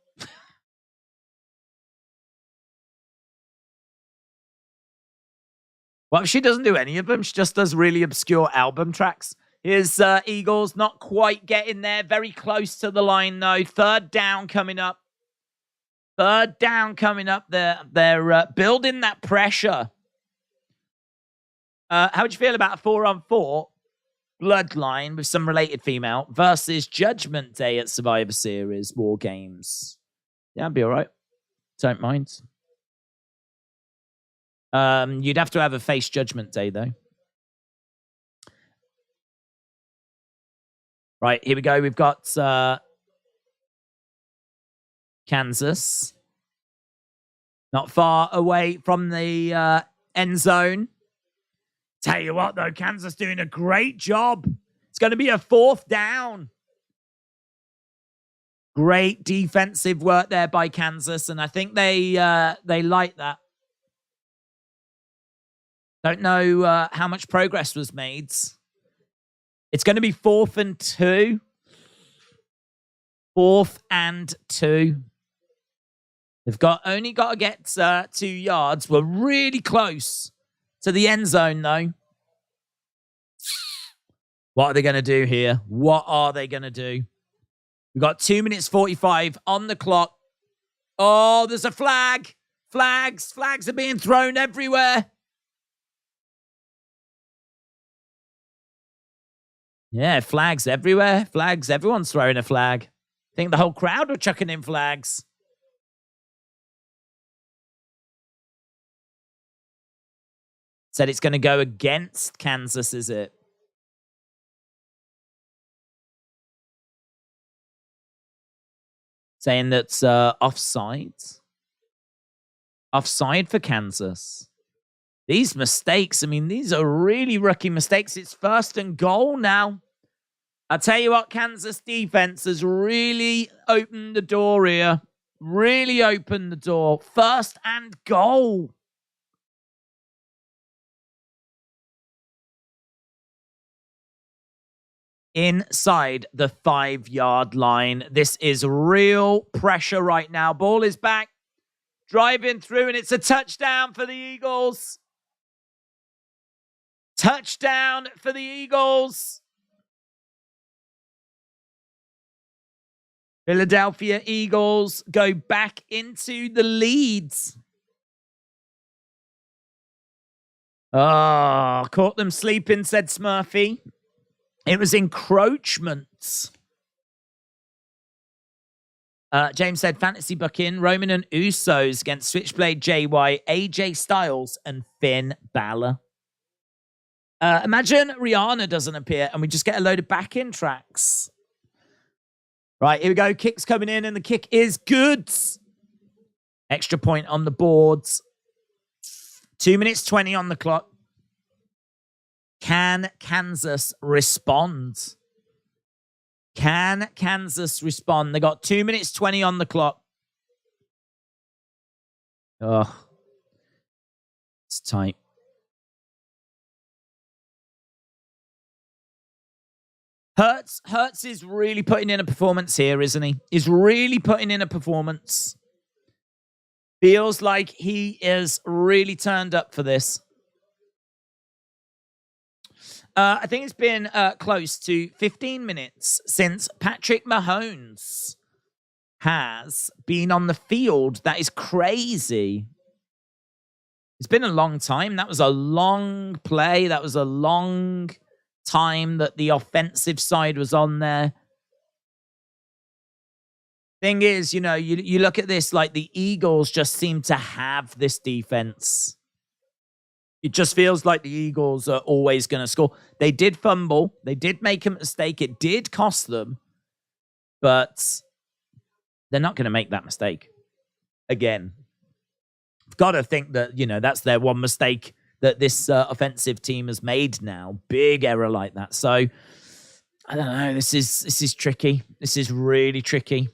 Well, she doesn't do any of them. She just does really obscure album tracks. Here's Eagles not quite getting there. Very close to the line, though. 3rd down coming up. 3rd down coming up. They're building that pressure. How would you feel about a 4-on-4 bloodline with some related female versus Judgment Day at Survivor Series War Games? Yeah, I'd be all right. Don't mind. You'd have to have a face Judgment Day, though. Right, here we go. We've got Kansas. Not far away from the end zone. Tell you what, though, Kansas doing a great job. It's going to be a 4th down. Great defensive work there by Kansas, and I think they like that. Don't know how much progress was made. It's going to be 4th and 2. 4th and 2. They've only got to get 2 yards. We're really close to the end zone, though. What are they going to do here? What are they going to do? We've got 2 minutes 45 on the clock. Oh, there's a flag. Flags are being thrown everywhere. Yeah, flags everywhere. Flags. Everyone's throwing a flag. I think the whole crowd were chucking in flags. Said it's going to go against Kansas, is it? Saying that's offside. Offside for Kansas. These mistakes, I mean, these are really rookie mistakes. It's 1st and goal now. I'll tell you what, Kansas defense has really opened the door here. Really opened the door. 1st and goal. Inside the 5-yard line. This is real pressure right now. Ball is back. Driving through, and it's a touchdown for the Eagles. Touchdown for the Eagles. Philadelphia Eagles go back into the leads. Oh, caught them sleeping, said Smurfy. It was encroachment. James said, fantasy booking, Roman and Usos against Switchblade JY, AJ Styles, and Finn Balor. Imagine Rihanna doesn't appear and we just get a load of back-in tracks. Right, here we go. Kick's coming in and the kick is good. Extra point on the boards. 2 minutes 20 on the clock. Can Kansas respond? Can Kansas respond? They got 2 minutes 20 on the clock. Oh, it's tight. Hurts is really putting in a performance here, isn't he? He's really putting in a performance. Feels like he is really turned up for this. I think it's been close to 15 minutes since Patrick Mahomes has been on the field. That is crazy. It's been a long time. That was a long play. That was a long time that the offensive side was on there. Thing is, you look at this, like the Eagles just seem to have this defense. It just feels like the Eagles are always going to score. They did fumble. They did make a mistake. It did cost them. But they're not going to make that mistake again. I've got to think that, that's their one mistake that this offensive team has made now. Big error like that. So, I don't know. This is tricky. This is really tricky.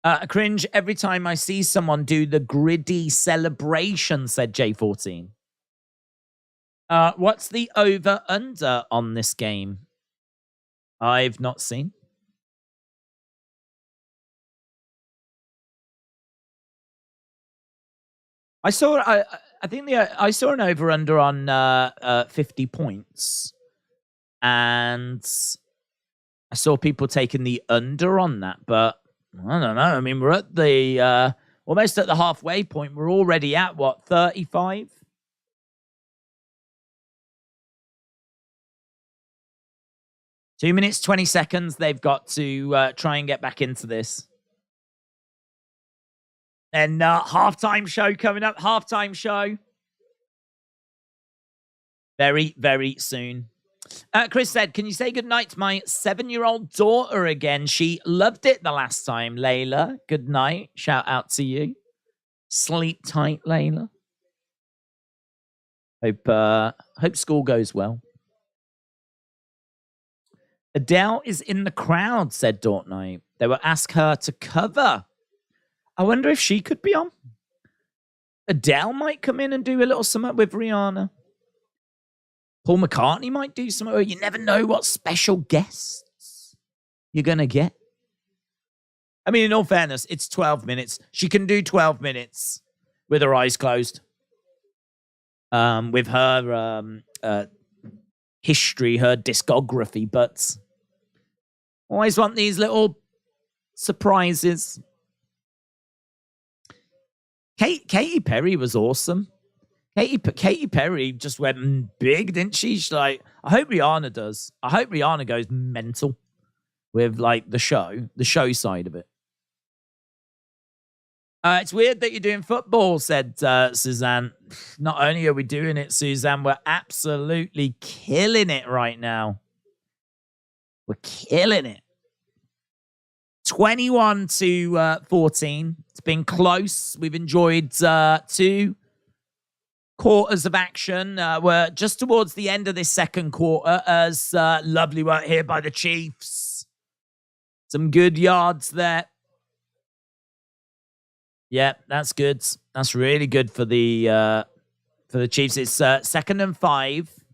I cringe every time I see someone do the griddy celebration, said J14. What's the over-under on this game? I've not seen. I saw an over-under on 50 points. And I saw people taking the under on that, but I don't know. I mean, we're at the almost at the halfway point. We're already at what, 35? Two minutes, 20 seconds. They've got to try and get back into this. And halftime show coming up. Halftime show. Very, very soon. Chris said, can you say goodnight to my 7-year-old daughter again? She loved it the last time. Layla, good night. Shout out to you. Sleep tight, Layla. Hope school goes well. Adele is in the crowd, said Dortnight. They will ask her to cover. I wonder if she could be on. Adele might come in and do a little something with Rihanna. Paul McCartney might do something. You never know what special guests you're going to get. I mean, in all fairness, it's 12 minutes. She can do 12 minutes with her eyes closed. With her history, her discography, but always want these little surprises. Katy Perry was awesome. Katy Perry just went big, didn't she? She's like, I hope Rihanna does. I hope Rihanna goes mental with like the show side of it. It's weird that you're doing football, said Suzanne. Not only are we doing it, Suzanne, we're absolutely killing it right now. We're killing it. 21-14. It's been close. We've enjoyed 2 quarters of action. We're just towards the end of this second quarter as lovely work here by the Chiefs. Some good yards there. Yeah, that's good. That's really good for the Chiefs. It's 2nd and 5.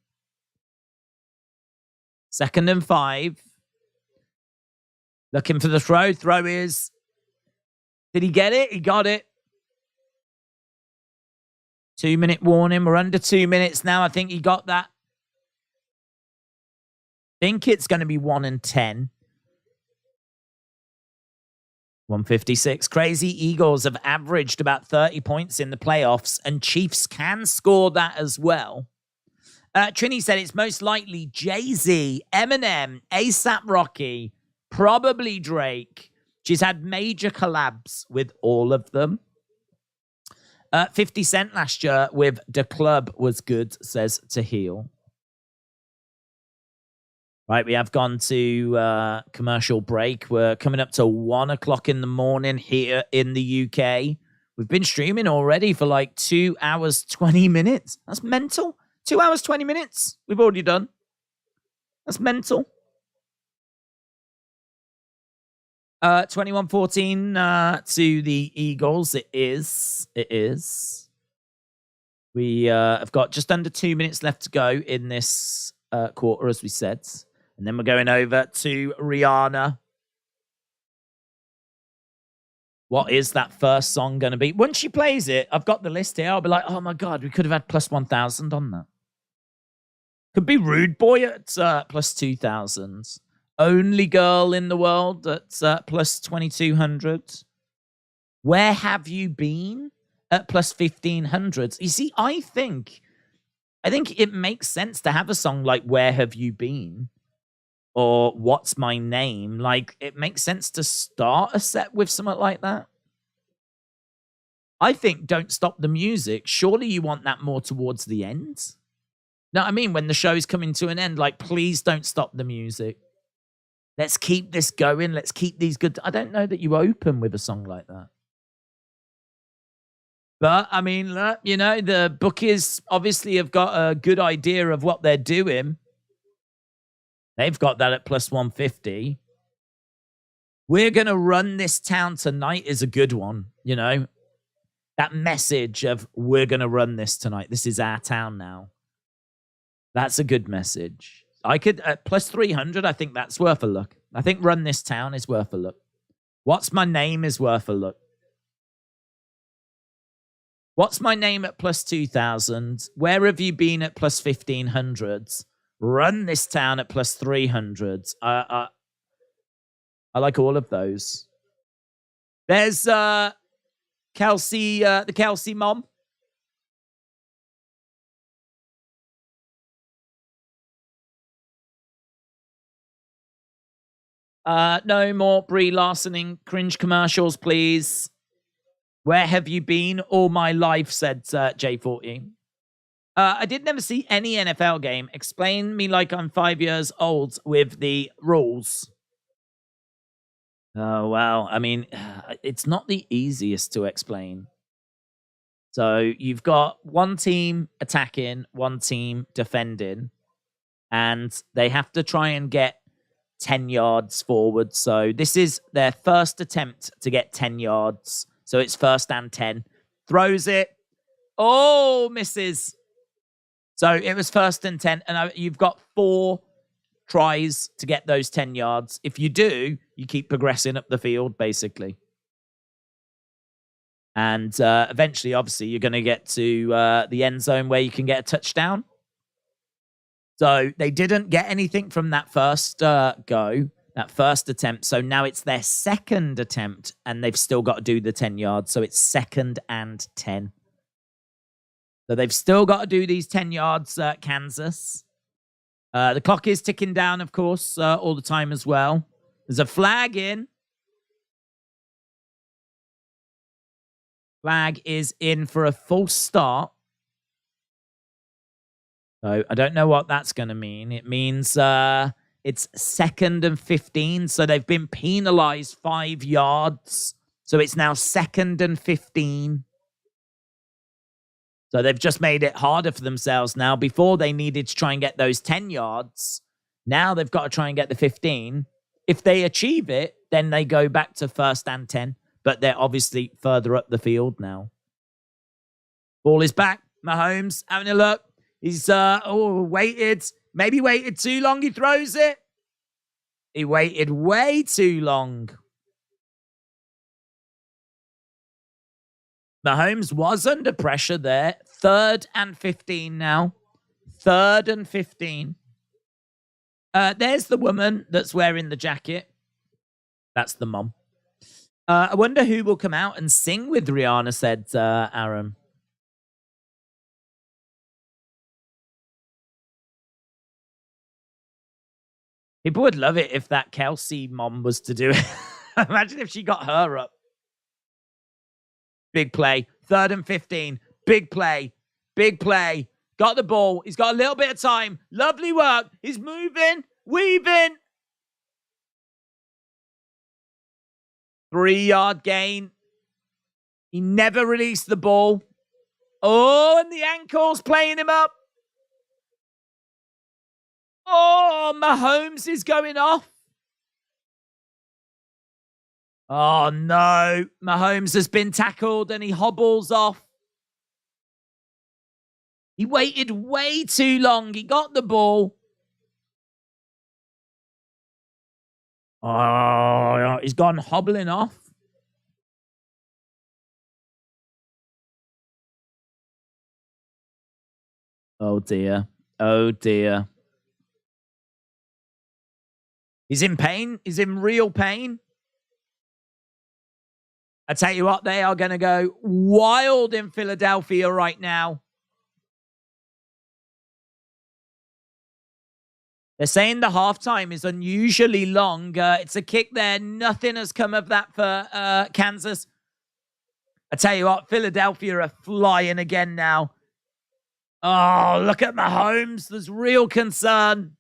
2nd and 5. Looking for the throw. Throw is... Did he get it? He got it. 2-minute warning. We're under 2 minutes now. I think he got that. I think it's going to be 1 and 10. 156. Crazy Eagles have averaged about 30 points in the playoffs, and Chiefs can score that as well. Trini said it's most likely Jay-Z, Eminem, A$AP Rocky, probably Drake. She's had major collabs with all of them. 50 Cent last year with The Club was good, says Tahil. Right, we have gone to commercial break. We're coming up to 1 o'clock in the morning here in the UK. We've been streaming already for like 2 hours, 20 minutes. That's mental. 2 hours, 20 minutes. We've already done. That's mental. 21-14 to the Eagles. It is. We have got just under 2 minutes left to go in this quarter, as we said. And then we're going over to Rihanna. What is that first song going to be? Once she plays it, I've got the list here. I'll be like, oh my God, we could have had plus 1,000 on that. Could be Rude Boy at plus 2,000. Only Girl in the World at plus 2,200. Where Have You Been at plus 1,500. You see, I think it makes sense to have a song like Where Have You Been or What's My Name. Like, it makes sense to start a set with something like that. I think Don't Stop the Music. Surely you want that more towards the end? No, I mean, when the show's coming to an end, like, please don't stop the music. Let's keep this going. Let's keep these good. I don't know that you open with a song like that. But, I mean, look, you know, the bookies obviously have got a good idea of what they're doing. They've got that at plus 150. We're going to run this town tonight is a good one, you know. That message of we're going to run this tonight. This is our town now. That's a good message. I could, at plus 300, I think that's worth a look. I think Run This Town is worth a look. What's My Name is worth a look. What's My Name at plus 2,000? Where Have You Been at plus 1,500? Run This Town at plus 300. I like all of those. There's Kelce, the Kelce mom. No more Brie Larsoning cringe commercials, please. Where have you been all my life, said J40. I did never see any NFL game. Explain me like I'm 5 years old with the rules. Oh, well, I mean, it's not the easiest to explain. So you've got one team attacking, one team defending, and they have to try and get 10 yards forward. So this is their first attempt to get 10 yards. So it's first and 10. Throws it. Oh, misses. So it was first and 10. And you've got 4 tries to get those 10 yards. If you do, you keep progressing up the field, basically. And eventually, obviously, you're going to get to the end zone where you can get a touchdown. So they didn't get anything from that first go, that first attempt. So now it's their second attempt, and they've still got to do the 10 yards. So it's second and 10. So they've still got to do these 10 yards, Kansas. The clock is ticking down, of course, all the time as well. There's a flag in. Flag is in for a false start. So I don't know what that's going to mean. It means it's second and 15. So they've been penalized 5 yards. So it's now second and 15. So they've just made it harder for themselves now. Before they needed to try and get those 10 yards. Now they've got to try and get the 15. If they achieve it, then they go back to first and 10. But they're obviously further up the field now. Ball is back. Mahomes having a look. He's waited. Maybe waited too long. He throws it. He waited way too long. Mahomes was under pressure there. Third and 15 now. Third and 15. There's the woman that's wearing the jacket. That's the mom. I wonder who will come out and sing with Rihanna, said Aaron. People would love it if that Kelce mom was to do it. Imagine if she got her up. Big play. Third and 15. Big play. Big play. Got the ball. He's got a little bit of time. Lovely work. He's moving. Weaving. 3-yard gain. He never released the ball. Oh, and the ankle's playing him up. Oh, Mahomes is going off. Oh, no. Mahomes has been tackled and he hobbles off. He waited way too long. He got the ball. Oh, he's gone hobbling off. Oh, dear. Oh, dear. He's in pain. He's in real pain. I tell you what, they are going to go wild in Philadelphia right now. They're saying the halftime is unusually long. It's a kick there. Nothing has come of that for Kansas. I tell you what, Philadelphia are flying again now. Oh, look at Mahomes. There's real concern.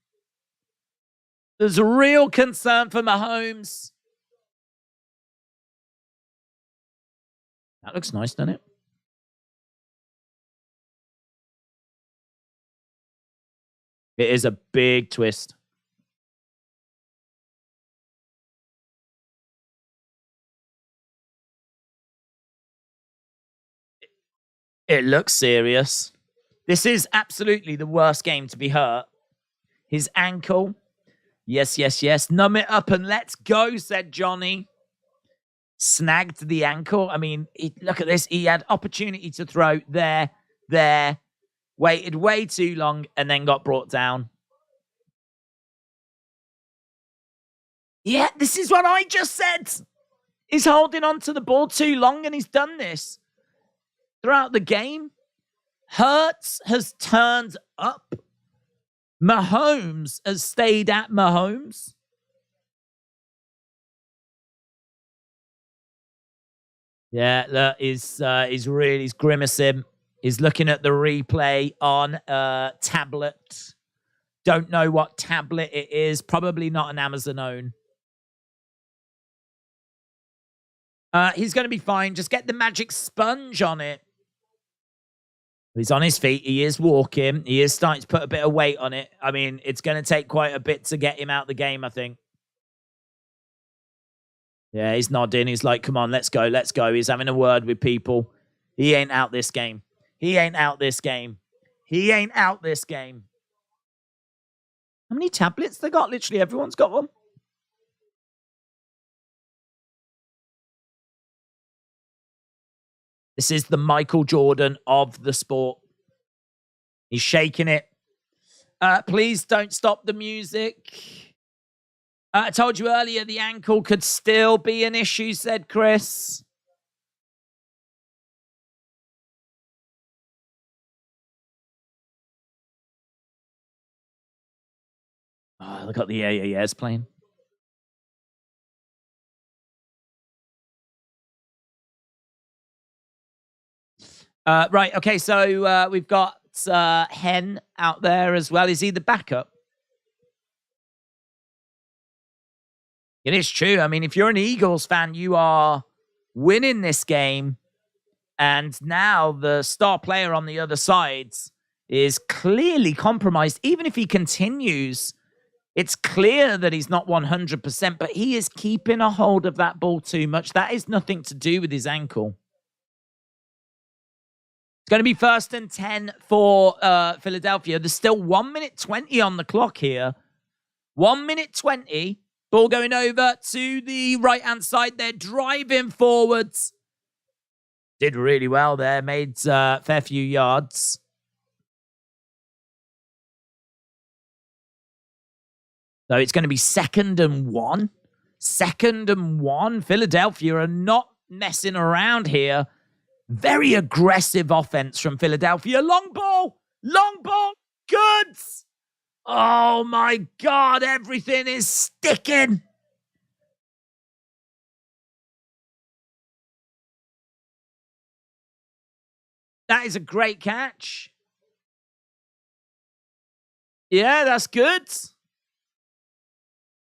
There's real concern for Mahomes. That looks nice, doesn't it? It is a big twist. It looks serious. This is absolutely the worst game to be hurt. His ankle. Yes, yes, yes. Numb it up and let's go, said Johnny. Snagged the ankle. I mean, look at this. He had opportunity to throw there. Waited way too long and then got brought down. Yeah, this is what I just said. He's holding on to the ball too long and he's done this throughout the game. Hurts has turned up. Mahomes has stayed at Mahomes. Yeah, look, he's grimacing. He's looking at the replay on tablet. Don't know what tablet it is. Probably not an Amazon own. He's going to be fine. Just get the magic sponge on it. He's on his feet. He is walking. He is starting to put a bit of weight on it. I mean, it's going to take quite a bit to get him out the game, I think. Yeah, he's nodding. He's like, come on, let's go, let's go. He's having a word with people. He ain't out this game. He ain't out this game. He ain't out this game. How many tablets they got? Literally everyone's got one. This is the Michael Jordan of the sport. He's shaking it. Please don't stop the music. I told you earlier the ankle could still be an issue, said Chris. Oh, look at the AAS playing. Right, okay, so we've got Hen out there as well. Is he the backup? It is true. I mean, if you're an Eagles fan, you are winning this game. And now the star player on the other side is clearly compromised. Even if he continues, it's clear that he's not 100%, but he is keeping a hold of that ball too much. That is nothing to do with his ankle. It's going to be 1st and 10 for Philadelphia. There's still 1 minute 20 on the clock here. 1 minute 20. Ball going over to the right-hand side. They're driving forwards. Did really well there. Made a fair few yards. So it's going to be 2nd and 1. 2nd and 1. Philadelphia are not messing around here. Very aggressive offense from Philadelphia. Long ball. Long ball. Good. Oh, my God. Everything is sticking. That is a great catch. Yeah, that's good. It's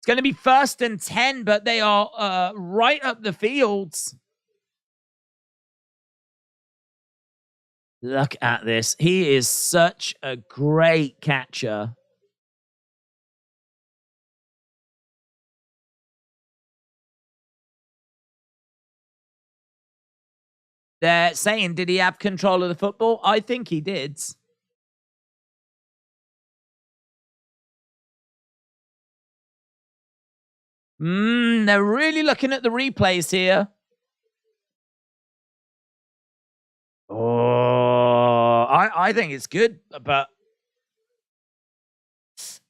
going to be 1st and 10, but they are right up the fields. Look at this. He is such a great catcher. They're saying, did he have control of the football? I think he did. They're really looking at the replays here. Oh, I think it's good, but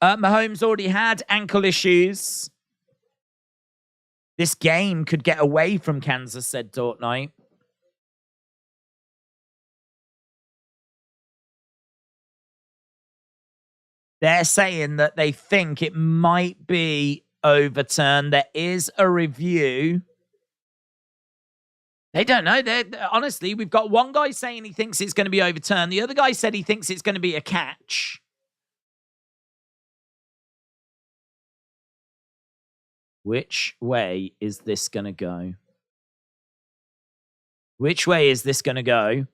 Mahomes already had ankle issues. This game could get away from Kansas, said Dortnight. They're saying that they think it might be overturned. There is a review. They don't know. Honestly, we've got one guy saying he thinks it's going to be overturned. The other guy said he thinks it's going to be a catch. Which way is this going to go? Which way is this going to go?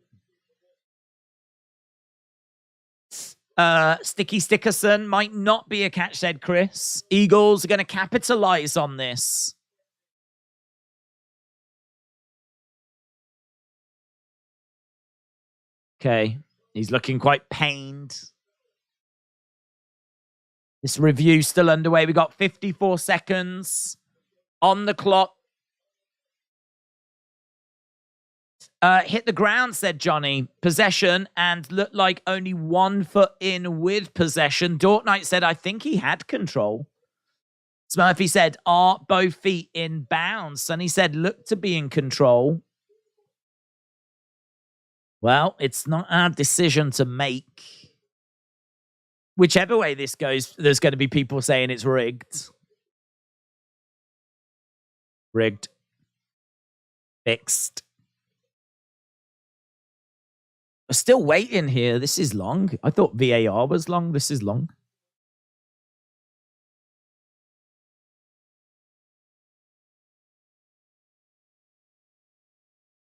Sticky Stickerson might not be a catch, said Chris. Eagles are going to capitalize on this. Okay. He's looking quite pained. This review still underway. We got 54 seconds on the clock. Hit the ground, said Johnny. Possession and looked like only 1 foot in with possession. Dortnight said, I think he had control. Smurfy said, are both feet in bounds? Sonny said, look to be in control. Well, it's not our decision to make. Whichever way this goes, there's going to be people saying it's rigged. Rigged. Fixed. We're still waiting here. This is long. I thought VAR was long. This is long.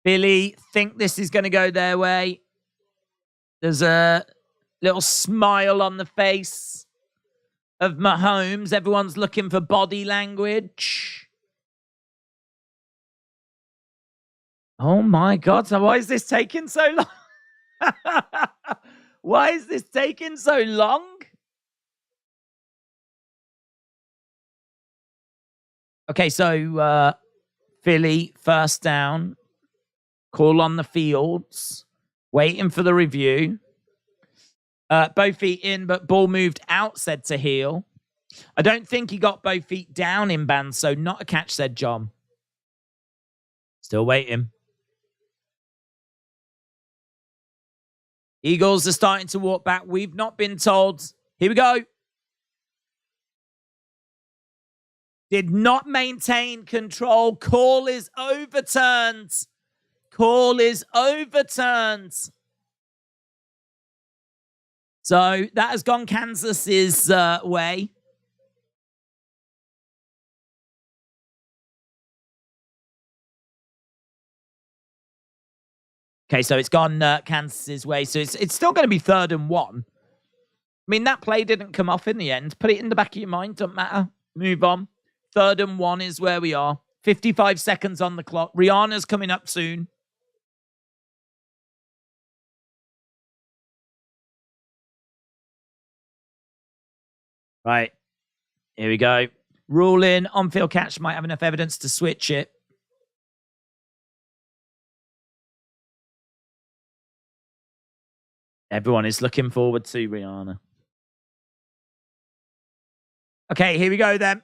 Billy think this is going to go their way. There's a little smile on the face of Mahomes. Everyone's looking for body language. Oh my God. So why is this taking so long? Why is this taking so long? Okay, so Philly, first down. Call on the fields. Waiting for the review. Both feet in, but ball moved out, said Tahil. I don't think he got both feet down in bounds, so not a catch, said John. Still waiting. Eagles are starting to walk back. We've not been told. Here we go. Did not maintain control. Call is overturned. Call is overturned. So that has gone Kansas's way. Okay, so it's gone Kansas's way. So it's still going to be 3rd and 1. I mean, that play didn't come off in the end. Put it in the back of your mind. Don't matter. Move on. 3rd and 1 is where we are. 55 seconds on the clock. Rihanna's coming up soon. Right. Here we go. Rule in. On-field catch might have enough evidence to switch it. Everyone is looking forward to Rihanna. Okay, here we go then.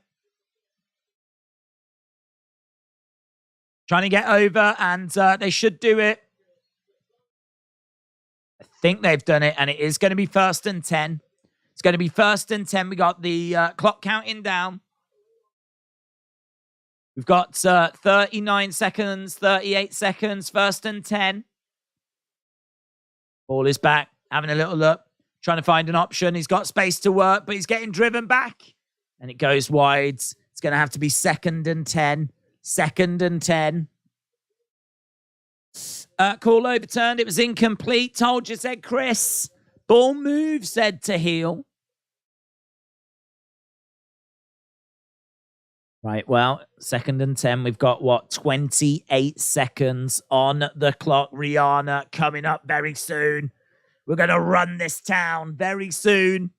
Trying to get over, and they should do it. I think they've done it, and it is going to be 1st and 10. It's going to be 1st and 10. We got the clock counting down. We've got 39 seconds, 38 seconds, 1st and 10. Ball is back, having a little look, trying to find an option. He's got space to work, but he's getting driven back. And it goes wide. It's going to have to be 2nd and 10. 2nd and 10. Call overturned. It was incomplete. Told you, said Chris. Ball move, said Tahil. Right, well, 2nd and 10. We've got, 28 seconds on the clock. Rihanna coming up very soon. We're going to run this town very soon.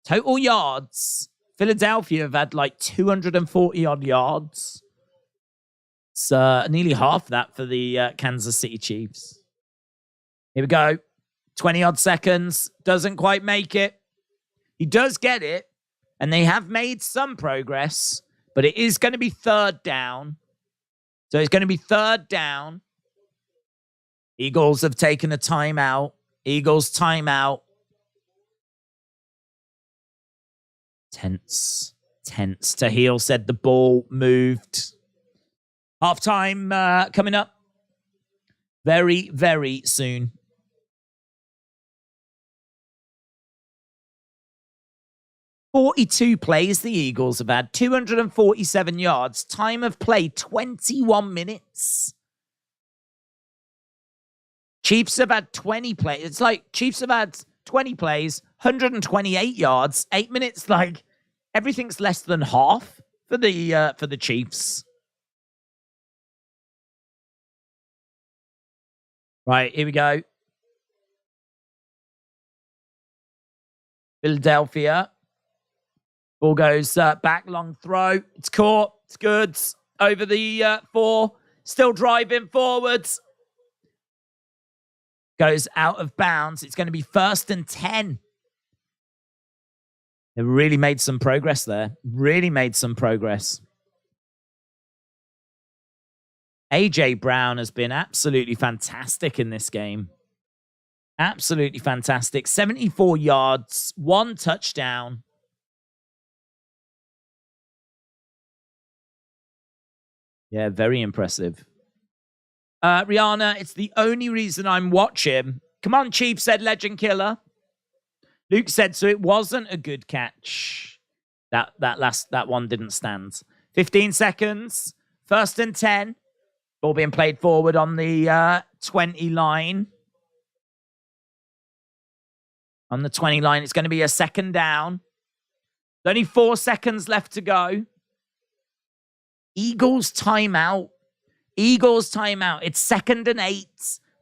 Total yards. Philadelphia have had 240 odd yards. It's nearly half that for the Kansas City Chiefs. Here we go. 20 odd seconds. Doesn't quite make it. He does get it. And they have made some progress. But it is going to be 3rd down. So it's going to be 3rd down. Eagles have taken a timeout. Eagles timeout. Tense. Tahil said the ball moved. Halftime coming up very, very soon. "42 plays the Eagles have had, 247 yards, time of play 21 minutes. Chiefs have had 20 plays. It's like Chiefs have had 20 plays, 128 yards, 8 minutes. Like everything's less than half for the Chiefs. Right, here we go. Philadelphia. Ball goes back, long throw. It's caught. It's good. Over the 4. Still driving forwards. Goes out of bounds. It's going to be 1st and 10. They really made some progress there. Really made some progress. A.J. Brown has been absolutely fantastic in this game. Absolutely fantastic. 74 yards, 1 touchdown. Yeah, very impressive. Rihanna, it's the only reason I'm watching. Come on, Chief, said Legend Killer. Luke said, so it wasn't a good catch. That one didn't stand. 15 seconds. 1st and 10. Ball being played forward on the 20 line. On the 20 line, it's going to be a 2nd down. There's only 4 seconds left to go. Eagles timeout. Eagles timeout. It's 2nd and 8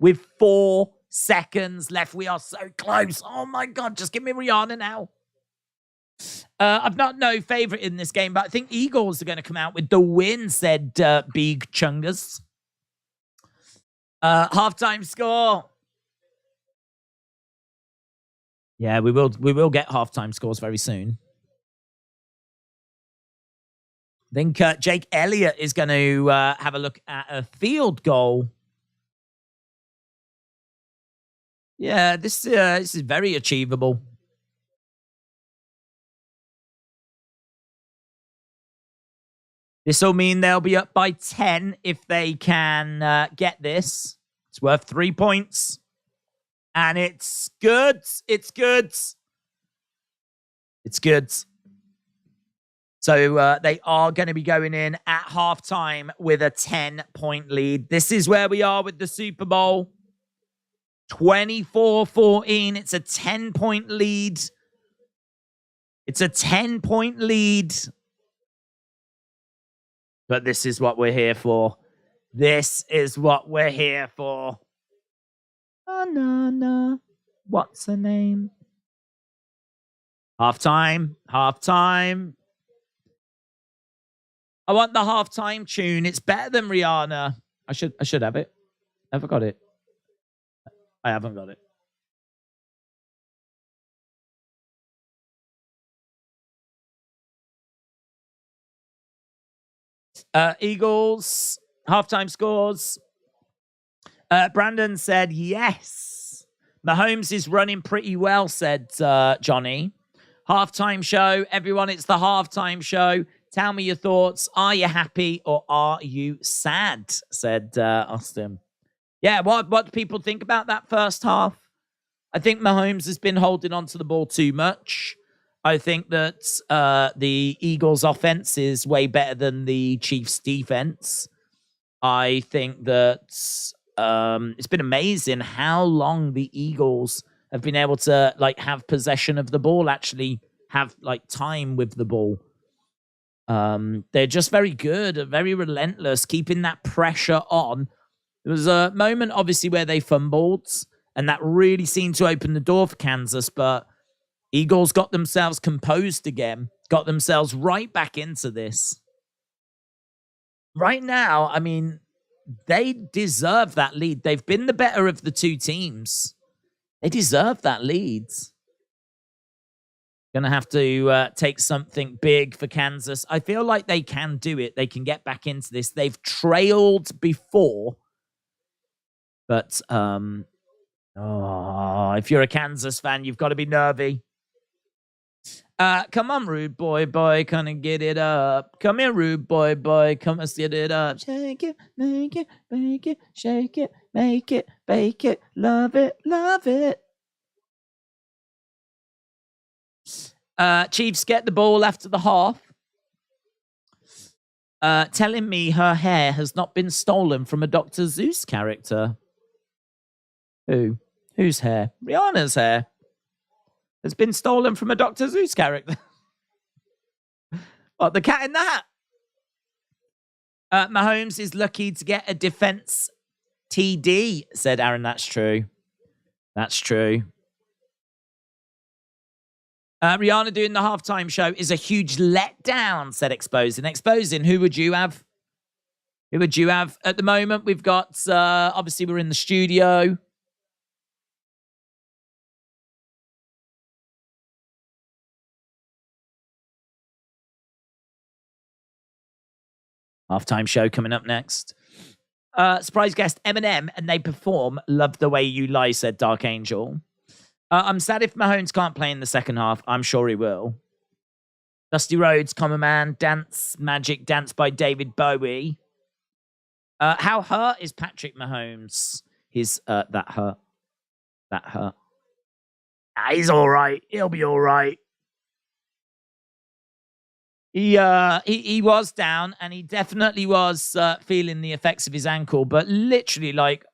with 4 seconds left. We are so close. Oh my God, just give me Rihanna now. I've not no favorite in this game, but I think Eagles are going to come out with the win, said Big Chungus. Halftime score. Yeah, we will get halftime scores very soon. I think Jake Elliott is going to have a look at a field goal. Yeah, this is very achievable. This will mean they'll be up by 10 if they can get this. It's worth 3 points. And it's good. It's good. It's good. So they are going to be going in at halftime with a 10-point lead. This is where we are with the Super Bowl. 24-14. It's a 10-point lead. It's a 10-point lead. But this is what we're here for. This is what we're here for. Banana. What's her name? Halftime. Halftime. I want the halftime tune. It's better than Rihanna. I should have it. Have I got it? I haven't got it. Eagles, halftime scores. Brandon said, yes. Mahomes is running pretty well, said Johnny. Halftime show. Everyone, it's the halftime show. Tell me your thoughts. Are you happy or are you sad? Said Austin. Yeah, what do people think about that first half? I think Mahomes has been holding on to the ball too much. I think that the Eagles' offense is way better than the Chiefs' defense. I think that it's been amazing how long the Eagles have been able to have possession of the ball, actually have time with the ball. They're just very good, very relentless, keeping that pressure on. There was a moment, obviously, where they fumbled, and that really seemed to open the door for Kansas, but Eagles got themselves composed again, got themselves right back into this. Right now, I mean, they deserve that lead. They've been the better of the two teams. They deserve that lead. Gonna have to take something big for Kansas. I feel like they can do it. They can get back into this. They've trailed before, but Oh, if you're a Kansas fan, you've got to be nervy. Come on, rude boy, come and get it up. Come here, rude boy, come and get it up. Shake it, make it, bake it, shake it, make it, bake it, love it, love it. Chiefs get the ball after the half. Telling me her hair has not been stolen from a Dr. Zeus character. Who? Whose hair? Rihanna's hair has been stolen from a Dr. Zeus character. What, the cat in the hat? Mahomes is lucky to get a defense TD, said Aaron. That's true. That's true. Rihanna doing the halftime show is a huge letdown, said Exposing. Exposing, who would you have? Who would you have? At the moment, we've got, obviously, we're in the studio. Halftime show coming up next. Surprise guest Eminem, and they perform Love the Way You Lie, said Dark Angel. I'm sad if Mahomes can't play in the second half. I'm sure he will. Dusty Rhodes, Common Man, Dance Magic, Dance by David Bowie. How hurt is Patrick Mahomes? He's that hurt. That hurt. He's all right. He'll be all right. He was down, and he definitely was feeling the effects of his ankle. But literally, like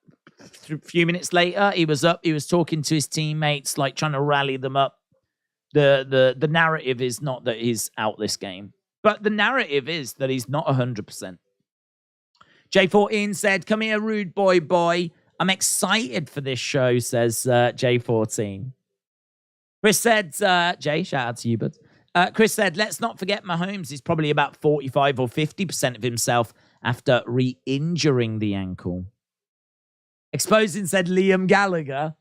a few minutes later, he was up. He was talking to his teammates, like trying to rally them up. The narrative is not that he's out this game, but the narrative is that he's not 100%. J14 said, "Come here, rude boy. I'm excited for this show," says J14. Chris said, Jay, shout out to you, bud. Chris said, "Let's not forget Mahomes is probably about 45 or 50% of himself after re-injuring the ankle." Exposing said Liam Gallagher.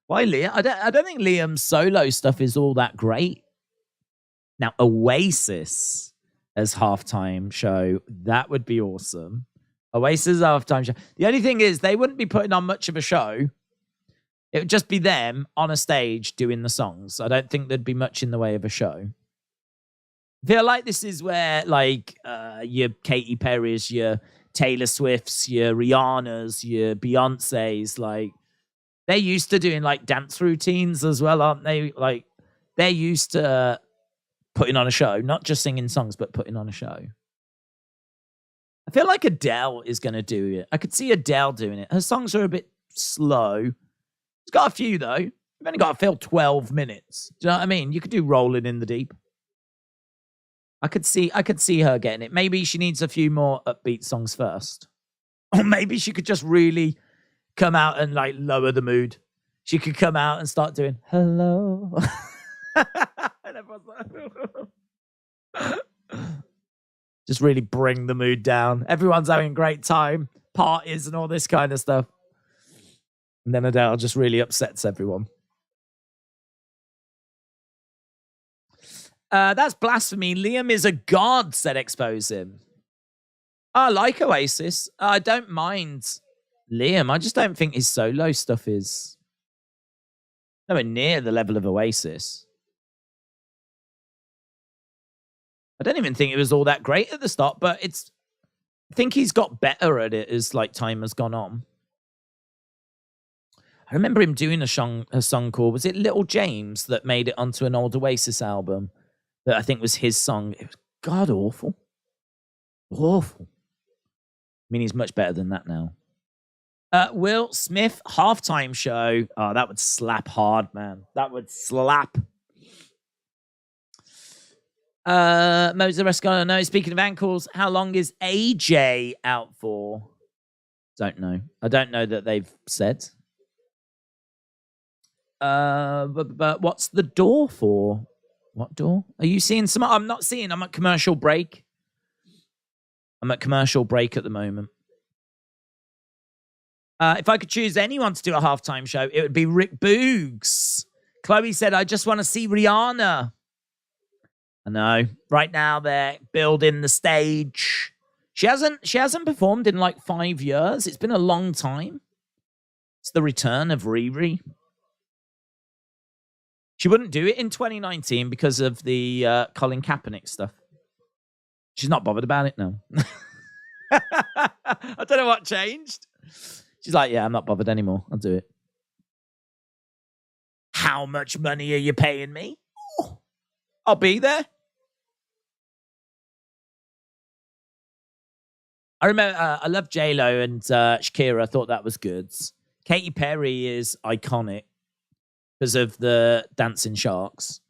Why Liam? I don't think Liam's solo stuff is all that great. Now, Oasis as halftime show, that would be awesome. Oasis halftime show. The only thing is they wouldn't be putting on much of a show. It would just be them on a stage doing the songs. I don't think there'd be much in the way of a show. I feel like this is where, like, your Katy Perry's, your Taylor Swift's, your Rihanna's, your Beyonce's, like, they're used to doing, like, dance routines as well, aren't they? Like, they're used to putting on a show, not just singing songs, but putting on a show. I feel like Adele is going to do it. I could see Adele doing it. Her songs are a bit slow. It's got a few, though. You've only got to fill 12 minutes. Do you know what I mean? You could do Rolling in the Deep. I could see her getting it. Maybe she needs a few more upbeat songs first. Or maybe she could just really come out and, like, lower the mood. She could come out and start doing, hello. Just really bring the mood down. Everyone's having a great time. Parties and all this kind of stuff. And then Adele just really upsets everyone. That's blasphemy. Liam is a god, said Expose Him. I like Oasis. I don't mind Liam. I just don't think his solo stuff is nowhere near the level of Oasis. I don't even think it was all that great at the start, but I think he's got better at it as, like, time has gone on. I remember him doing a song called, was it Little James, that made it onto an old Oasis album that I think was his song. It was god awful. Awful. I mean, he's much better than that now. Will Smith halftime show. Oh, that would slap hard, man. That would slap. Moses Rescott, no. Speaking of ankles, how long is AJ out for? Don't know. I don't know that they've said. But what's the door for? What door? Are you seeing some? I'm not seeing. I'm at commercial break. I'm at commercial break at the moment. If I could choose anyone to do a halftime show, it would be Rick Boogs. Chloe said, "I just want to see Rihanna." I know. Right now they're building the stage. She hasn't performed in like 5 years. It's been a long time. It's the return of Riri. She wouldn't do it in 2019 because of the Colin Kaepernick stuff. She's not bothered about it now. I don't know what changed. She's like, yeah, I'm not bothered anymore. I'll do it. How much money are you paying me? Oh, I'll be there. I remember, I love J-Lo and Shakira. I thought that was good. Katy Perry is iconic because of the Dancing Sharks.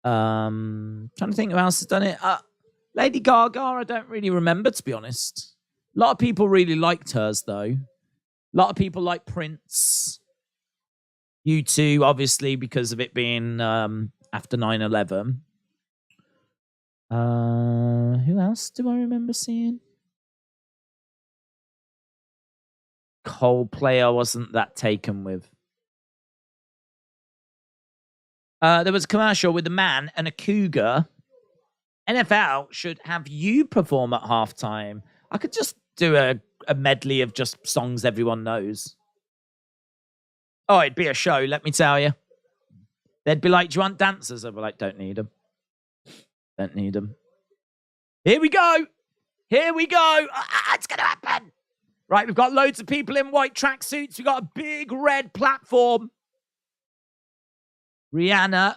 Trying to think who else has done it. Lady Gaga, I don't really remember, to be honest. A lot of people really liked hers, though. A lot of people like Prince. U2, obviously, because of it being after 9/11. Who else do I remember seeing? Coldplay, I wasn't that taken with. There was a commercial with a man and a cougar. NFL should have you perform at halftime. I could just do a medley of just songs everyone knows. Oh, it'd be a show, let me tell you. They'd be like, do you want dancers? I'd be like, don't need them. Don't need them. Here we go. Here we go. It's going to happen. Right, we've got loads of people in white tracksuits. We've got a big red platform. Rihanna.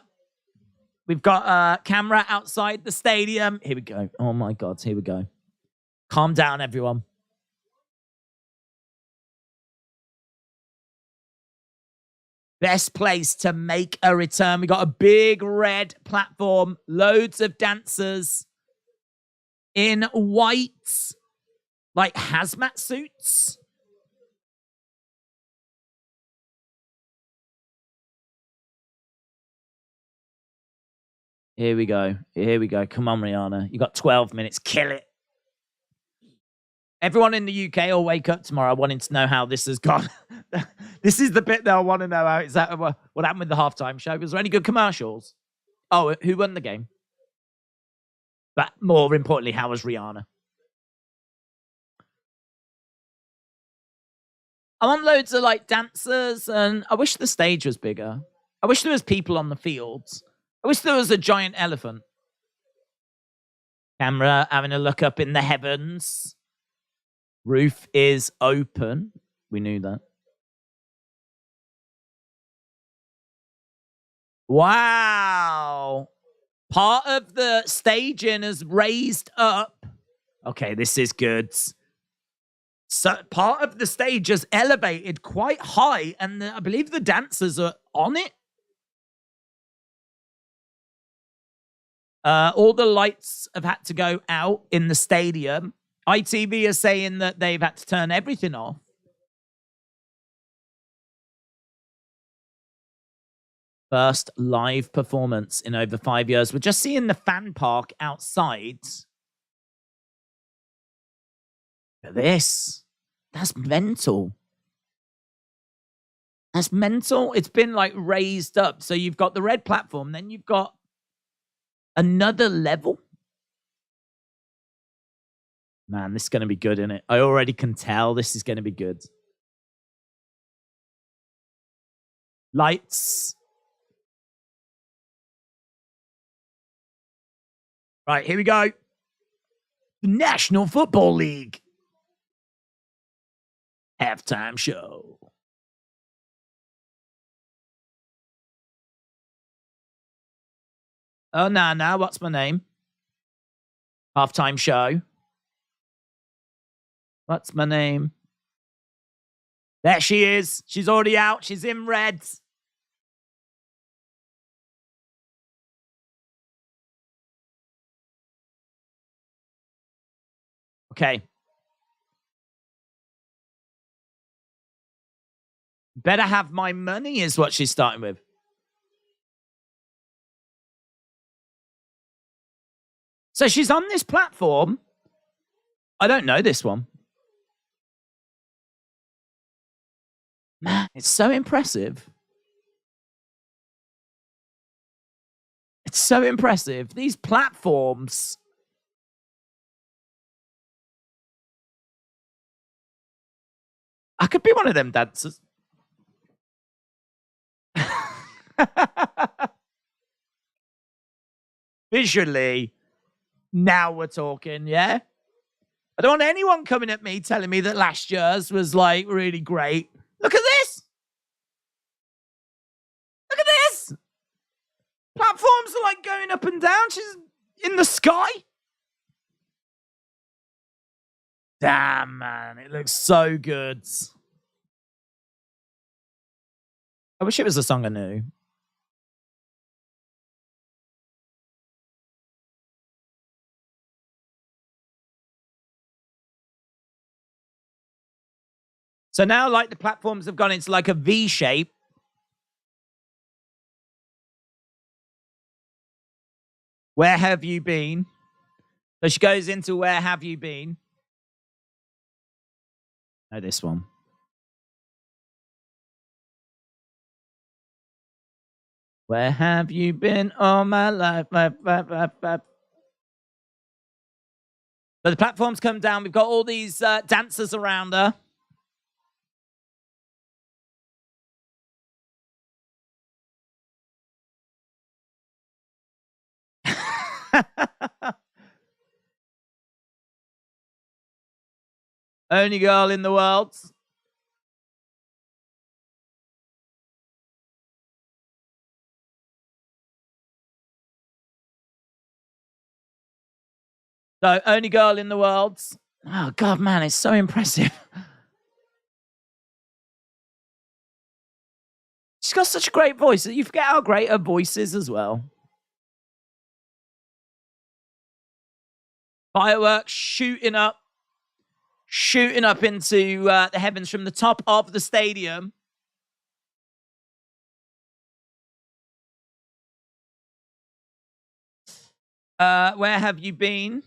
We've got a camera outside the stadium. Here we go. Oh, my God. Here we go. Calm down, everyone. Best place to make a return. We got a big red platform. Loads of dancers in white, like hazmat suits. Here we go. Here we go. Come on, Rihanna. You got 12 minutes. Kill it. Everyone in the UK will wake up tomorrow wanting to know how this has gone. This is the bit they'll want to know. How is that what happened with the halftime show? Was there any good commercials? Oh, who won the game? But more importantly, how was Rihanna? I want loads of like dancers, and I wish the stage was bigger. I wish there was people on the fields. I wish there was a giant elephant. Camera having a look up in the heavens. Roof is open. We knew that. Wow. Part of the staging is raised up. Okay, this is good. So part of the stage is elevated quite high, and I believe the dancers are on it. All the lights have had to go out in the stadium. ITV is saying that they've had to turn everything off. First live performance in over 5 years. We're just seeing the fan park outside. Look at this. That's mental. That's mental. It's been like raised up. So you've got the red platform, then you've got another level. Man, this is going to be good, isn't it? I already can tell this is going to be good. Lights. Right, here we go. The National Football League. Halftime show. Oh, no. What's my name? Halftime show. What's my name? There she is. She's already out. She's in red. Okay. Better have my money is what she's starting with. So she's on this platform. I don't know this one. Man, it's so impressive. It's so impressive. These platforms. I could be one of them dancers. Visually, now we're talking, yeah? I don't want anyone coming at me telling me that last year's was, like, really great. Look at this! Look at this! Platforms are, like, going up and down. She's in the sky. Damn, man. It looks so good. I wish it was a song I knew. So now, like, the platforms have gone into, like, a V shape. Where have you been? So she goes into where have you been? No, this one. Where have you been all my life? So the platforms come down. We've got all these dancers around her. Only girl in the world. So, only girl in the world. Oh, God, man, it's so impressive. She's got such a great voice. You forget how great her voice is as well. Fireworks shooting up into the heavens from the top of the stadium. Where have you been?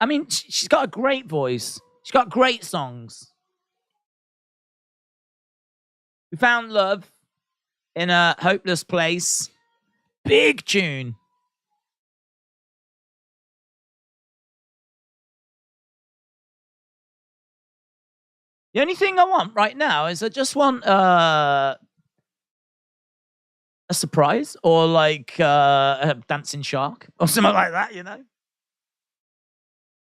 I mean, she's got a great voice. She's got great songs. We found love in a hopeless place. Big tune. The only thing I want right now is I just want a surprise or like a dancing shark or something like that, you know?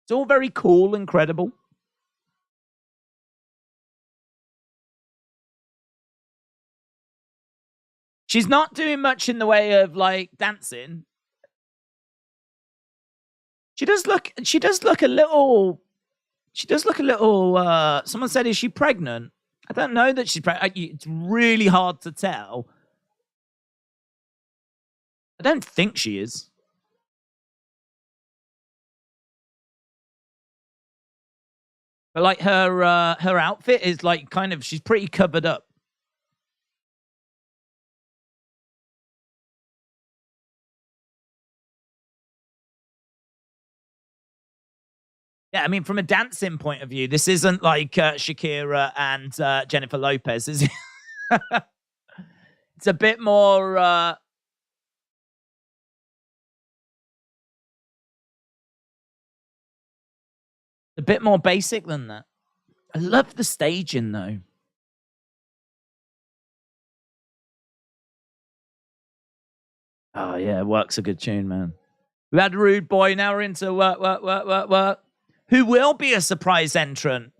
It's all very cool and credible. She's not doing much in the way of like dancing. She does look a little someone said, is she pregnant? I don't know that she's pregnant. It's really hard to tell. I don't think she is. But like her outfit is like kind of, she's pretty covered up. Yeah, I mean, from a dancing point of view, this isn't like Shakira and Jennifer Lopez, is it? It's a bit more... a bit more basic than that. I love the staging, though. Oh, yeah, Work's a good tune, man. We had Rude Boy, now we're into Work. Who will be a surprise entrant?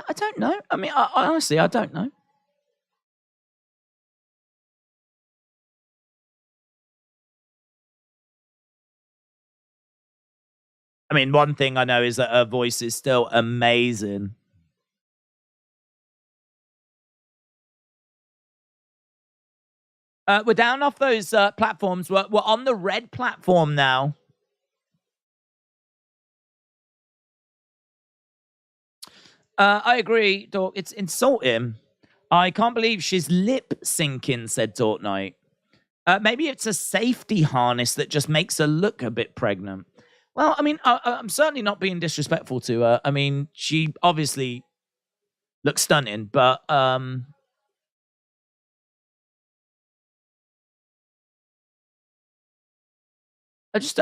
I don't know. I mean, honestly, I don't know. I mean, one thing I know is that her voice is still amazing. We're down off those platforms. We're on the red platform now. I agree, Dork. It's insulting. I can't believe she's lip syncing, said Dork Knight. Maybe it's a safety harness that just makes her look a bit pregnant. Well, I mean, I'm certainly not being disrespectful to her. I mean, she obviously looks stunning, but I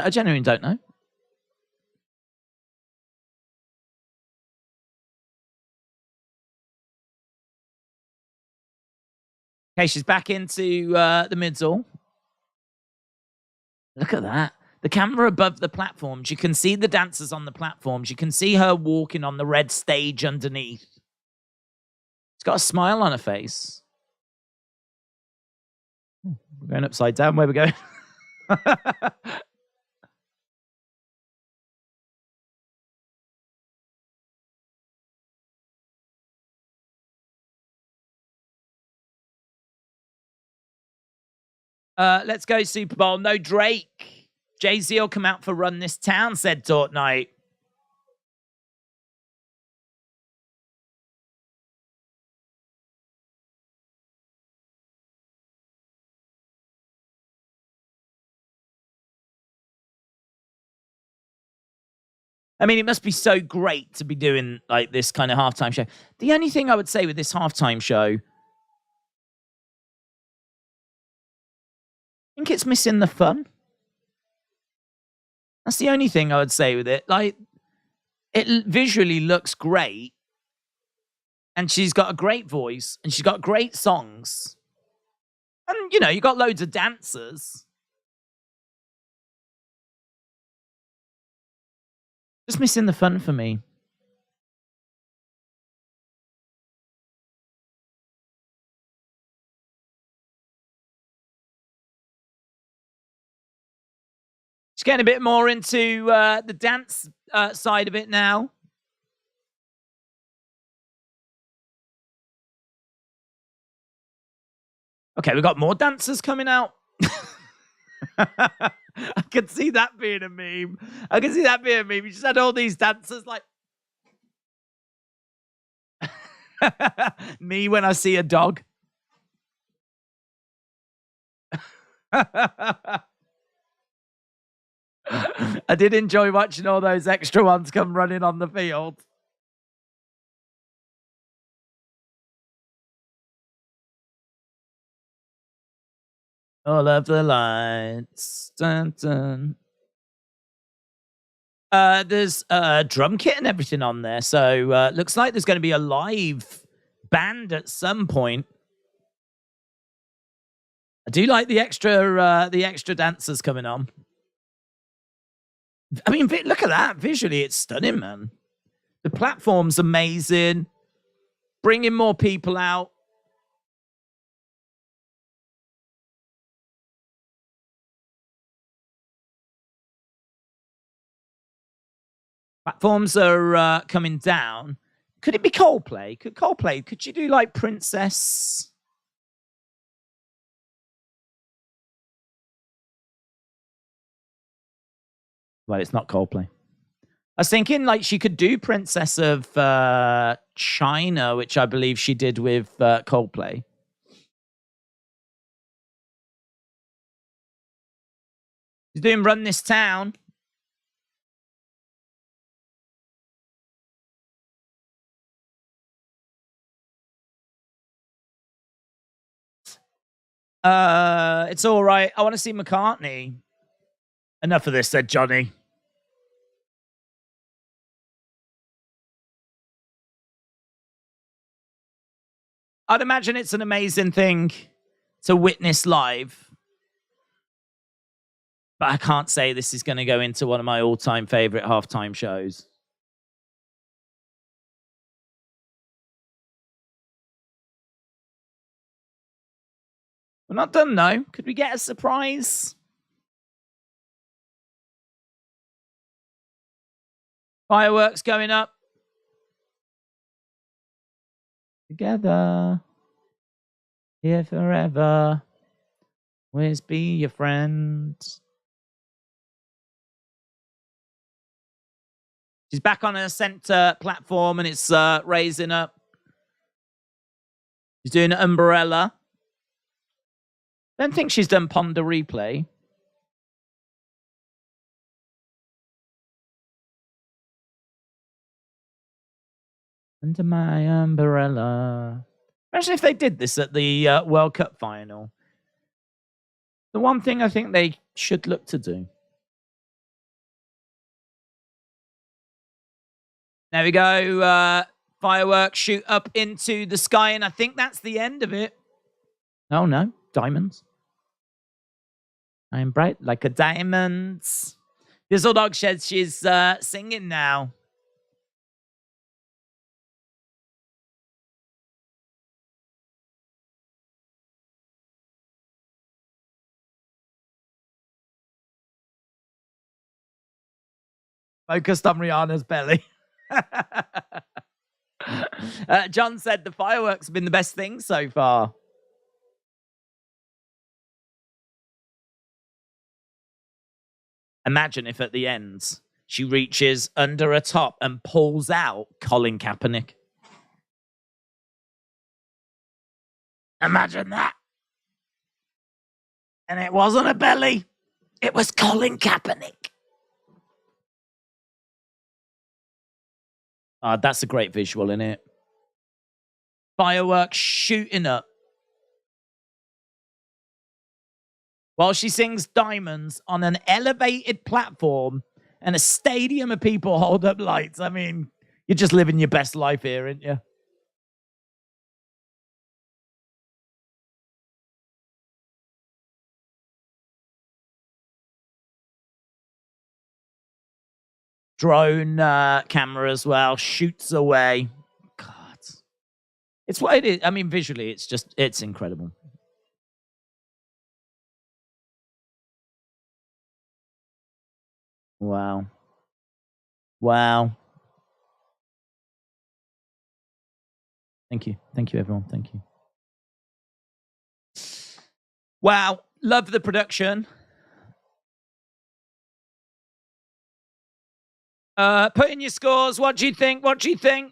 genuinely don't know. Okay, she's back into the middle. Look at that. The camera above the platforms. You can see the dancers on the platforms. You can see her walking on the red stage underneath. She's got a smile on her face. We're going upside down. Where we going? Let's go Super Bowl. No Drake. Jay-Z will come out for Run This Town, said Fortnite. I mean, it must be so great to be doing like this kind of halftime show. The only thing I would say with this halftime show, I think it's missing the fun. That's the only thing I would say with it. Like, it visually looks great, and she's got a great voice, and she's got great songs. And, you know, you got loads of dancers. Just missing the fun for me. She's getting a bit more into the dance side of it now. Okay, we've got more dancers coming out. I could see that being a meme. I can see that being a meme. You just had all these dancers like me when I see a dog. I did enjoy watching all those extra ones come running on the field. All of the lights. Dun, dun. There's a drum kit and everything on there. So looks like there's going to be a live band at some point. I do like the extra dancers coming on. I mean, look at that. Visually, it's stunning, man. The platform's amazing. Bringing more people out. Platforms are coming down. Could it be Coldplay? Could you do like Princess? Well, it's not Coldplay. I was thinking like she could do Princess of China, which I believe she did with Coldplay. She's doing Run This Town. It's all right. I want to see McCartney. Enough of this, said Johnny. I'd imagine it's an amazing thing to witness live. But I can't say this is going to go into one of my all-time favorite halftime shows. We're not done, though. Could we get a surprise? Fireworks going up. Together. Here forever. Always be your friend. She's back on her center platform and it's raising up. She's doing an umbrella. Don't think she's done Ponder Replay. Under my umbrella. Imagine if they did this at the World Cup final. The one thing I think they should look to do. There we go. Fireworks shoot up into the sky, and I think that's the end of it. Oh, no. Diamonds. I'm bright like a diamond. Dizzle Dog says she's singing now. Focused on Rihanna's belly. John said the fireworks have been the best thing so far. Imagine if at the end she reaches under a top and pulls out Colin Kaepernick. Imagine that. And it wasn't a belly. It was Colin Kaepernick. That's a great visual, isn't it? Fireworks shooting up. While she sings Diamonds on an elevated platform and a stadium of people hold up lights. I mean, you're just living your best life here, aren't you? Drone camera as well, shoots away. God. It's what it is. I mean, visually, it's incredible. Wow. Wow. Thank you. Thank you, everyone. Thank you. Wow. Love the production. Put in your scores. What do you think? What do you think?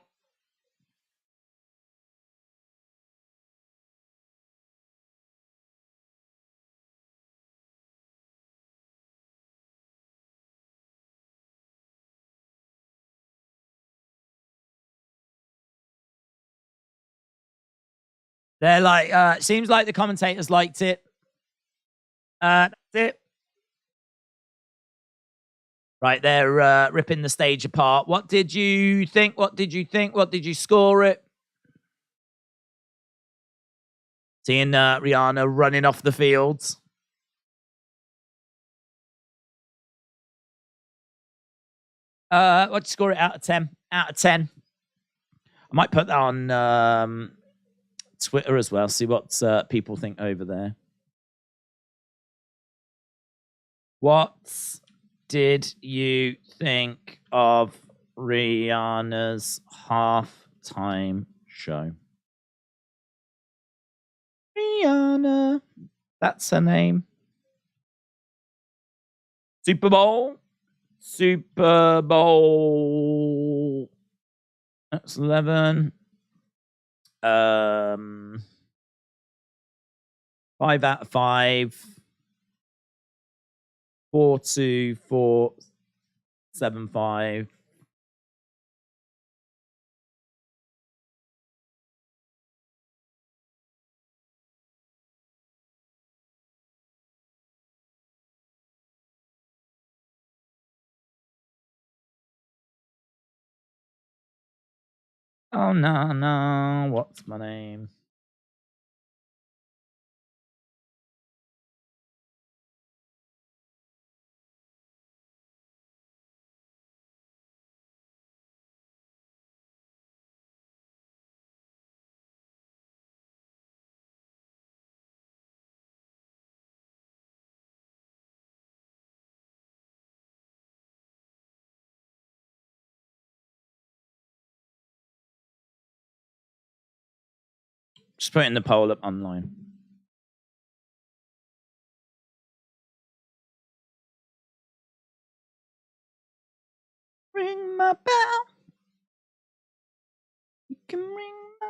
They're like, seems like the commentators liked it. That's it. Right, they're ripping the stage apart. What did you think? What did you think? What did you score it? Seeing Rihanna running off the fields. What'd you score it out of 10? Out of 10. I might put that on Twitter as well. See what people think over there. What did you think of Rihanna's halftime show? Rihanna. That's her name. Super Bowl. Super Bowl. That's 11. 5 out of 5. 42475. Oh no, what's my name? Just putting the poll up online. Ring my bell. You can ring my...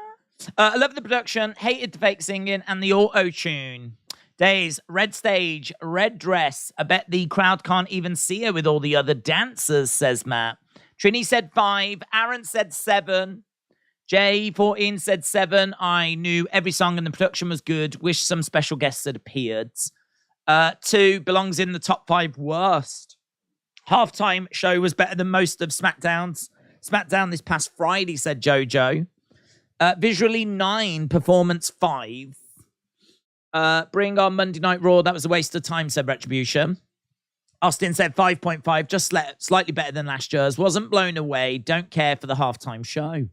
I love the production. Hated the fake singing and the auto-tune. Daze, red stage, red dress. I bet the crowd can't even see her with all the other dancers, says Matt. Trini said 5. Aaron said 7. J14 said 7. I knew every song and the production was good. Wish some special guests had appeared. 2 belongs in the top 5 worst. Halftime show was better than most of SmackDown's. SmackDown this past Friday, said JoJo. Visually 9. Performance 5. Bring on Monday Night Raw. That was a waste of time, said Retribution. Austin said 5.5. Just slightly better than last year's. Wasn't blown away. Don't care for the halftime show.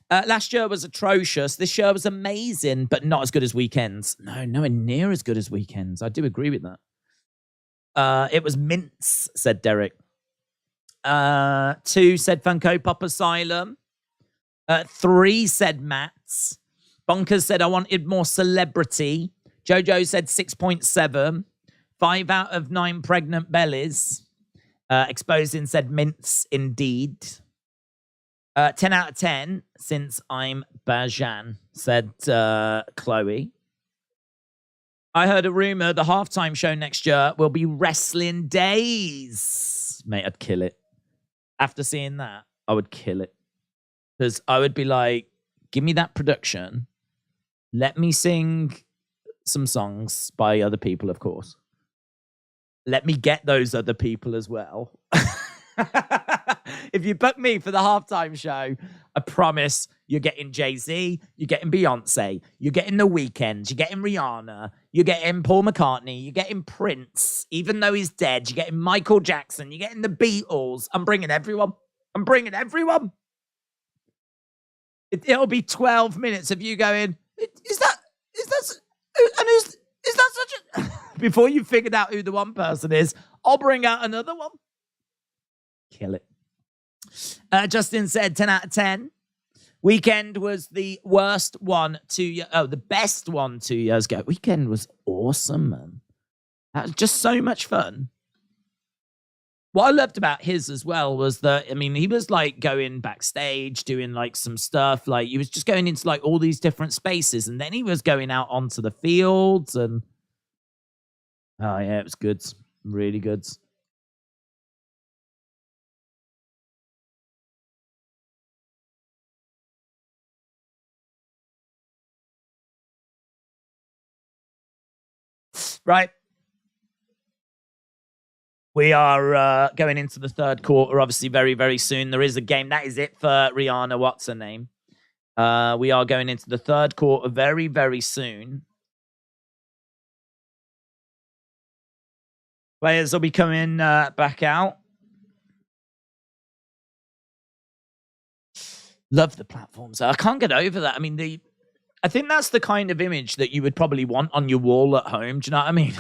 Last year was atrocious. This year was amazing, but not as good as Weekends. No, nowhere near as good as Weekends. I do agree with that. It was mince, said Derek. 2 said Funko Pop Asylum. 3 said Mats. Bonkers said I wanted more celebrity. Jojo said 6.7. 5 out of 9 pregnant bellies. Exposing said mince indeed. 10 out of 10 since I'm Bajan, said Chloe. I heard a rumor the halftime show next year will be Wrestling Daze. Mate, I'd kill it. After seeing that, I would kill it. Because I would be like, give me that production. Let me sing some songs by other people, of course. Let me get those other people as well. If you book me for the halftime show, I promise you're getting Jay-Z, you're getting Beyonce, you're getting The Weeknd, you're getting Rihanna, you're getting Paul McCartney, you're getting Prince, even though he's dead, you're getting Michael Jackson, you're getting the Beatles. I'm bringing everyone. It'll be 12 minutes of you going, is that such a... Before you figured out who the one person is, I'll bring out another one. Kill it. Justin said 10 out of 10. Weekend was the worst one 2 years... Oh, the best one 2 years ago. Weekend was awesome, man. That was just so much fun. What I loved about his as well was that, I mean, he was like going backstage, doing like some stuff. Like he was just going into like all these different spaces. And then he was going out onto the fields and... Oh, yeah, it was good. Really good. Right. We are going into the third quarter, obviously, very, very soon. There is a game. That is it for Rihanna. What's her name? We are going into the third quarter very, very soon. Players will be coming back out. Love the platforms. I can't get over that. I mean, I think that's the kind of image that you would probably want on your wall at home. Do you know what I mean?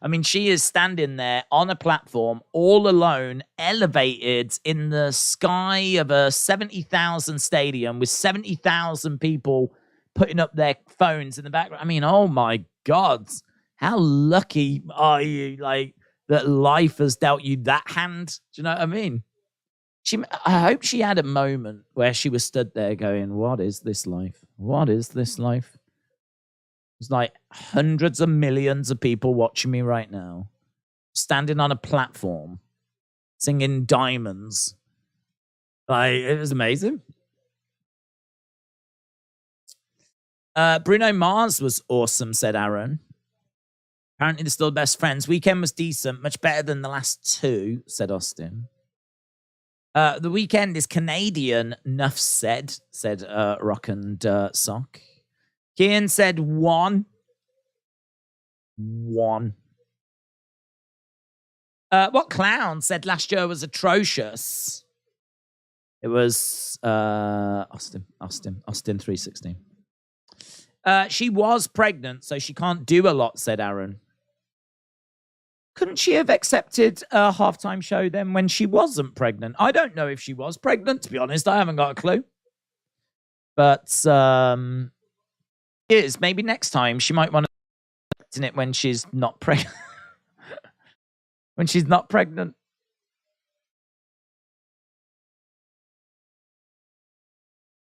I mean, she is standing there on a platform all alone, elevated in the sky of a 70,000 stadium with 70,000 people putting up their phones in the background. I mean, oh my God, how lucky are you? Like, that life has dealt you that hand. Do you know what I mean? I hope she had a moment where she was stood there going, what is this life? What is this life? There's like hundreds of millions of people watching me right now, standing on a platform, singing Diamonds. Like, it was amazing. Bruno Mars was awesome, said Aaron. Apparently they're still best friends. Weekend was decent, much better than the last 2, said Austin. The Weekend is Canadian, nuff said Rock and Sock. Kian said 1. 1. What clown said last year was atrocious? It was Austin 316. She was pregnant, so she can't do a lot, said Aaron. Couldn't she have accepted a halftime show then when she wasn't pregnant? I don't know if she was pregnant, to be honest. I haven't got a clue. But maybe next time she might want to in it when she's not pregnant. When she's not pregnant.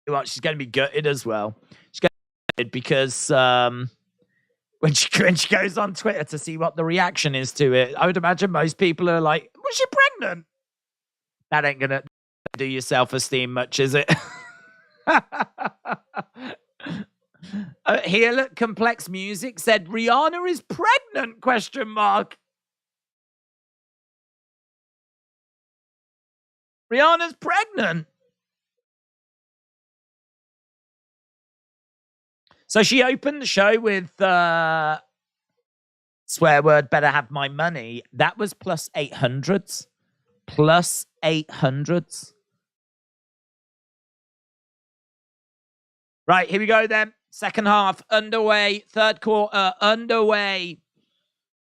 Well, she's going to be gutted as well. She's going to be gutted because when she goes on Twitter to see what the reaction is to it, I would imagine most people are like, was she pregnant? That ain't going to do your self-esteem much, is it? Here at Complex Music said Rihanna is pregnant, question mark. Rihanna's pregnant. So she opened the show with swear word, better have my money. That was plus 800s. Plus 800s. Right, here we go then. Second half underway. Third quarter underway.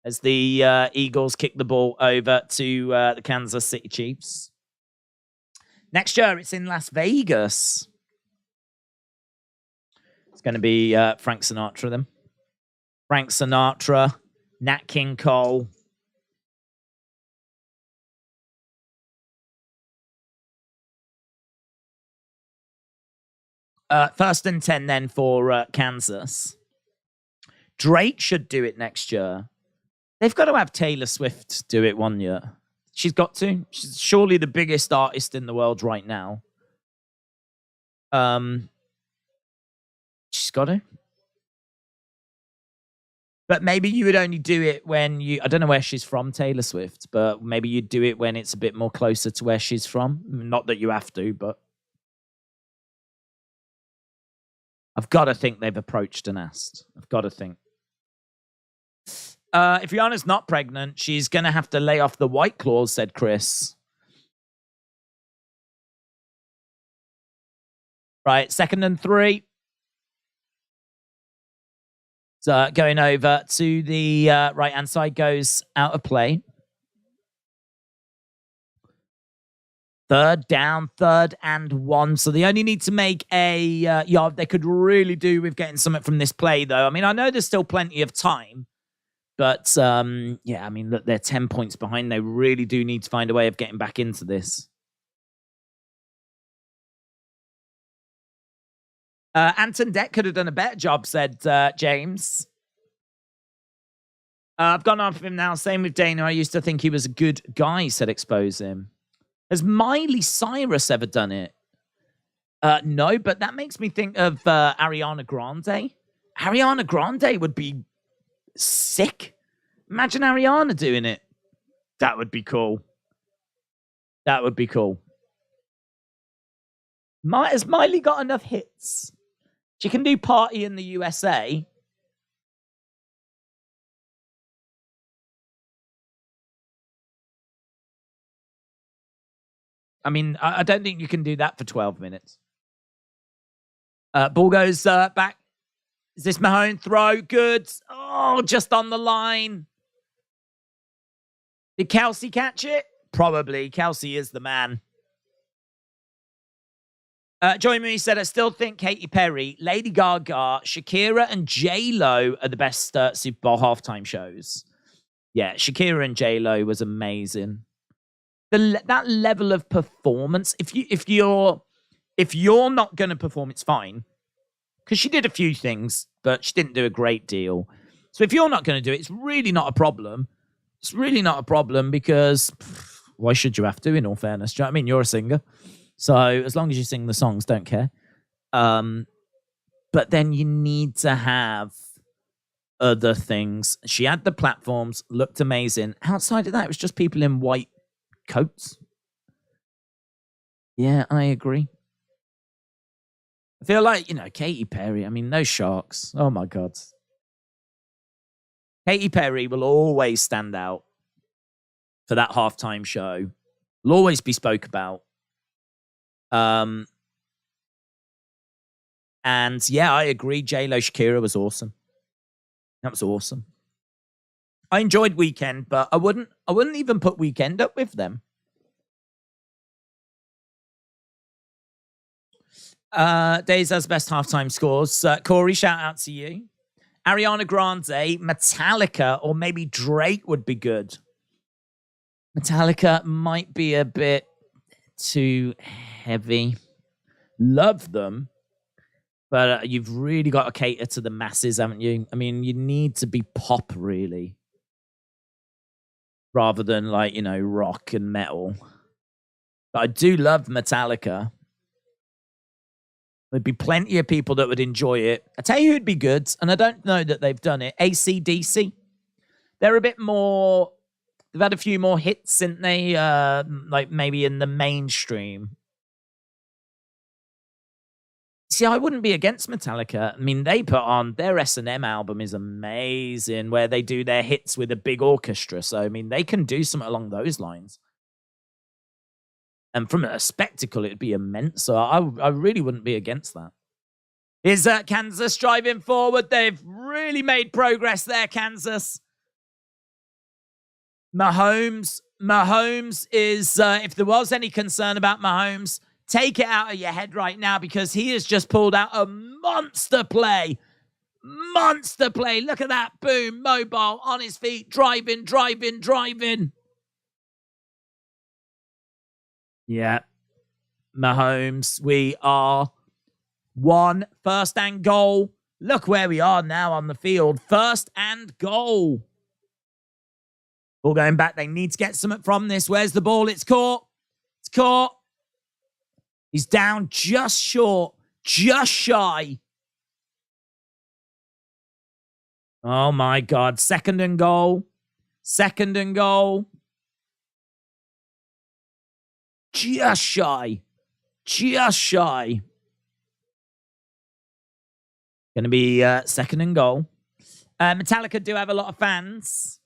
As the Eagles kick the ball over to the Kansas City Chiefs. Next year, it's in Las Vegas. It's going to be Frank Sinatra then. Frank Sinatra, Nat King Cole. First and 10 then for Kansas. Drake should do it next year. They've got to have Taylor Swift do it one year. She's got to. She's surely the biggest artist in the world right now. She's got to. But maybe you would only do it when you... I don't know where she's from, Taylor Swift, but maybe you'd do it when it's a bit more closer to where she's from. Not that you have to, but... I've got to think they've approached and asked. I've got to think. If Rihanna's not pregnant, she's going to have to lay off the White Claws, said Chris. Right, 2nd and 3. So going over to the right-hand side goes out of play. Third down, 3rd and 1. So they only need to make a yard. They could really do with getting something from this play, though. I mean, I know there's still plenty of time. But, yeah, I mean, look, they're 10 points behind. They really do need to find a way of getting back into this. Anton Deck could have done a better job, said James. I've gone off him now. Same with Dana. I used to think he was a good guy, said Expose Him. Has Miley Cyrus ever done it? No, but that makes me think of Ariana Grande. Ariana Grande would be sick. Imagine Ariana doing it. That would be cool. That would be cool. Has Miley got enough hits? She can do Party in the USA. I mean, I don't think you can do that for 12 minutes. Ball goes back. Is this Mahomes throw? Good. Oh, just on the line. Did Kelce catch it? Probably. Kelce is the man. Joy Mooney said, I still think Katy Perry, Lady Gaga, Shakira, and J-Lo are the best Super Bowl halftime shows. Yeah, Shakira and J-Lo was amazing. That level of performance, if you're not going to perform, it's fine. Because she did a few things, but she didn't do a great deal. So if you're not going to do it, it's really not a problem. It's really not a problem because why should you have to, in all fairness? Do you know what I mean? You're a singer. So as long as you sing the songs, don't care. But then you need to have other things. She had the platforms, looked amazing. Outside of that, it was just people in white coats. Yeah, I agree. I feel like, Katy Perry, I mean, no sharks. Oh, my God. Katy Perry will always stand out for that halftime show. Will always be spoke about. And yeah, I agree. J-Lo Shakira was awesome. That was awesome. I enjoyed Weeknd, but I wouldn't even put Weeknd up with them. Days has best halftime scores. Corey, shout out to you. Ariana Grande, Metallica, or maybe Drake would be good. Metallica might be a bit too heavy. Love them, but you've really got to cater to the masses, haven't you? I mean, you need to be pop, really, rather than rock and metal. But I do love Metallica. There'd be plenty of people that would enjoy it. I tell you who'd be good, and I don't know that they've done it. AC/DC. They're a bit more... They've had a few more hits, haven't they? Like maybe in the mainstream. See, I wouldn't be against Metallica. I mean, they put on... Their S&M album is amazing, where they do their hits with a big orchestra. So, I mean, they can do something along those lines. And from a spectacle, it'd be immense. So I really wouldn't be against that. Is Kansas driving forward? They've really made progress there, Kansas. Mahomes is, if there was any concern about Mahomes, take it out of your head right now, because he has just pulled out a monster play. Monster play. Look at that. Boom. Mobile, on his feet, driving. Yeah. Mahomes, we are 1 first and goal. Look where we are now on the field. 1st and goal. Ball going back. They need to get something from this. Where's the ball? It's caught. He's down just short. Just shy. Oh, my God. 2nd and goal. Just shy. Going to be 2nd and goal. Metallica do have a lot of fans.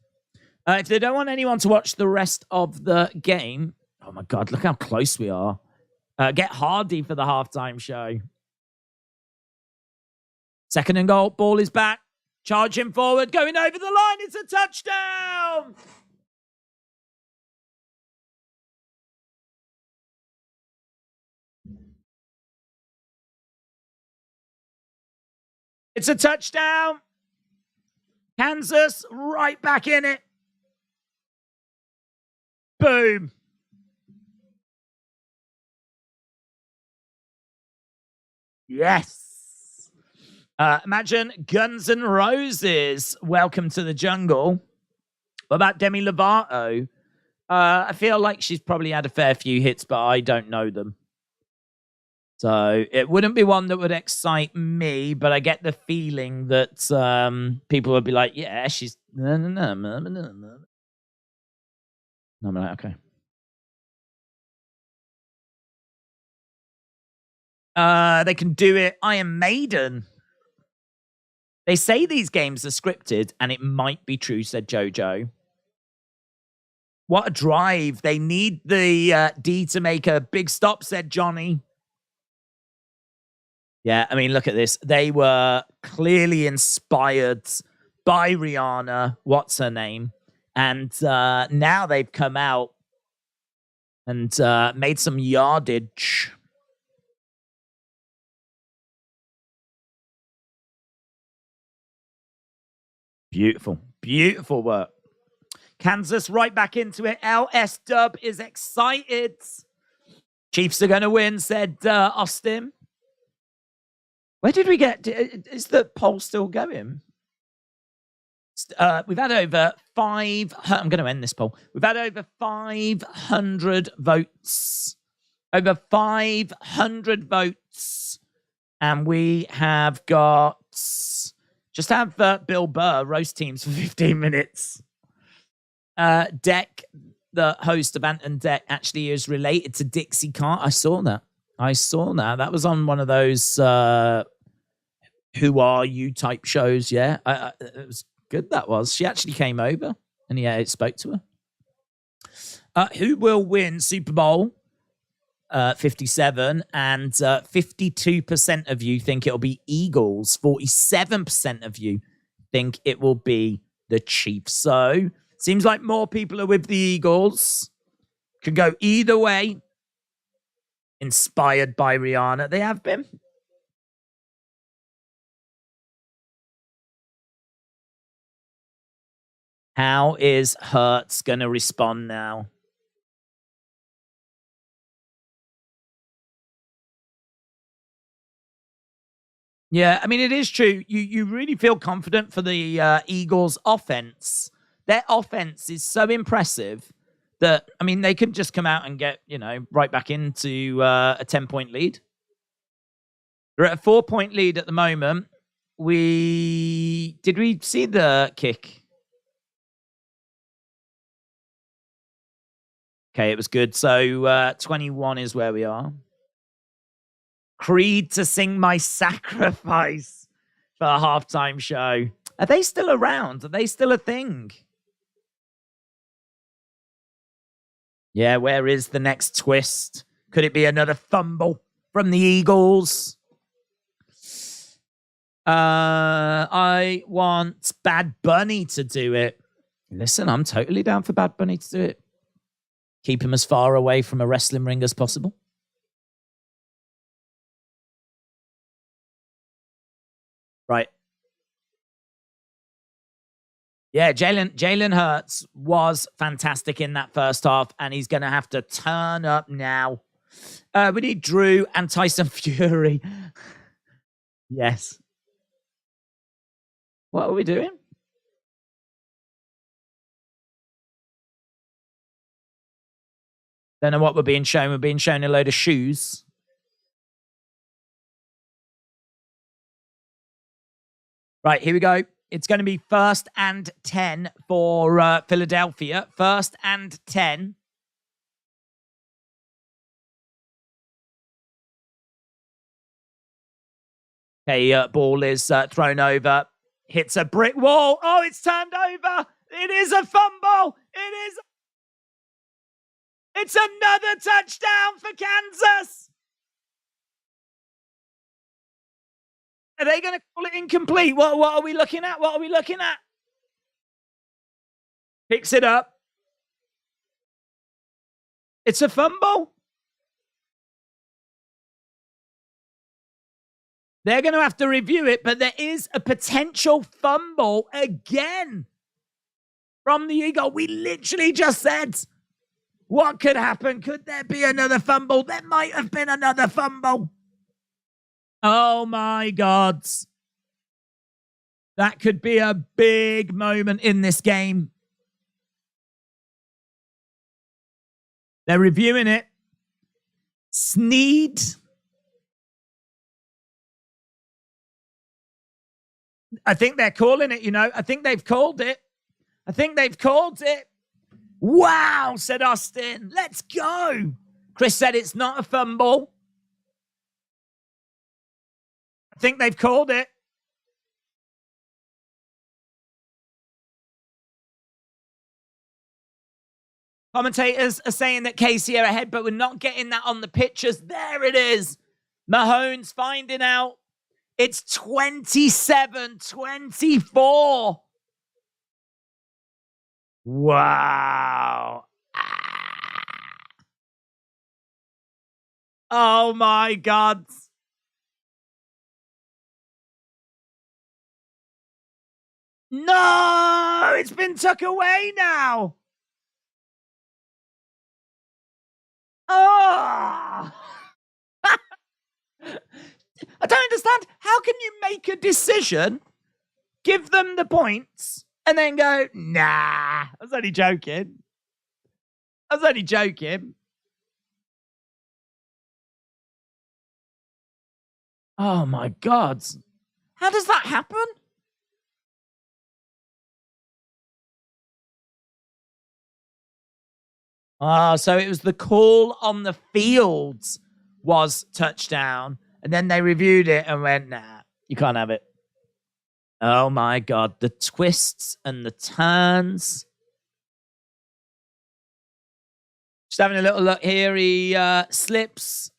If they don't want anyone to watch the rest of the game... Oh, my God, look how close we are. Get Hardy for the halftime show. 2nd and goal. Ball is back. Charging forward. Going over the line. It's a touchdown! It's a touchdown. Kansas right back in it. Boom. Yes. Imagine Guns N' Roses. Welcome to the jungle. What about Demi Lovato? I feel like she's probably had a fair few hits, but I don't know them. So it wouldn't be one that would excite me, but I get the feeling that people would be like, yeah, she's... No. I'm like, okay. They can do it. Iron Maiden. They say these games are scripted, and it might be true, said JoJo. What a drive. They need the D to make a big stop, said Johnny. Yeah, I mean, look at this. They were clearly inspired by Rihanna. What's her name? And now they've come out and made some yardage. Beautiful. Beautiful work. Kansas right back into it. LS Dub is excited. Chiefs are going to win, said Austin. Where did we get? Is the poll still going? We've had over 5... I'm going to end this poll. We've had over 500 votes. Over 500 votes. And we have got... Just have Bill Burr roast teams for 15 minutes. Deck, the host of Ant and Deck, actually is related to Dixie Carter. I saw that. That was on one of those Who Are You type shows, yeah. It was good, that was. She actually came over and it spoke to her. Who will win Super Bowl 57? And 52% of you think it'll be Eagles. 47% of you think it will be the Chiefs. So, seems like more people are with the Eagles. Could go either way. Inspired by Rihanna. They have been. How is Hurts going to respond now? Yeah, I mean, it is true. You really feel confident for the Eagles' offense. Their offense is so impressive that, I mean, they could just come out and get, right back into a 10-point lead. We're at a 4-point lead at the moment. Did we see the kick? Okay, it was good. So 21 is where we are. Creed to Sing My Sacrifice for a halftime show. Are they still around? Are they still a thing? Yeah, where is the next twist? Could it be another fumble from the Eagles? I want Bad Bunny to do it. Listen, I'm totally down for Bad Bunny to do it. Keep him as far away from a wrestling ring as possible. Right. Yeah, Jalen Hurts was fantastic in that first half, and he's going to have to turn up now. We need Drew and Tyson Fury. Yes. What are we doing? Don't know what we're being shown. We're being shown a load of shoes. Right, here we go. It's going to be 1st and 10 for Philadelphia. 1st and 10. Okay, ball is thrown over. Hits a brick wall. Oh, it's turned over. It is a fumble. It's another touchdown for Kansas. Are they going to call it incomplete? What are we looking at? What are we looking at? Picks it up. It's a fumble. They're going to have to review it, but there is a potential fumble again from the Eagle. We literally just said, what could happen? Could there be another fumble? There might have been another fumble. Oh my God. That could be a big moment in this game. They're reviewing it. Sneed. I think they're calling it, I think they've called it. Wow, said Austin. Let's go. Chris said it's not a fumble. I think they've called it. Commentators are saying that KC are ahead, but we're not getting that on the pictures. There it is. Mahomes finding out. It's 27-24. Wow. Oh my God. No, it's been took away now. Oh. I don't understand. How can you make a decision, give them the points, and then go, nah, I was only joking. Oh, my God. How does that happen? So it was the call on the fields was touchdown, and then they reviewed it and went, nah, you can't have it. Oh, my God. The twists and the turns. Just having a little look here. He slips.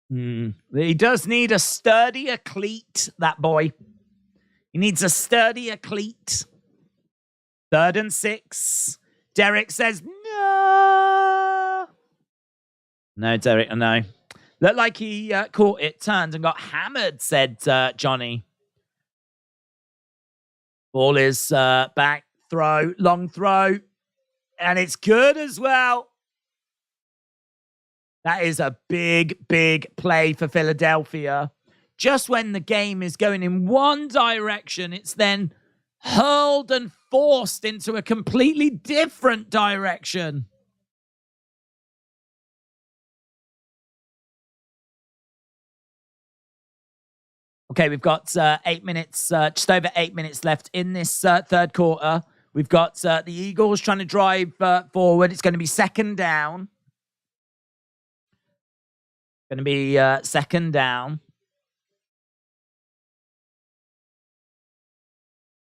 He does need a sturdier cleat, that boy. He needs a sturdier cleat. 3rd and 6. Derek says, no. No, Derek, no. Looked like he caught it, turned, and got hammered, said Johnny. Ball is back, throw, long throw, and it's good as well. That is a big, big play for Philadelphia. Just when the game is going in one direction, it's then hurled and forced into a completely different direction. Okay, we've got 8 minutes, just over 8 minutes left in this third quarter. We've got the Eagles trying to drive forward. It's going to be second down. Going to be second down.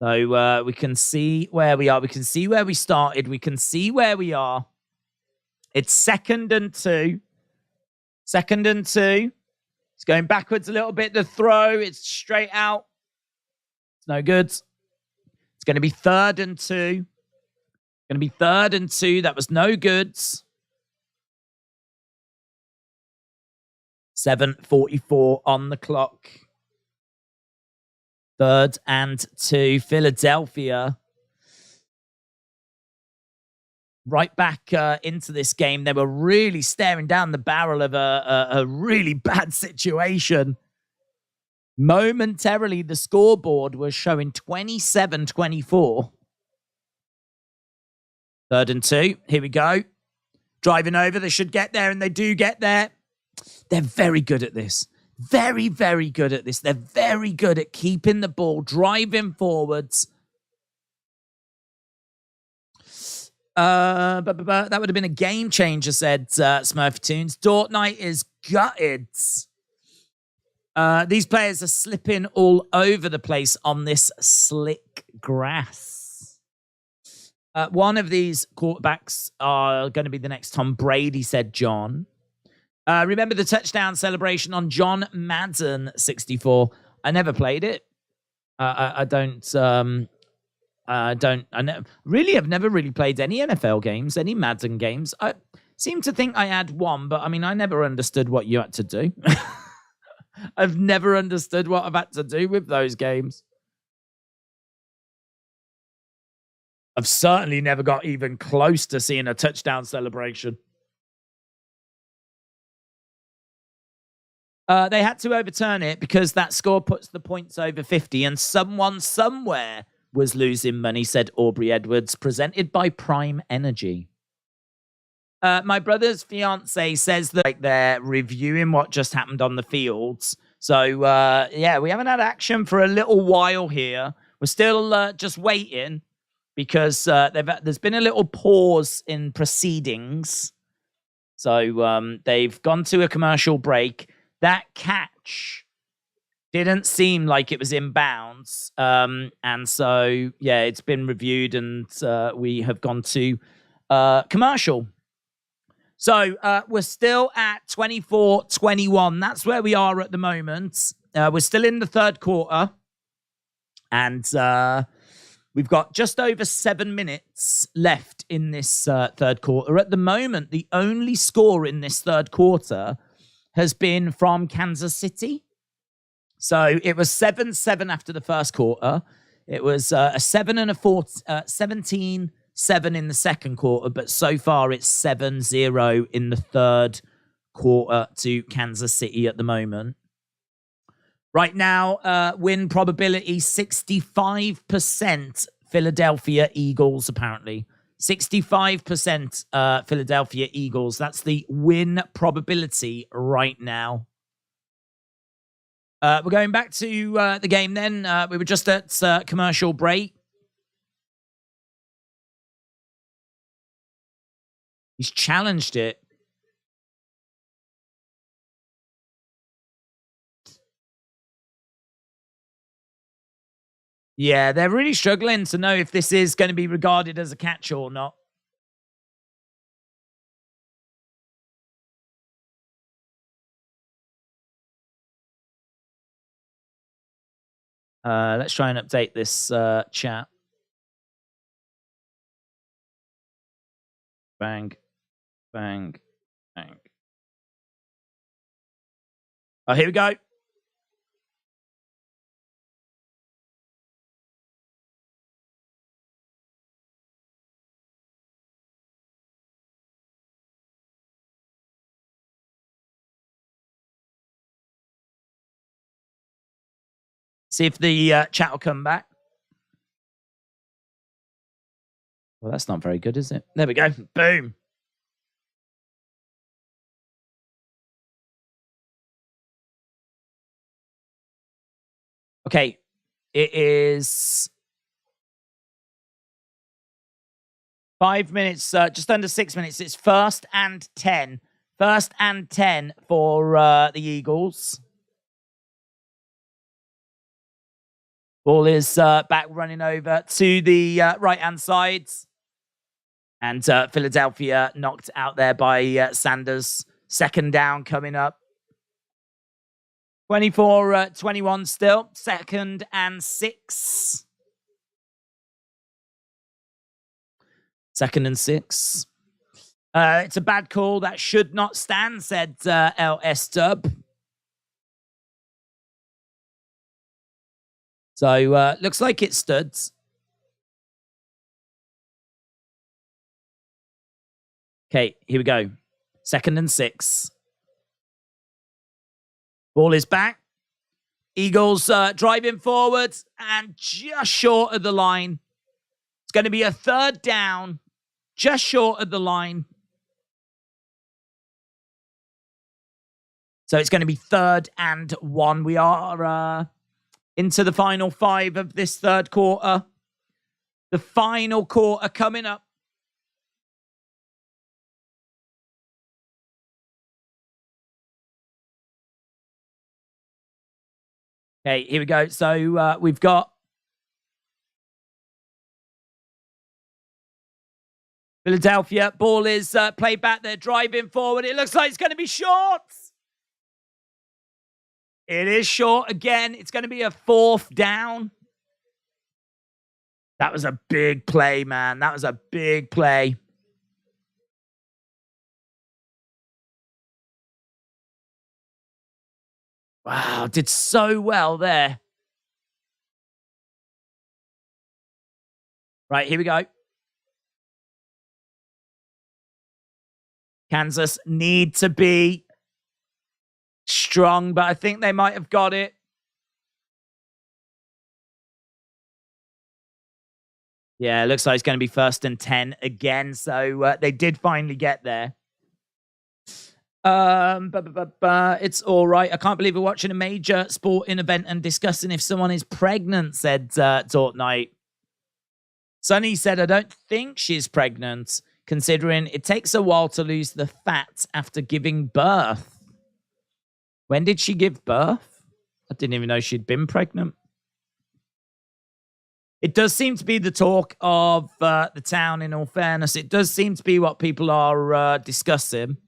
So we can see where we are. We can see where we started. We can see where we are. It's 2nd and 2. 2nd and 2. It's going backwards a little bit. The throw, it's straight out. It's no good. It's going to be 3rd and 2. Going to be 3rd and 2. That was no good. 7:44 on the clock. 3rd and 2. Philadelphia. Right back into this game. They were really staring down the barrel of a really bad situation. Momentarily, the scoreboard was showing 27-24. 3rd and 2. Here we go. Driving over. They should get there, and they do get there. They're very good at this. Very, very good at this. They're very good at keeping the ball, driving forwards. That would have been a game changer, said Smurfy Tunes. Dort Knight is gutted. These players are slipping all over the place on this slick grass. One of these quarterbacks are going to be the next Tom Brady, said John. Remember the touchdown celebration on John Madden 64? I never played it. I have never really played any NFL games, any Madden games. I seem to think I had one, but I mean, I never understood what you had to do. I've never understood what I've had to do with those games. I've certainly never got even close to seeing a touchdown celebration. They had to overturn it because that score puts the points over 50, and someone somewhere was losing money, said Aubrey Edwards, presented by Prime Energy. My brother's fiance says that they're reviewing what just happened on the fields. So, yeah, we haven't had action for a little while here. We're still just waiting because there's been a little pause in proceedings. So they've gone to a commercial break. That catch didn't seem like it was in bounds. And so, yeah, it's been reviewed and we have gone to commercial. So we're still at 24-21. That's where we are at the moment. We're still in the third quarter. And we've got just over 7 minutes left in this third quarter. At the moment, the only score in this third quarter has been from Kansas City. So it was 7-7 after the first quarter. It was a 7 and a 4, 17-7 in the second quarter, but so far it's 7-0 in the third quarter to Kansas City at the moment. Right now, win probability 65% Philadelphia Eagles, apparently. 65% Philadelphia Eagles. That's the win probability right now. We're going back to the game then. We were just at commercial break. He's challenged it. Yeah, they're really struggling to know if this is going to be regarded as a catch or not. Let's try and update this chat. Bang, bang, bang. Oh, here we go. See if the chat will come back. Well, that's not very good, is it? There we go. Boom. Okay, it is 5 minutes, just under 6 minutes. It's 1st and 10. 1st and 10 for the Eagles. Ball is back running over to the right-hand side. And Philadelphia knocked out there by Sanders. 2nd down coming up. 24-21 still. 2nd and 6. 2nd and 6. It's a bad call. That should not stand, said LS Dub. So, looks like it stood. Okay, here we go. 2nd and 6. Ball is back. Eagles driving forward and just short of the line. It's going to be a 3rd down, just short of the line. So it's going to be 3rd and 1. We are into the final 5 of this 3rd quarter. The final quarter coming up. Okay, here we go. So we've got Philadelphia. Ball is played back. They're driving forward. It looks like it's going to be short. It is short again. It's going to be a 4th down. That was a big play, man. That was a big play. Wow, did so well there. Right, here we go. Kansas need to be strong, but I think they might have got it. Yeah, it looks like it's going to be 1st and 10 again. So they did finally get there. It's all right. I can't believe we're watching a major sporting event and discussing if someone is pregnant, said Dortnight. Sonny said, I don't think she's pregnant, considering it takes a while to lose the fat after giving birth. When did she give birth? I didn't even know she'd been pregnant. It does seem to be the talk of the town, in all fairness. It does seem to be what people are discussing.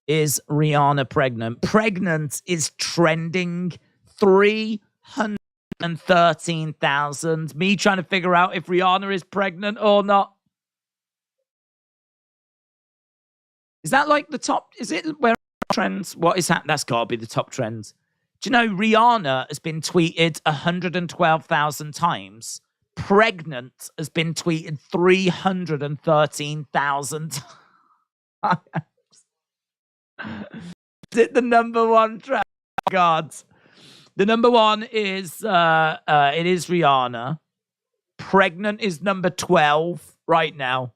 Is Rihanna pregnant? Pregnant is trending 313,000. Me trying to figure out if Rihanna is pregnant or not. Is that like the top? Is it where trends? What is that? That's got to be the top trends. Do you know Rihanna has been tweeted 112,000 times? Pregnant has been tweeted 313,000 times. Is it the number one trend? God. The number one is it is Rihanna. Pregnant is number 12 right now.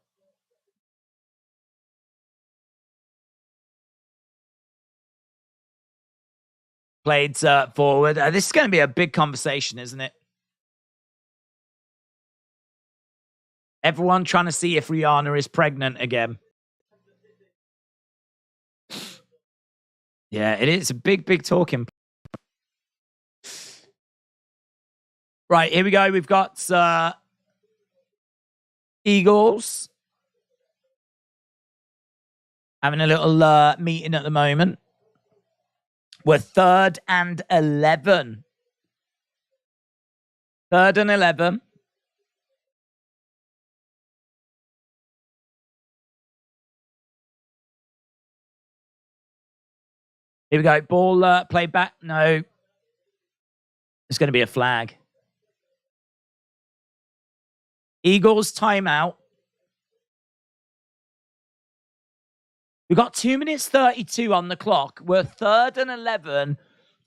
Played forward. This is going to be a big conversation, isn't it? Everyone trying to see if Rihanna is pregnant again. Yeah, it is a big, big talking. Right, here we go. We've got Eagles having a little meeting at the moment. We're 3rd and 11. 3rd and 11. Here we go. Ball played back. No. It's going to be a flag. Eagles timeout. We've got 2 minutes 32 on the clock. We're 3rd and 11.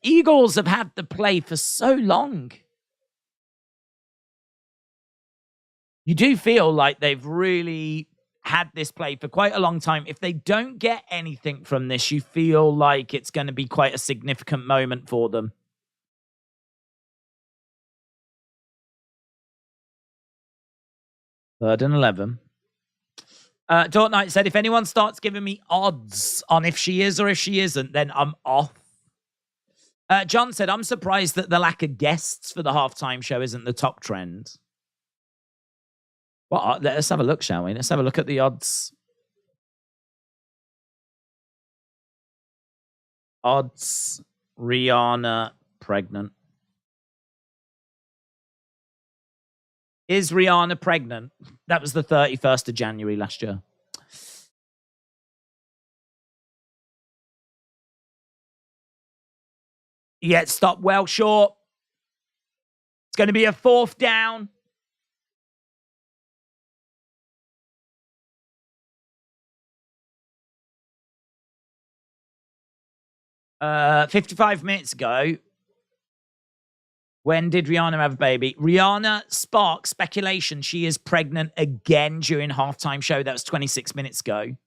Eagles have had the play for so long. You do feel like they've really had this play for quite a long time. If they don't get anything from this, you feel like it's going to be quite a significant moment for them. 3rd and 11. Dort Knight said, if anyone starts giving me odds on if she is or if she isn't, then I'm off. John said, I'm surprised that the lack of guests for the halftime show isn't the top trend. Well, let's have a look, shall we? Let's have a look at the odds. Odds, Rihanna pregnant. Is Rihanna pregnant? That was the 31st of January last year. Yeah, stop well short. It's going to be a 4th down. Uh, 55 minutes ago. When did Rihanna have a baby? Rihanna sparked speculation she is pregnant again during halftime show. That was 26 minutes ago.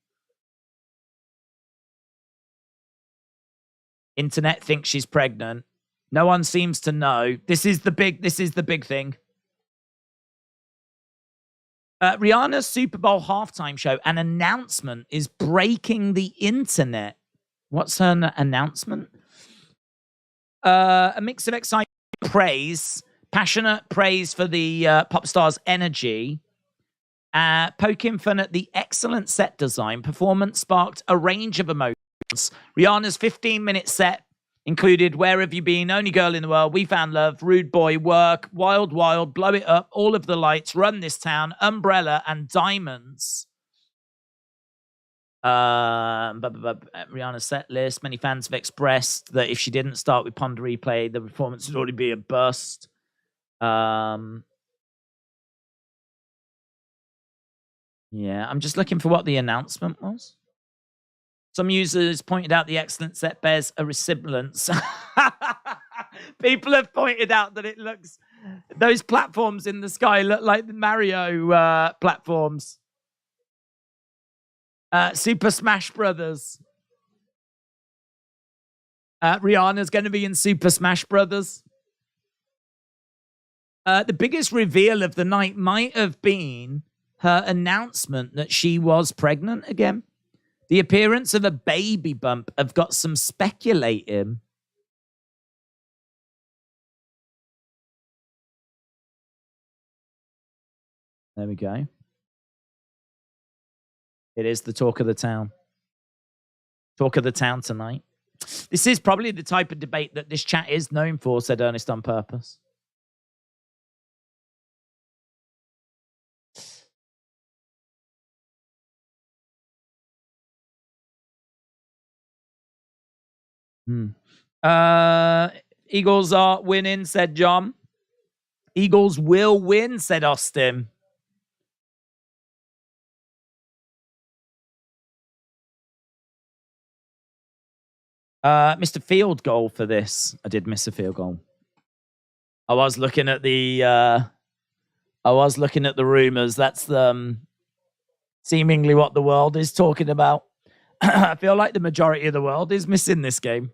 Internet thinks she's pregnant. No one seems to know. This is the big thing. Rihanna's Super Bowl halftime show, an announcement is breaking the internet. What's her announcement? A mix of excitement, praise, passionate praise for the pop star's energy, poking fun at the excellent set design. Performance sparked a range of emotions. Rihanna's 15-minute set included Where Have You Been, Only Girl in the World, We Found Love, Rude Boy, Work, Wild Wild, Blow It Up, All of the Lights, Run This Town, Umbrella, and Diamonds. Rihanna's set list. Many fans have expressed that if she didn't start with Ponder Replay, the performance would already be a bust. Yeah, I'm just looking for what the announcement was. Some users pointed out the excellent set bears a resemblance. People have pointed out that it looks, those platforms in the sky look like the Mario platforms. Super Smash Brothers. Rihanna's going to be in Super Smash Brothers. The biggest reveal of the night might have been her announcement that she was pregnant again. The appearance of a baby bump have got some speculating. There we go. It is the talk of the town. Talk of the town tonight. This is probably the type of debate that this chat is known for, said Ernest on purpose. Eagles are winning, said John. Eagles will win, said Austin. Missed a field goal for this. I did miss a field goal. I was looking at the rumors. That's seemingly what the world is talking about. I feel like the majority of the world is missing this game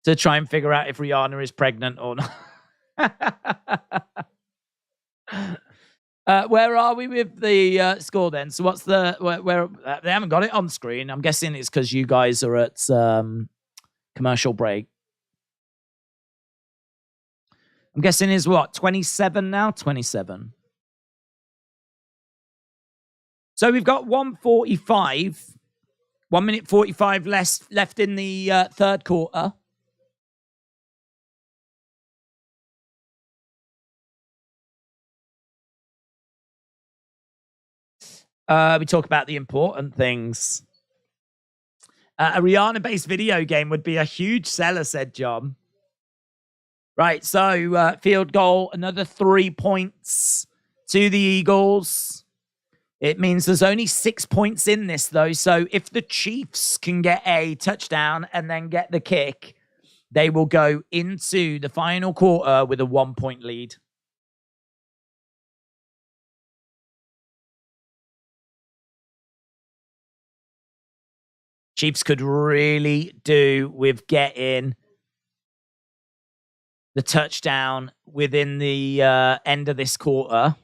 to try and figure out if Rihanna is pregnant or not. Where are we with the score then? So what's the where they haven't got it on screen. I'm guessing it's because you guys are at commercial break. I'm guessing is what, 27 now? 27. So we've got 1:45. 1 minute 45 left in the third quarter. We talk about the important things. A Rihanna-based video game would be a huge seller, said John. Right, so field goal, another 3 points to the Eagles. It means there's only 6 points in this, though. So if the Chiefs can get a touchdown and then get the kick, they will go into the final quarter with a 1 point lead. Chiefs could really do with getting the touchdown within the end of this quarter.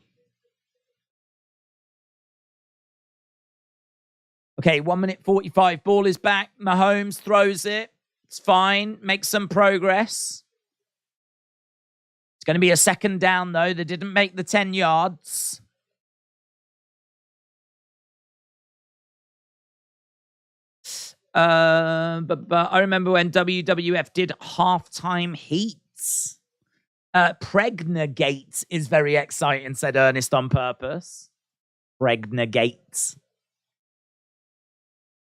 Okay, 1 minute 45. Ball is back. Mahomes throws it. It's fine. Makes some progress. It's going to be a second down, though. They didn't make the 10 yards. But I remember when WWF did halftime heats. Pregnagate is very exciting, said Ernest on purpose. Pregnagate.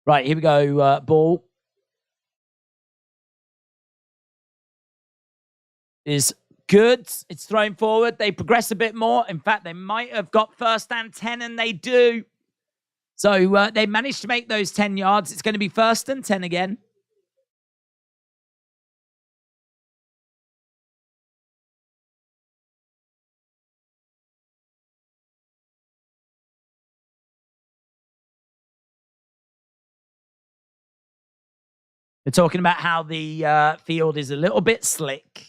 Right, here we go. Ball is good. It's thrown forward. They progress a bit more. In fact, they might have got first and 10, and they do. So they managed to make those 10 yards. It's going to be first and 10 again. They're talking about how the field is a little bit slick.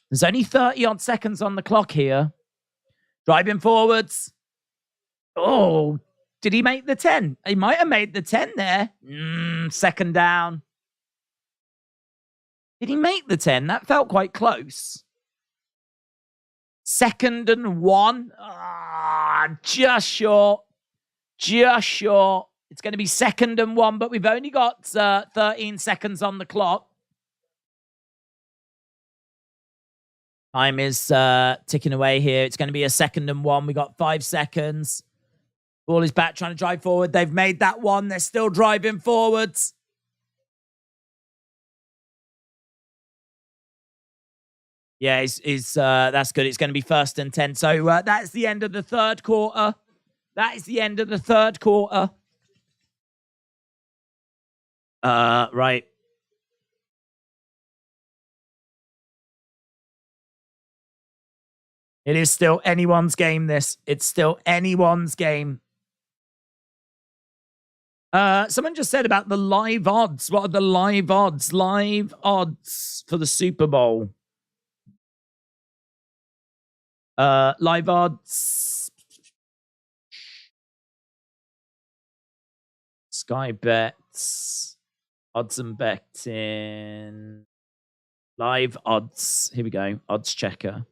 There's only 30-odd seconds on the clock here. Driving forwards. Oh, did he make the 10? He might have made the 10 there. Second down. Did he make the 10? That felt quite close. 2nd and 1. Just short. Just short. It's going to be 2nd and 1, but we've only got 13 seconds on the clock. Time is ticking away here. It's going to be a 2nd and 1. We got 5 seconds. Ball is back, trying to drive forward. They've made that one. They're still driving forwards. Yeah, that's good. It's going to be 1st and 10. So that's the end of the third quarter. That is the end of the third quarter. Right. It is still anyone's game, this. It's still anyone's game. Someone just said about the live odds. What are the live odds? Live odds for the Super Bowl. Live odds. Sky bets. Odds and betting. Live odds. Here we go. Odds checker.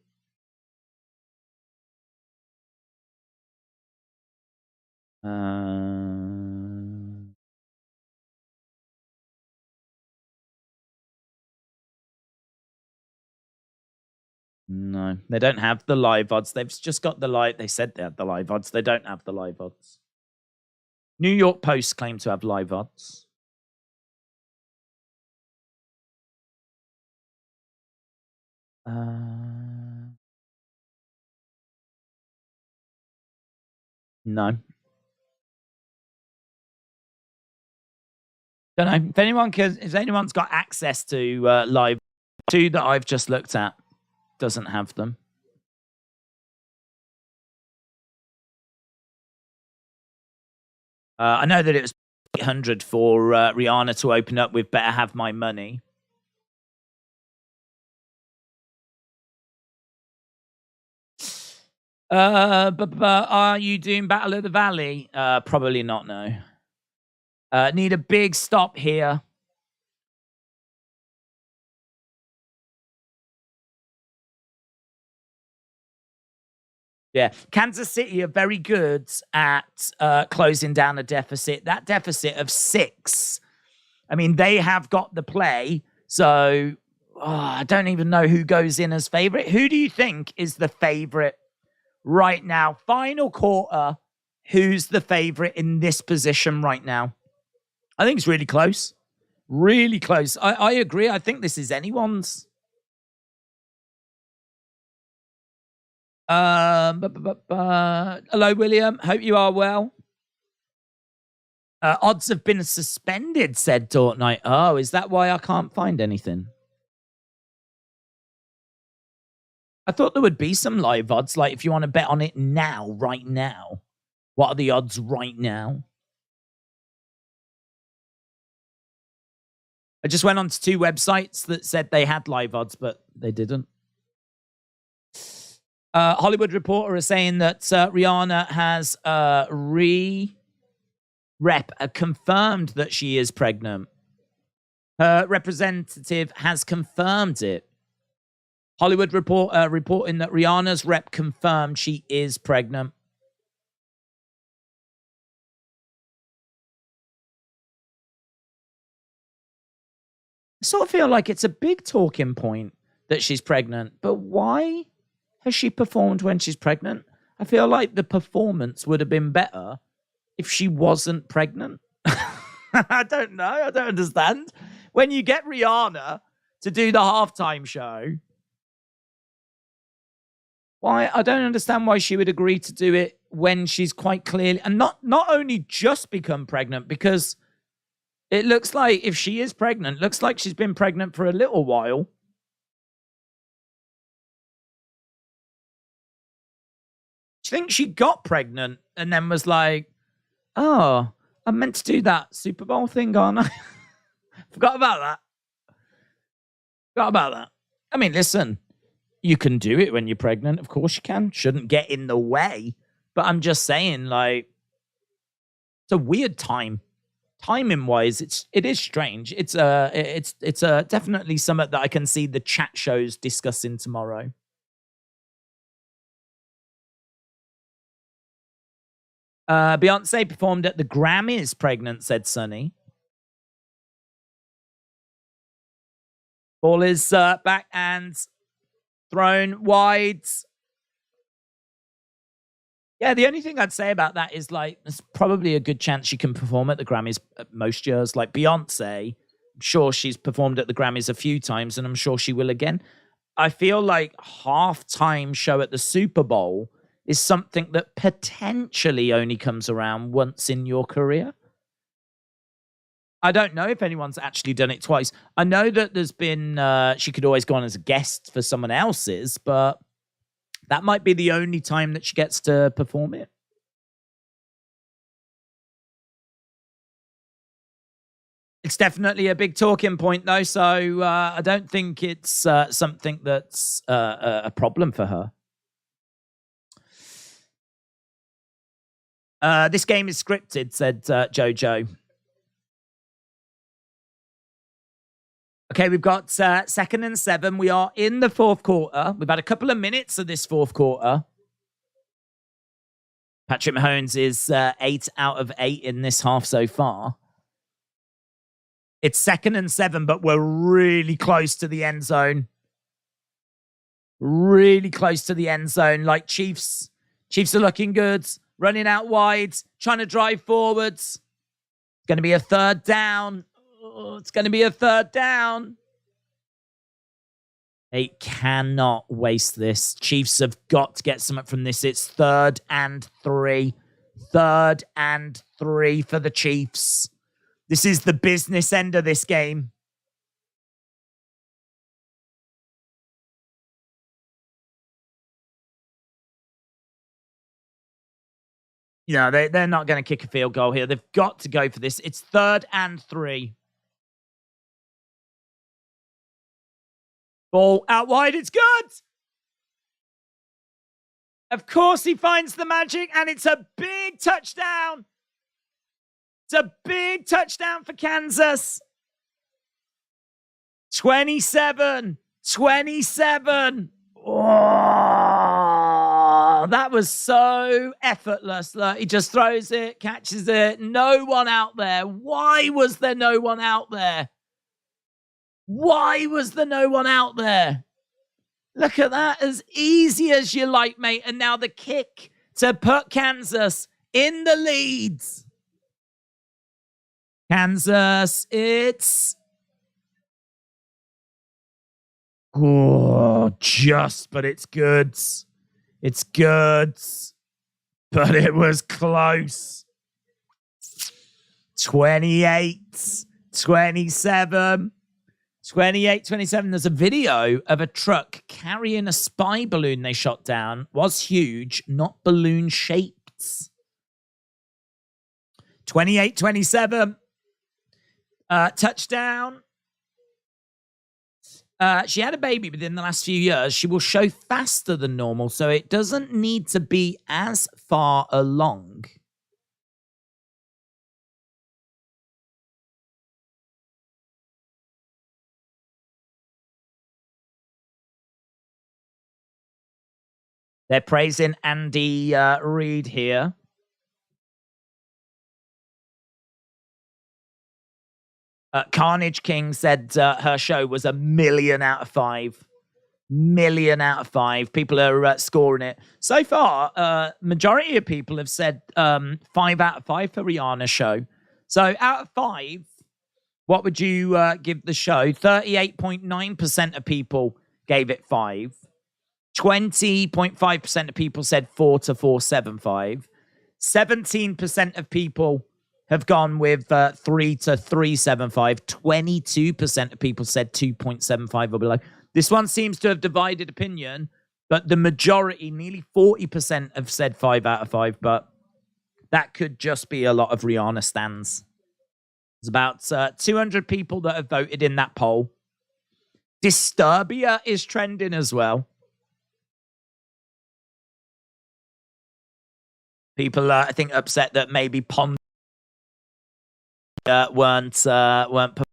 No, they don't have the live odds. They've just got the live. They said they had the live odds. They don't have the live odds. New York Post claim to have live odds. No. Don't know if anyone's got access to live. 2 that I've just looked at doesn't have them. I know that it was 800 for Rihanna to open up with "Better Have My Money." But are you doing Battle of the Valley? Probably not, no. Need a big stop here. Yeah, Kansas City are very good at closing down a deficit. That deficit of 6. I mean, they have got the play. So I don't even know who goes in as favorite. Who do you think is the favorite right now? Final quarter, who's the favorite in this position right now? I think it's really close. Really close. I agree. I think this is anyone's. Hello, William. Hope you are well. Odds have been suspended, said Dortnight. Oh, is that why I can't find anything? I thought there would be some live odds, like if you want to bet on it now, right now. What are the odds right now? I just went on to 2 websites that said they had live odds, but they didn't. Hollywood Reporter is saying that Rihanna has rep confirmed that she is pregnant. Her representative has confirmed it. Hollywood reporting that Rihanna's rep confirmed she is pregnant. I sort of feel like it's a big talking point that she's pregnant, but why has she performed when she's pregnant? I feel like the performance would have been better if she wasn't pregnant. I don't know. I don't understand. When you get Rihanna to do the halftime show, why? I don't understand why she would agree to do it when she's quite clearly, and not only just become pregnant, because it looks like if she is pregnant, looks like she's been pregnant for a little while. I think she got pregnant and then was like, oh, I meant to do that Super Bowl thing, aren't I? Forgot about that. I mean, listen, you can do it when you're pregnant. Of course you can. Shouldn't get in the way. But I'm just saying, like, it's a weird time. Timing-wise, it is strange. It's definitely something that I can see the chat shows discussing tomorrow. Beyonce performed at the Grammys pregnant, said Sonny. Ball is back and thrown wide. Yeah, the only thing I'd say about that is, like, there's probably a good chance she can perform at the Grammys most years. Like Beyonce, I'm sure she's performed at the Grammys a few times, and I'm sure she will again. I feel like halftime show at the Super Bowl is something that potentially only comes around once in your career. I don't know if anyone's actually done it twice. I know that there's been, she could always go on as a guest for someone else's, but that might be the only time that she gets to perform it. It's definitely a big talking point, though, so I don't think it's something that's a problem for her. This game is scripted, said Jojo. Okay, we've got 2nd and 7. We are in the fourth quarter. We've had a couple of minutes of this fourth quarter. Patrick Mahomes is 8 out of 8 in this half so far. It's 2nd and 7, but we're really close to the end zone. Really close to the end zone. Like Chiefs are looking good. Running out wide. Trying to drive forwards. It's going to be a third down. It's going to be a third down. They cannot waste this. Chiefs have got to get something from this. It's 3rd and 3. 3rd and 3 for the Chiefs. This is the business end of this game. Yeah, they're not going to kick a field goal here. They've got to go for this. It's 3rd and 3. Ball out wide. It's good. Of course, he finds the magic, and it's a big touchdown. It's a big touchdown for Kansas. 27. Oh, that was so effortless. Look, he just throws it, catches it. No one out there. Why was there no one out there? Why was there no one out there? Look at that. As easy as you like, mate. And now the kick to put Kansas in the leads. Kansas, it's... Oh, just, but it's good. It's good. But it was close. 28-27. 28-27. There's a video of a truck carrying a spy balloon they shot down. Was huge, not balloon shaped. 28-27. Touchdown. She had a baby within the last few years. She will show faster than normal, so it doesn't need to be as far along. They're praising Andy Reid here. Carnage King said her show was 1 million out of 5. Million out of 5. People are scoring it. So far, majority of people have said 5 out of 5 for Rihanna's show. So out of 5, what would you give the show? 38.9% of people gave it 5. 20.5% of people said 4 to 4.75. 17% of people have gone with 3 to 3.75. 22% of people said 2.75 or below. This one seems to have divided opinion, but the majority, nearly 40%, have said 5 out of 5, but that could just be a lot of Rihanna stans. There's about 200 people that have voted in that poll. Disturbia is trending as well. People, I think, upset that maybe Pond weren't put.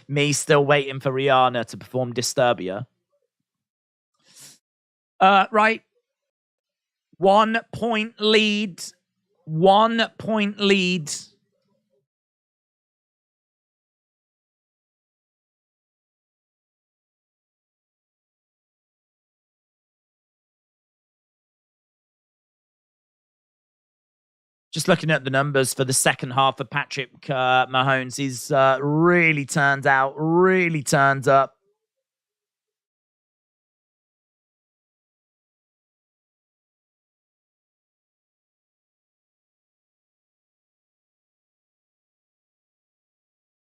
Me still waiting for Rihanna to perform Disturbia. Right. 1 point lead. 1 point lead. Just looking at the numbers for the second half of Patrick Mahomes, he's really turned out, really turned up.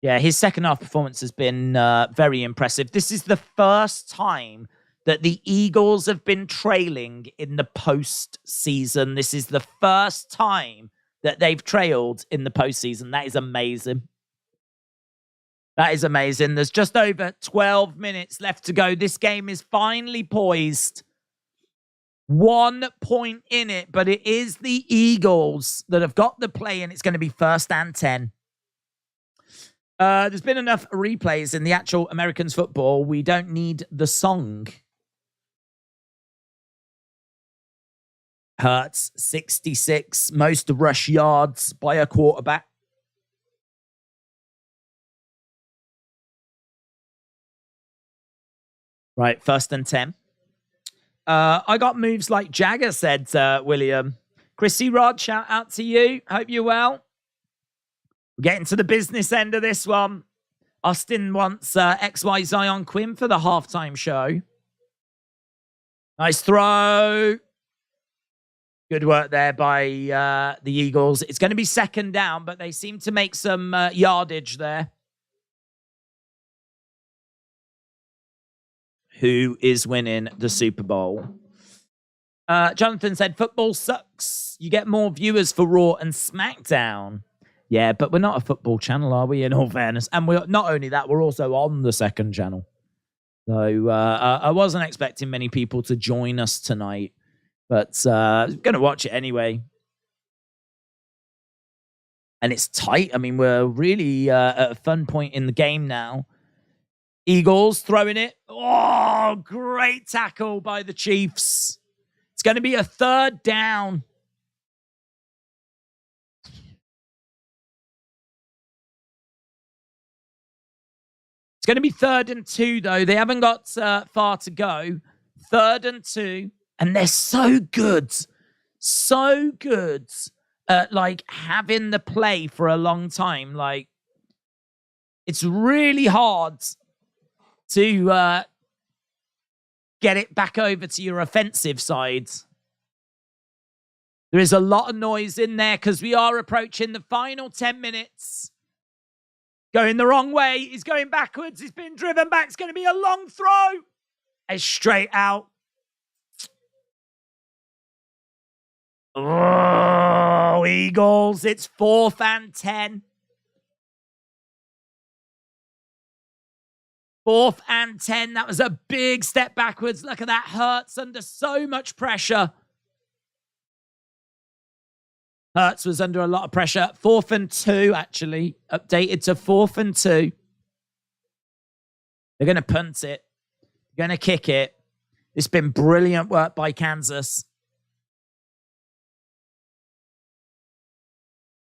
Yeah, his second half performance has been very impressive. This is the first time that the Eagles have been trailing in the postseason. This is the first time that they've trailed in the postseason. That is amazing. That is amazing. There's just over 12 minutes left to go. This game is finally poised. 1 point in it, but it is the Eagles that have got the play, and it's going to be 1st and 10. There's been enough replays in the actual Americans football. We don't need the song. Hurts, 66. Most rush yards by a quarterback. Right, 1st and 10. I got moves like Jagger, said William. Chrissy Rod, shout out to you. Hope you're well. We're getting to the business end of this one. Austin wants XY Zion Quinn for the halftime show. Nice throw. Good work there by the Eagles. It's going to be 2nd down, but they seem to make some yardage there. Who is winning the Super Bowl? Jonathan said, football sucks. You get more viewers for Raw and SmackDown. Yeah, but we're not a football channel, are we, in all fairness? And we're not only that, we're also on the 2nd channel. So I wasn't expecting many people to join us tonight. But I'm going to watch it anyway. And it's tight. I mean, we're really at a fun point in the game now. Eagles throwing it. Oh, great tackle by the Chiefs. It's going to be a 3rd down. It's going to be 3rd and 2, though. They haven't got far to go. 3rd and 2. And they're so good at, like, having the play for a long time. Like, it's really hard to get it back over to your offensive side. There is a lot of noise in there because we are approaching the final 10 minutes. Going the wrong way. He's going backwards. He's been driven back. It's going to be a long throw. It's straight out. Oh, Eagles. It's 4th and 10. 4th and 10. That was a big step backwards. Look at that. Hurts under so much pressure. Hurts was under a lot of pressure. 4th and 2, actually. Updated to 4th and 2. They're going to punt it. Going to kick it. It's been brilliant work by Kansas.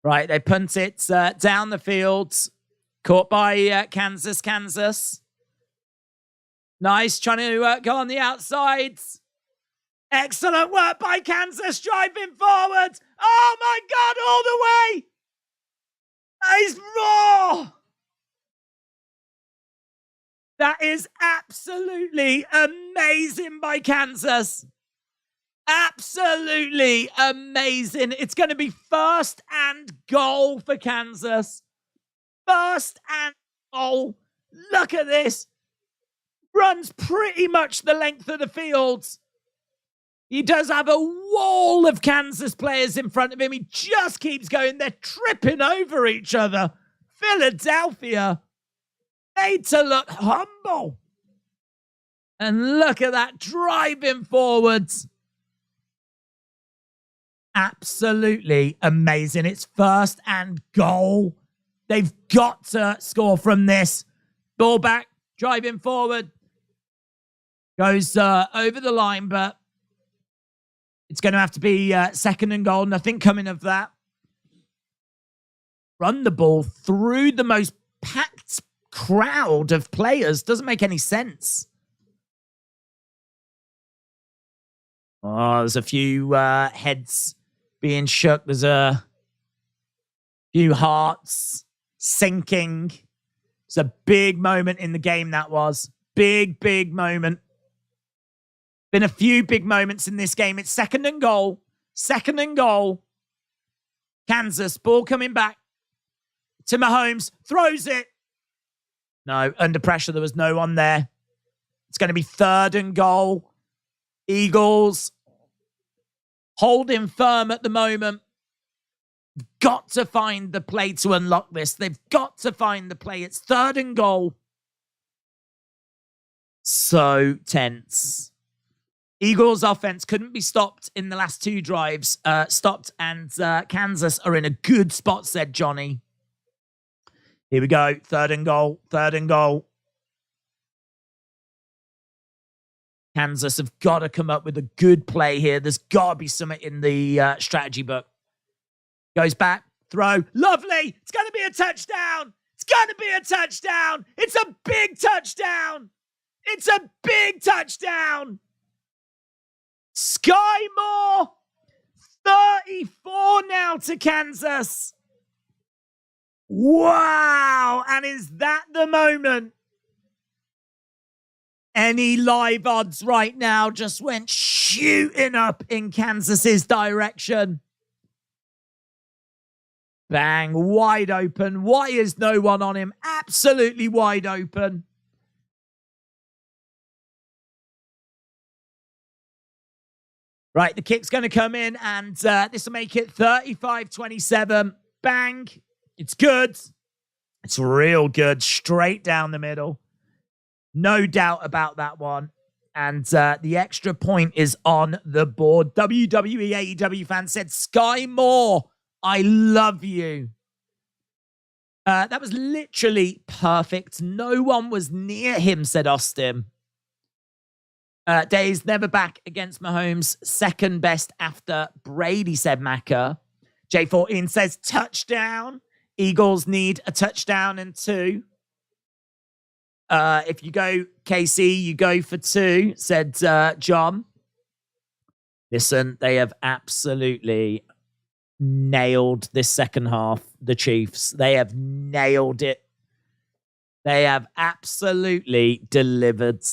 Right, they punt it down the field. Caught by Kansas. Nice, trying to go on the outside. Excellent work by Kansas, driving forward. Oh my God, all the way. He's raw. That is absolutely amazing by Kansas. Absolutely amazing. It's going to be 1st and goal for Kansas. 1st and goal. Look at this. Runs pretty much the length of the field. He does have a wall of Kansas players in front of him. He just keeps going. They're tripping over each other. Philadelphia made to look humble. And look at that, driving forwards. Absolutely amazing. It's 1st and goal. They've got to score from this. Ball back, driving forward. Goes over the line, but it's going to have to be 2nd and goal. Nothing coming of that. Run the ball through the most packed crowd of players. Doesn't make any sense. Oh, there's a few heads being shook. There's a few hearts sinking. It's a big moment in the game, that was. Big moment. Been a few big moments in this game. It's 2nd and goal. 2nd and goal. Kansas, ball coming back to Mahomes. Throws it. No, under pressure. There was no one there. It's going to be 3rd and goal. Eagles holding firm at the moment. Got to find the play to unlock this. They've got to find the play. It's 3rd and goal. So tense. Eagles offense couldn't be stopped in the last 2 drives. Stopped, and Kansas are in a good spot, said Johnny. Here we go. 3rd and goal. 3rd and goal. Kansas have got to come up with a good play here. There's got to be something in the strategy book. Goes back. Throw. Lovely. It's going to be a touchdown. It's going to be a touchdown. It's a big touchdown. It's a big touchdown. Sky Moore. 34 now to Kansas. Wow. And is that the moment? Any live odds right now just went shooting up in Kansas's direction. Bang, wide open. Why is no one on him? Absolutely wide open. Right, the kick's going to come in, and this will make it 35-27. Bang. It's good. It's real good. Straight down the middle. No doubt about that one. And the extra point is on the board. WWE AEW fan said, Sky Moore, I love you. That was literally perfect. No one was near him, said Austin. Daze never back against Mahomes. 2nd best after Brady, said Macca. J14 says touchdown. Eagles need a touchdown and 2. If you go KC, you go for 2, said John. Listen, they have absolutely nailed this second half, the Chiefs. They have nailed it. They have absolutely delivered.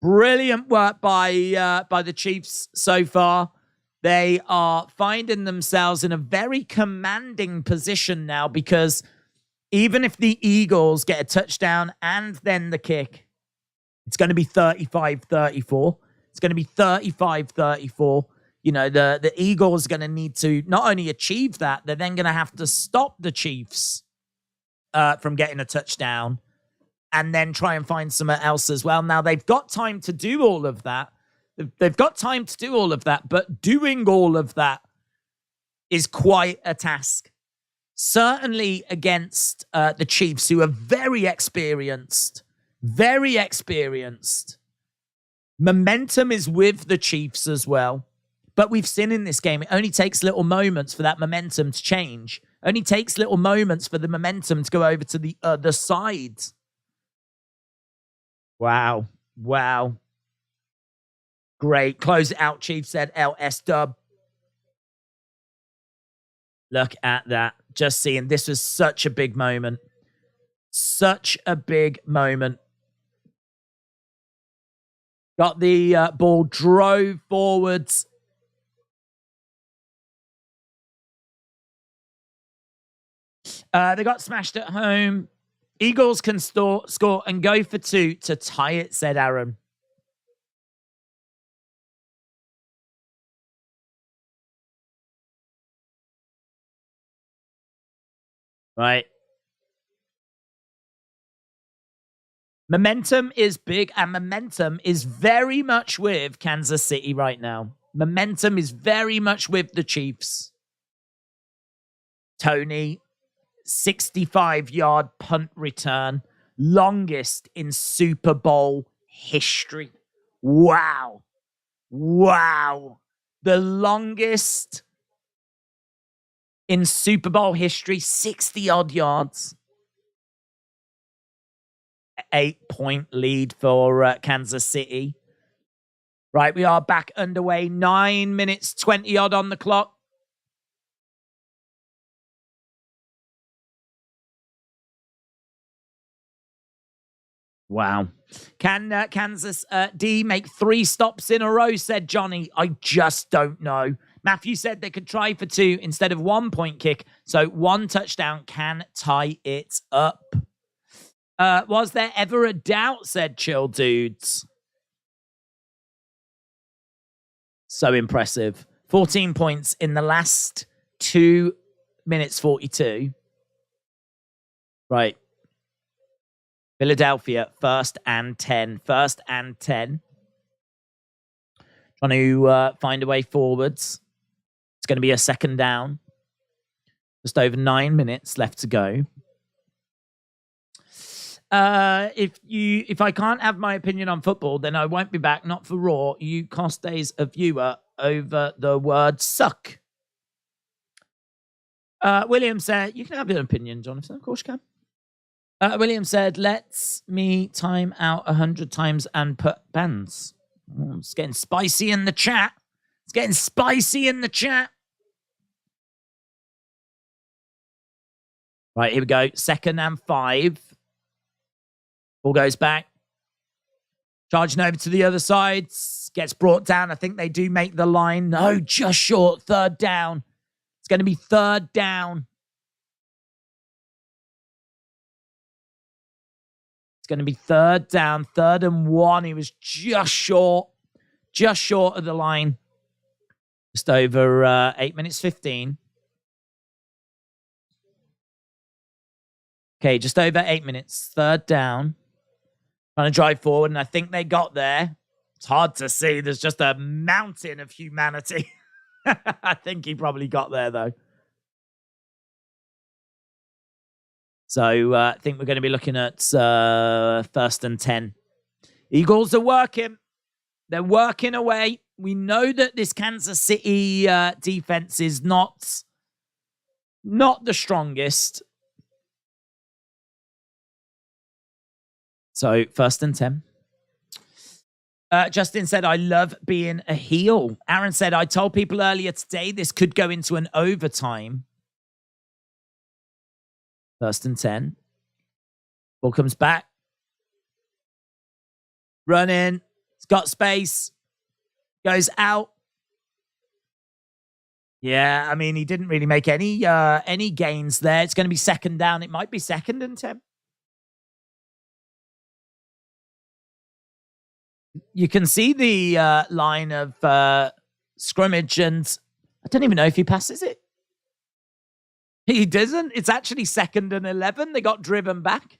Brilliant work by the Chiefs so far. They are finding themselves in a very commanding position now, because even if the Eagles get a touchdown and then the kick, it's going to be 35-34. It's going to be 35-34. You know, the Eagles are going to need to not only achieve that, they're then going to have to stop the Chiefs from getting a touchdown and then try and find somewhere else as well. Now, they've got time to do all of that. They've got time to do all of that, but doing all of that is quite a task. Certainly against the Chiefs, who are very experienced, Very experienced. Momentum is with the Chiefs as well. But we've seen in this game, it only takes little moments for that momentum to change. Only takes little moments for the momentum to go over to the other side. Wow. Wow. Great. Close it out, Chief, said LS Dub. Look at that. Just seeing. This was such a big moment. Such a big moment. Got the ball, drove forwards. They got smashed at home. Eagles can score and go for 2 to tie it, said Aaron. Right. Momentum is big, and momentum is very much with Kansas City right now. Momentum is very much with the Chiefs. Tony, 65-yard punt return, longest in Super Bowl history. Wow. Wow. The longest in Super Bowl history, 60-odd yards. 8-point lead for Kansas City. Right, we are back underway. 9 minutes, 20-odd on the clock. Wow. Can Kansas D make 3 stops in a row, said Johnny. I just don't know. Matthew said they could try for 2 instead of 1-point kick. So 1 touchdown can tie it up. Was there ever a doubt, said Chill Dudes. So impressive. 14 points in the last 2 minutes 42. Right. Philadelphia, 1st and 10. 1st and 10. Trying to find a way forwards. It's going to be a 2nd down. Just over 9 minutes left to go. If I can't have my opinion on football, then I won't be back. Not for Raw. You cost days a viewer over the word suck. William said, you can have your opinion, Jonathan. Of course you can. William said, let's me time out 100 times and put bands. Oh, it's getting spicy in the chat. It's getting spicy in the chat. Right, here we go. 2nd and 5. Ball goes back. Charging over to the other side. Gets brought down. I think they do make the line. No, just short. 3rd down. It's going to be 3rd down. It's going to be 3rd down. 3rd and 1. He was just short. Just short of the line. Just over 8 minutes 15. Okay, just over 8 minutes. 3rd down. Trying to drive forward, and I think they got there. It's hard to see. There's just a mountain of humanity. I think he probably got there, though. So I think we're going to be looking at 1st and 10. Eagles are working. They're working away. We know that this Kansas City defense is not the strongest. So 1st and 10. Justin said, I love being a heel. Aaron said, I told people earlier today this could go into an overtime. 1st and 10. Ball comes back. Running. It's got space. Goes out. Yeah, I mean, he didn't really make any gains there. It's going to be 2nd down. It might be 2nd and 10. You can see the line of scrimmage, and I don't even know if he passes it. He doesn't. It's actually 2nd and 11. They got driven back.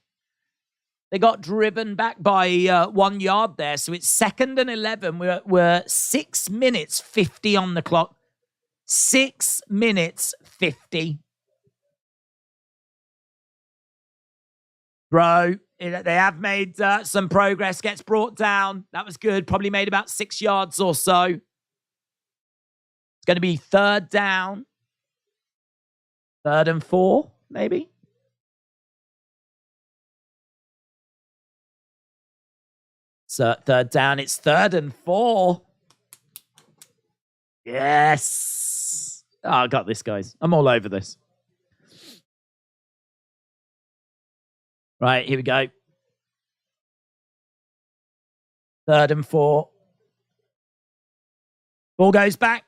They got driven back by 1 yard there. So it's 2nd and 11. We're 6 minutes 50 on the clock. 6 minutes 50. Bro, They have made some progress. Gets brought down. That was good. Probably made about 6 yards or so. It's going to be 3rd down. 3rd and 4, maybe. So 3rd down. It's 3rd and 4. Yes. Oh, I got this, guys. I'm all over this. Right, here we go. 3rd and 4. Ball goes back.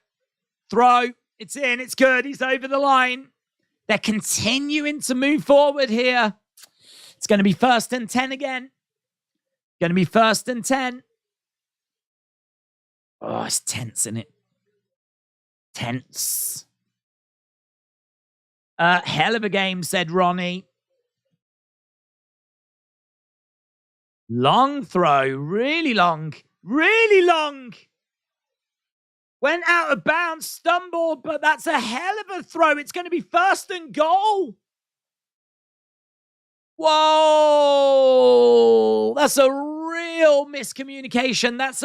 Throw. It's in. It's good. He's over the line. They're continuing to move forward here. It's going to be 1st and 10 again. Going to be 1st and 10. Oh, it's tense, isn't it? Tense. Hell of a game, said Ronnie. Long throw. Really long. Really long. Went out of bounds, stumbled, but that's a hell of a throw. It's going to be 1st and goal. Whoa. That's a real miscommunication. That's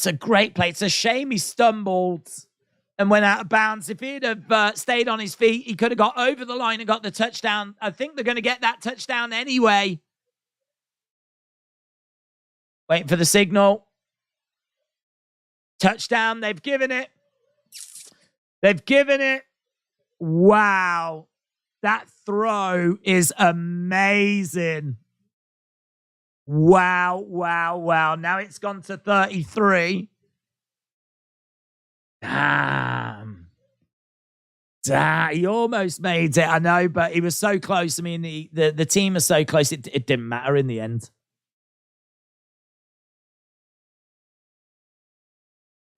a great play. It's a shame he stumbled and went out of bounds. If he'd have stayed on his feet, he could have got over the line and got the touchdown. I think they're going to get that touchdown anyway. Waiting for the signal. Touchdown. They've given it. They've given it. Wow. That throw is amazing. Wow, wow, wow. Now it's gone to 33. Damn. He almost made it, I know, but he was so close. I mean, the team is so close, it didn't matter in the end.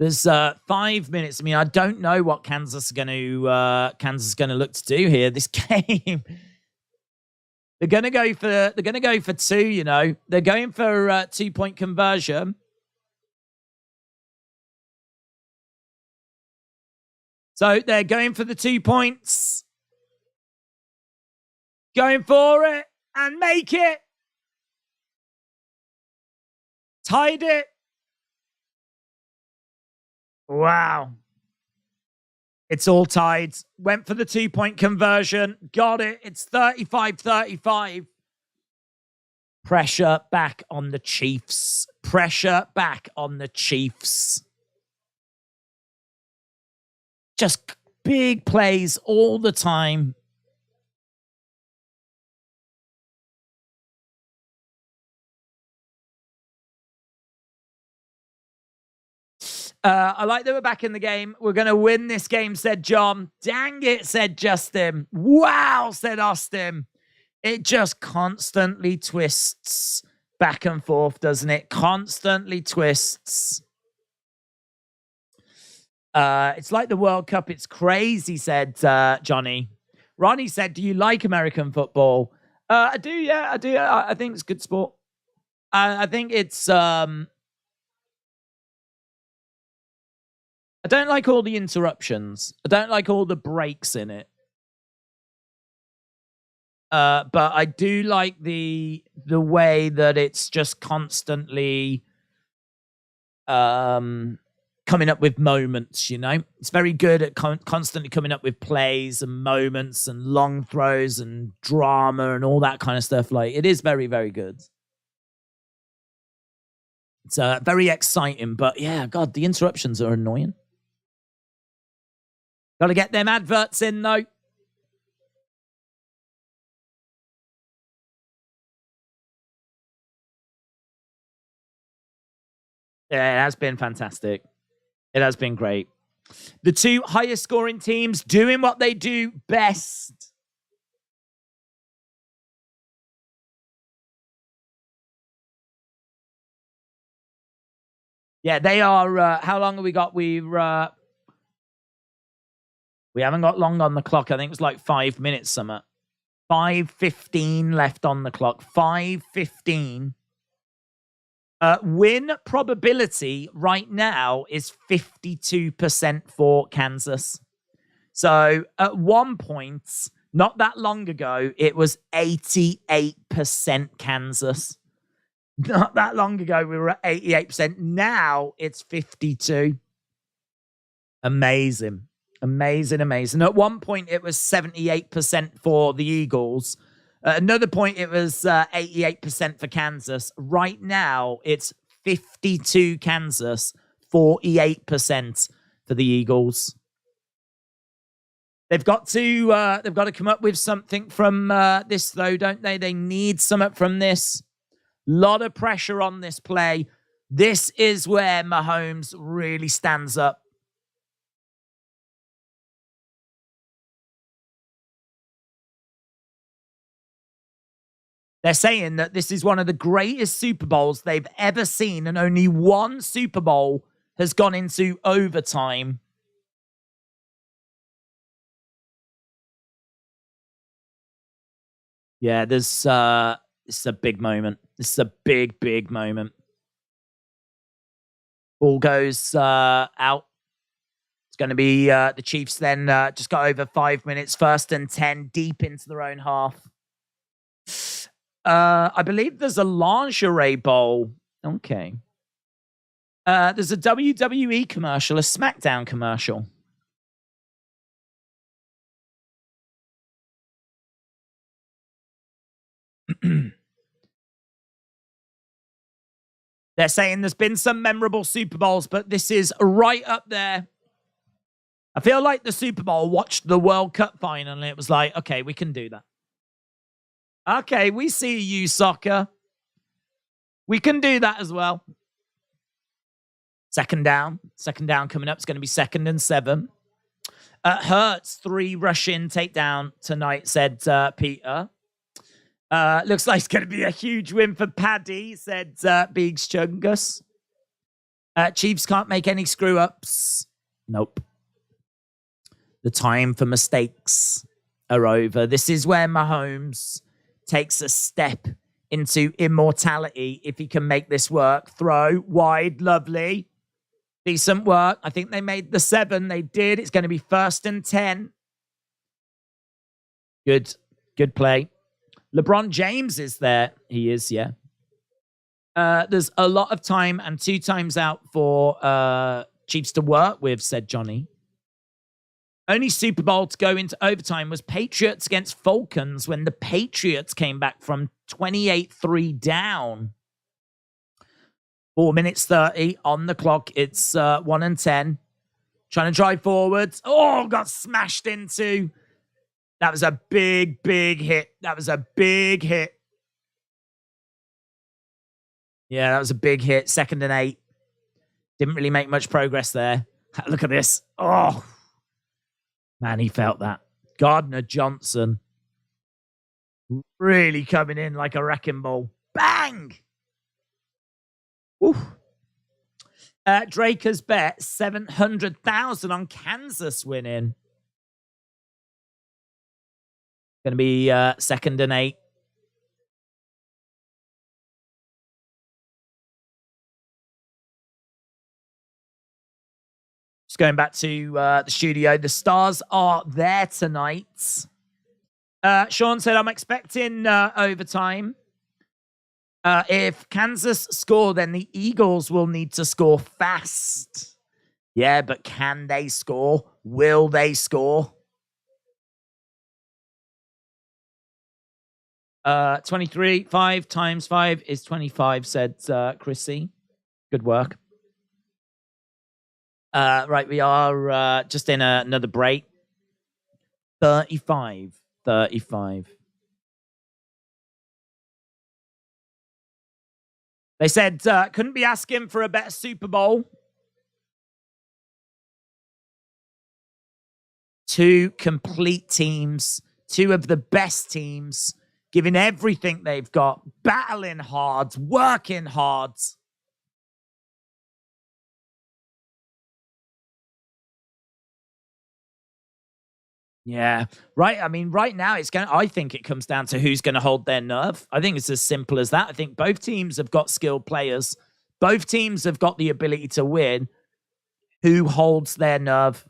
There's 5 minutes. I mean, I don't know what Kansas is going to look to do here. This game, they're going to go for 2. You know, they're going for 2-point conversion. So they're going for the 2 points, going for it and make it. Tied it. Wow. It's all tied. Went for the 2-point conversion. Got it. It's 35-35. Pressure back on the Chiefs. Pressure back on the Chiefs. Just big plays all the time. I like that we're back in the game. We're going to win this game, said John. Dang it, said Justin. Wow, said Austin. It just constantly twists back and forth, doesn't it? Constantly twists. It's like the World Cup. It's crazy, said Johnny. Ronnie said, do you like American football? I do, yeah, I do. I think it's good sport. I think it's... I don't like all the interruptions. I don't like all the breaks in it. But I do like the way that it's just constantly coming up with moments, you know? It's very good at constantly coming up with plays and moments and long throws and drama and all that kind of stuff. Like, it is very, very good. It's very exciting, but yeah, God, the interruptions are annoying. Got to get them adverts in, though. Yeah, it has been fantastic. It has been great. The 2 highest scoring teams doing what they do best. Yeah, they are... how long have we got? We haven't got long on the clock. I think it's like 5 minutes, something. 5:15 left on the clock. 5:15. Win probability right now is 52% for Kansas. So at one point, Not that long ago, it was 88% Kansas. Not that long ago, we were at 88%. Now it's 52%. Amazing. Amazing. At one point, it was 78% for the Eagles. At another point, it was 88% for Kansas. Right now, it's 52 Kansas, 48% for the Eagles. They've got to come up with something from this, though, don't they? They need something from this. Lot of pressure on this play. This is where Mahomes really stands up. They're saying that this is one of the greatest Super Bowls they've ever seen, and only one Super Bowl has gone into overtime. Yeah, this is a big moment. This is a big, big moment. Ball goes out. It's going to be the Chiefs then just got over 5 minutes, 1st and 10, deep into their own half. I believe there's a lingerie bowl. Okay. There's a WWE commercial, a SmackDown commercial. They're saying there's been some memorable Super Bowls, but this is right up there. I feel like the Super Bowl watched the World Cup final and it was like, okay, we can do that. Okay, we see you, soccer. We can do that as well. Second down coming up. It's going to be 2nd and 7. Hurts 3 rushing takedown tonight, said Peter. Looks like it's going to be a huge win for Paddy, said Biggs Chungus. Chiefs can't make any screw-ups. Nope. The time for mistakes are over. This is where Mahomes takes a step into immortality if he can make this work. Throw wide, lovely. Decent work. I think they made the 7. They did. It's going to be 1st and 10. Good play. LeBron James is there. He is, yeah. There's a lot of time and 2 times out for Chiefs to work with, said Johnny. Only Super Bowl to go into overtime was Patriots against Falcons when the Patriots came back from 28-3 down. 4 minutes 30 on the clock. It's 1 and 10. Trying to drive forwards. Oh, got smashed into. That was a big, big hit. Yeah, that was a big hit. 2nd and 8. Didn't really make much progress there. Look at this. Oh, man, he felt that. Gardner Johnson really coming in like a wrecking ball. Bang! Woo. Drake has bet 700,000 on Kansas winning. Going to be 2nd and 8. Just going back to the studio. The Stars are there tonight. Sean said, I'm expecting overtime. If Kansas score, then the Eagles will need to score fast. Yeah, but can they score? Will they score? 23. 5 times 5 is 25, said Chrissy. Good work. Right, we are just in another break. 35. They said, couldn't be asking for a better Super Bowl. 2 complete teams. 2 of the best teams. Giving everything they've got. Battling hard. Working hard. Yeah, right. I mean, right now I think it comes down to who's going to hold their nerve. I think it's as simple as that. I think both teams have got skilled players. Both teams have got the ability to win. Who holds their nerve?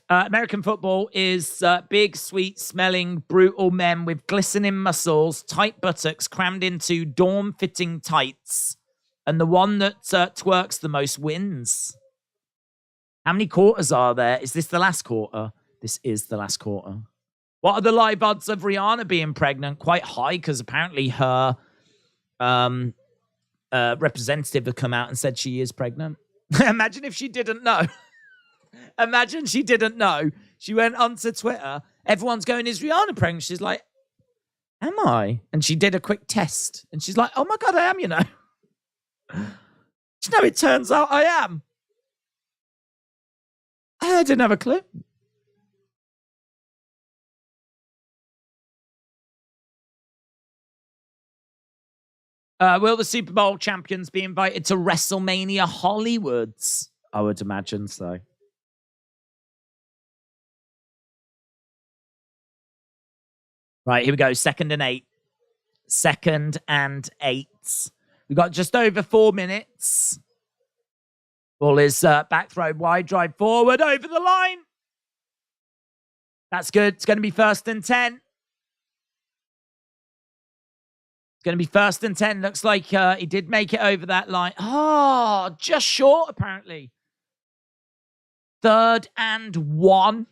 American football is big, sweet, smelling, brutal men with glistening muscles, tight buttocks crammed into dorm-fitting tights. And the one that twerks the most wins. How many quarters are there? Is this the last quarter? This is the last quarter. What are the live odds of Rihanna being pregnant? Quite high, because apparently her representative had come out and said she is pregnant. Imagine if she didn't know. Imagine she didn't know. She went onto Twitter. Everyone's going, is Rihanna pregnant? She's like, am I? And she did a quick test. And she's like, oh my God, I am, you know. You know, it turns out I am. I didn't have a clue. Will the Super Bowl champions be invited to WrestleMania Hollywoods? I would imagine so. Right, here we go. 2nd and 8. 2nd and 8. We've got just over 4 minutes. Ball is back throw, wide drive forward, over the line. That's good. It's going to be 1st and 10. It's going to be 1st and 10. Looks like he did make it over that line. Oh, just short, apparently. 3rd and 1.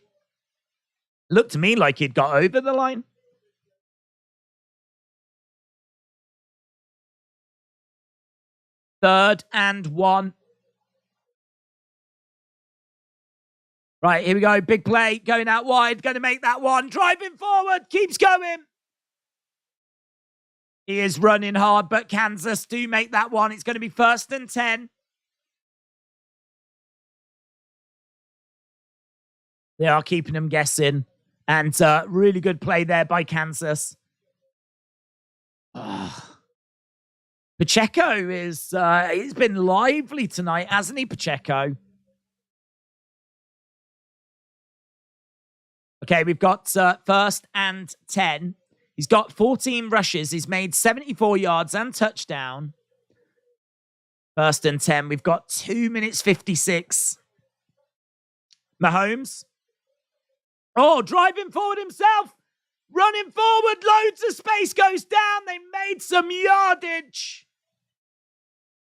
Looked to me like he'd got over the line. Third and 1. Right, here we go. Big play. Going out wide. Going to make that one. Driving forward. Keeps going. He is running hard, but Kansas do make that one. It's going to be 1st and 10. They are keeping them guessing. And really good play there by Kansas. Pacheco is, he's been lively tonight, hasn't he, Pacheco? Okay, we've got 1st and 10. He's got 14 rushes. He's made 74 yards and touchdown. 1st and 10. We've got 2 minutes 56. Mahomes. Oh, driving forward himself. Running forward. Loads of space goes down. They made some yardage.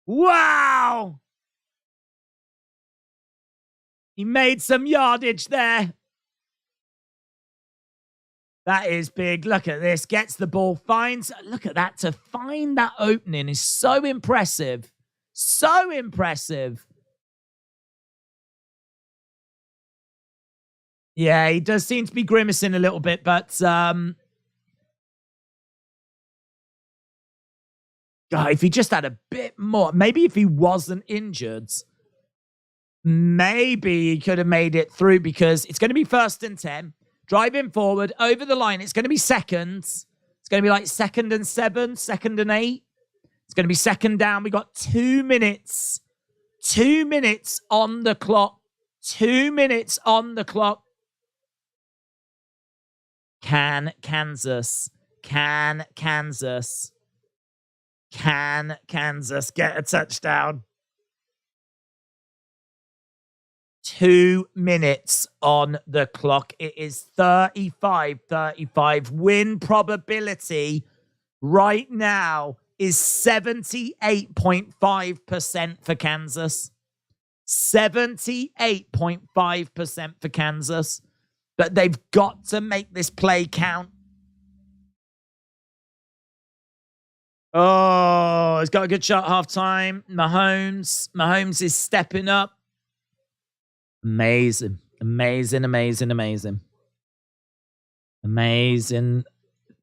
Wow. He made some yardage there. That is big. Look at this. Gets the ball. Finds. Look at that. To find that opening is so impressive. So impressive. Yeah, he does seem to be grimacing a little bit, but if he just had a bit more, maybe if he wasn't injured, maybe he could have made it through, because it's going to be 1st and 10. Driving forward, over the line. It's going to be seconds. It's going to be like 2nd and 7, 2nd and 8. It's going to be 2nd down. We got 2 minutes. 2 minutes on the clock. 2 minutes on the clock. Can Kansas get a touchdown? 2 minutes on the clock. It is 35-35. Win probability right now is 78.5% for Kansas. 78.5% for Kansas. But they've got to make this play count. Oh, he's got a good shot halftime. Mahomes is stepping up. Amazing. Amazing.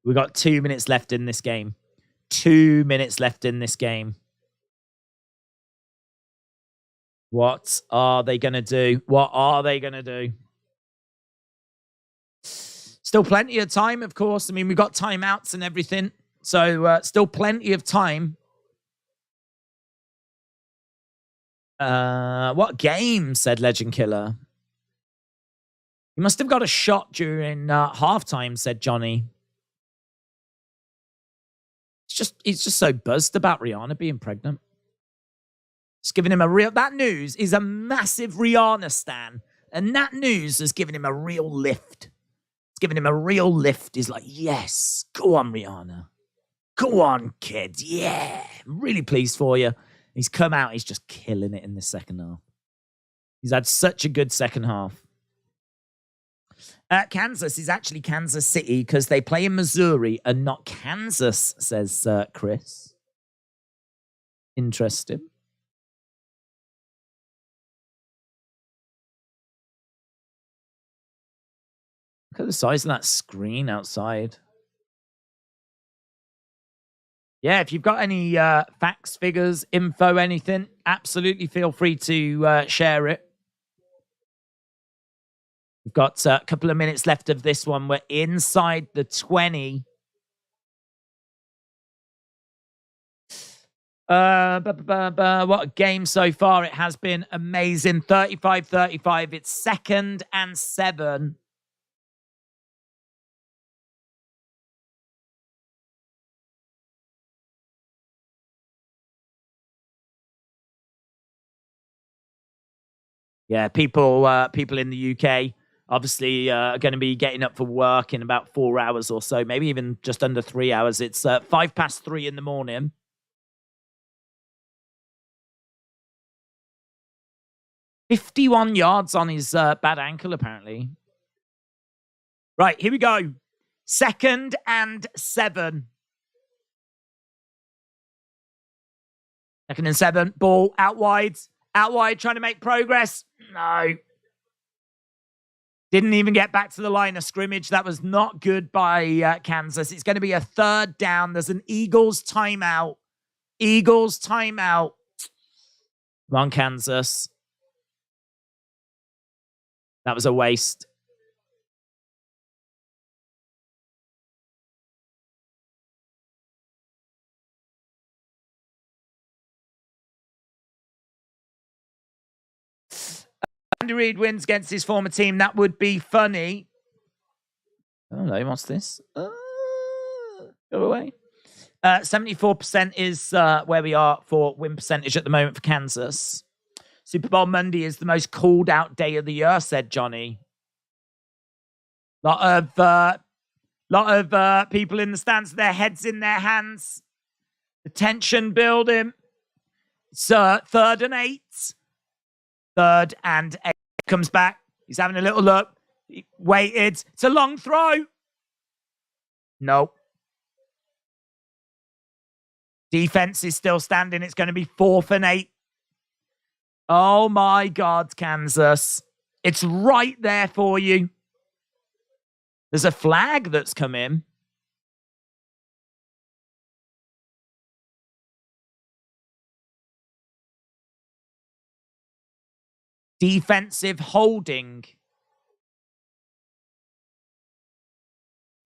We've got 2 minutes left in this game. 2 minutes left in this game. What are they going to do? Still plenty of time, of course. I mean, we've got timeouts and everything. So, still plenty of time. What game, said Legend Killer. He must have got a shot during halftime, said Johnny. He's just so buzzed about Rihanna being pregnant. It's giving him that news is a massive Rihanna stan. And that news has given him a real lift. It's given him a real lift. He's like, yes, go on, Rihanna. Go on, kids. Yeah. I'm really pleased for you. He's come out. He's just killing it in the second half. He's had such a good second half. Kansas is actually Kansas City because they play in Missouri and not Kansas, says Chris. Interesting. Look at the size of that screen outside. Yeah, if you've got any facts, figures, info, anything, absolutely feel free to share it. We've got a couple of minutes left of this one. We're inside the 20. What a game so far. It has been amazing. 35-35. It's 2nd and 7. Yeah, people in the UK obviously are going to be getting up for work in about 4 hours or so, maybe even just under 3 hours. It's 3:05 in the morning. "51 yards on his bad ankle, apparently." Right, here we go. 2nd and 7. 2nd and 7. Ball out wide. Out wide, trying to make progress. No. Didn't even get back to the line of scrimmage. That was not good by Kansas. It's going to be a 3rd down. There's an Eagles timeout. Eagles timeout. Come on, Kansas. That was a waste. Andy Reid wins against his former team. That would be funny. Oh no, what's this? Go away. 74% is where we are for win percentage at the moment for Kansas. Super Bowl Monday is the most called out day of the year, said Johnny. Lot of people in the stands, their heads in their hands. The tension building. It's 3rd and 8. 3rd and 8. Comes back. He's having a little look. He waited. It's a long throw. Nope. Defense is still standing. It's going to be 4th and 8. Oh my God, Kansas. It's right there for you. There's a flag that's come in. Defensive holding.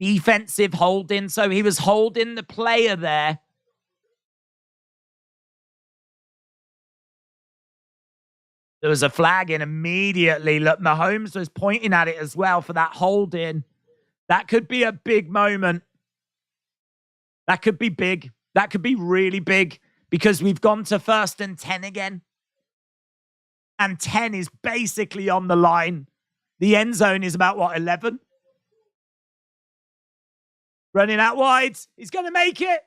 Defensive holding. So he was holding the player there. There was a flag in immediately. Look, Mahomes was pointing at it as well for that holding. That could be a big moment. That could be big. That could be really big because we've gone to 1st and 10 again. And 10 is basically on the line. The end zone is about, 11? Running out wide. He's going to make it.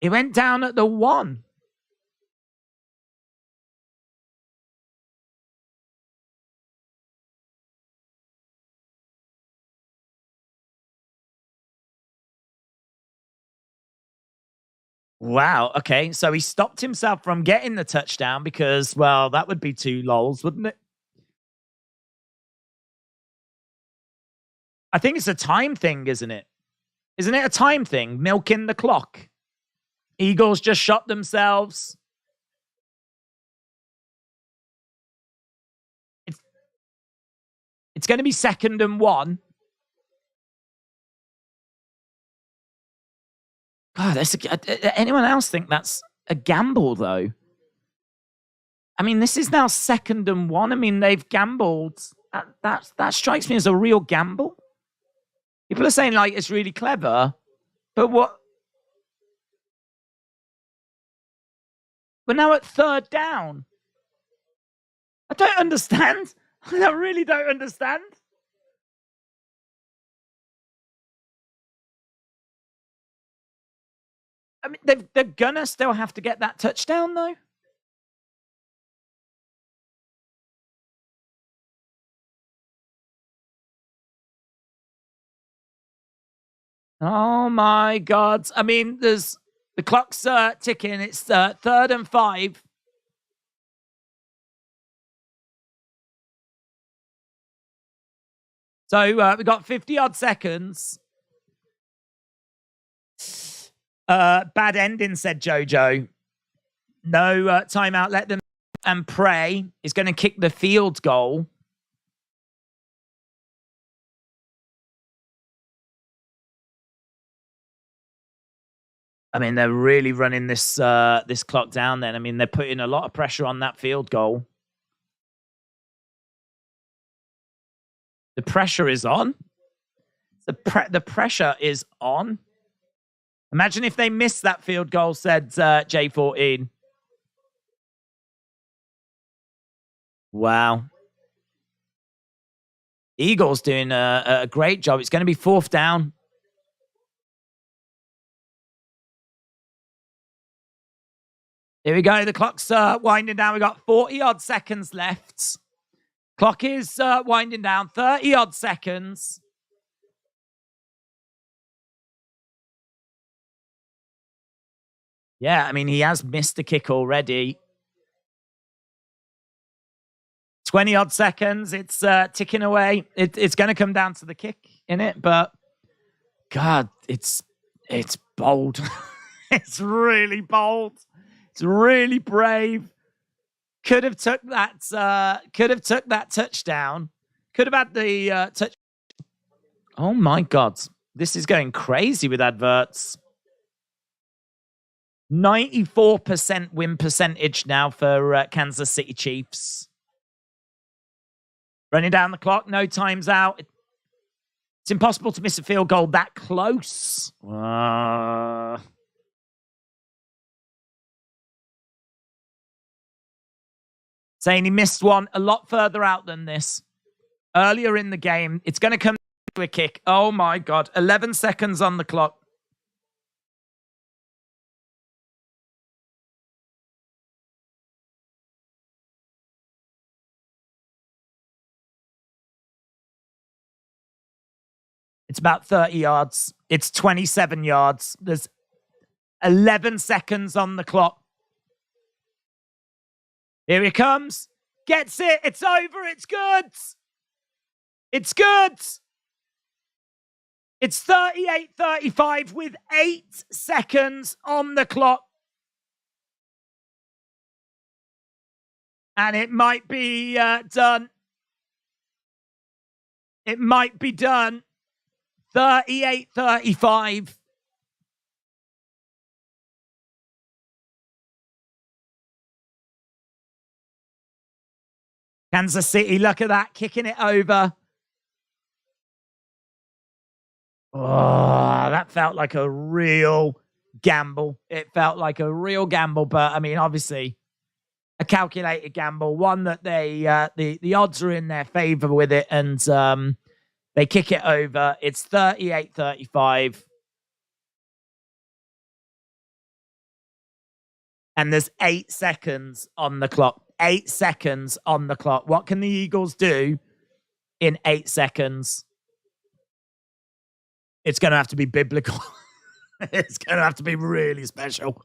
He went down at the 1. Wow. Okay. So he stopped himself from getting the touchdown because, well, that would be 2 lols, wouldn't it? I think it's a time thing, isn't it? Isn't it a time thing? Milking the clock. Eagles just shot themselves. It's going to be 2nd and 1. God, anyone else think that's a gamble, though? I mean, this is now 2nd and 1. I mean, they've gambled. That strikes me as a real gamble. People are saying, like, it's really clever. But what? We're now at third down. I don't understand. I really don't understand. I mean, they're gonna still have to get that touchdown, though. Oh my God! I mean, the clock's ticking. It's 3rd and 5. So we got 50-odd seconds. Bad ending, said JoJo. No timeout. Let them and pray. Is going to kick the field goal. I mean, they're really running this this clock down then. I mean, they're putting a lot of pressure on that field goal. The pressure is on. The pressure is on. Imagine if they missed that field goal, said J14. Wow. Eagles doing a great job. It's going to be 4th down. Here we go. The clock's winding down. We got 40-odd seconds left. Clock is winding down. 30-odd seconds. Yeah, I mean, he has missed a kick already. 20-odd seconds. It's ticking away. It's going to come down to the kick in it, but God, it's bold. It's really bold. It's really brave. Could have took that touchdown. Could have had the touch. Oh my God. This is going crazy with adverts. 94% win percentage now for Kansas City Chiefs. Running down the clock, no times out. It's impossible to miss a field goal that close. Saying he missed one a lot further out than this. Earlier in the game, it's going to come to a kick. Oh my God, 11 seconds on the clock. It's about 30 yards. It's 27 yards. There's 11 seconds on the clock. Here he comes. Gets it. It's over. It's good. It's good. It's 38-35 with 8 seconds on the clock. And it might be done. It might be done. 38-35. Kansas City, look at that, kicking it over. Oh, that felt like a real gamble. It felt like a real gamble, but I mean, obviously, a calculated gamble, one that they the odds are in their favor with it, and they kick it over. It's 38-35. And there's 8 seconds on the clock. 8 seconds on the clock. What can the Eagles do in 8 seconds? It's going to have to be biblical. It's going to have to be really special.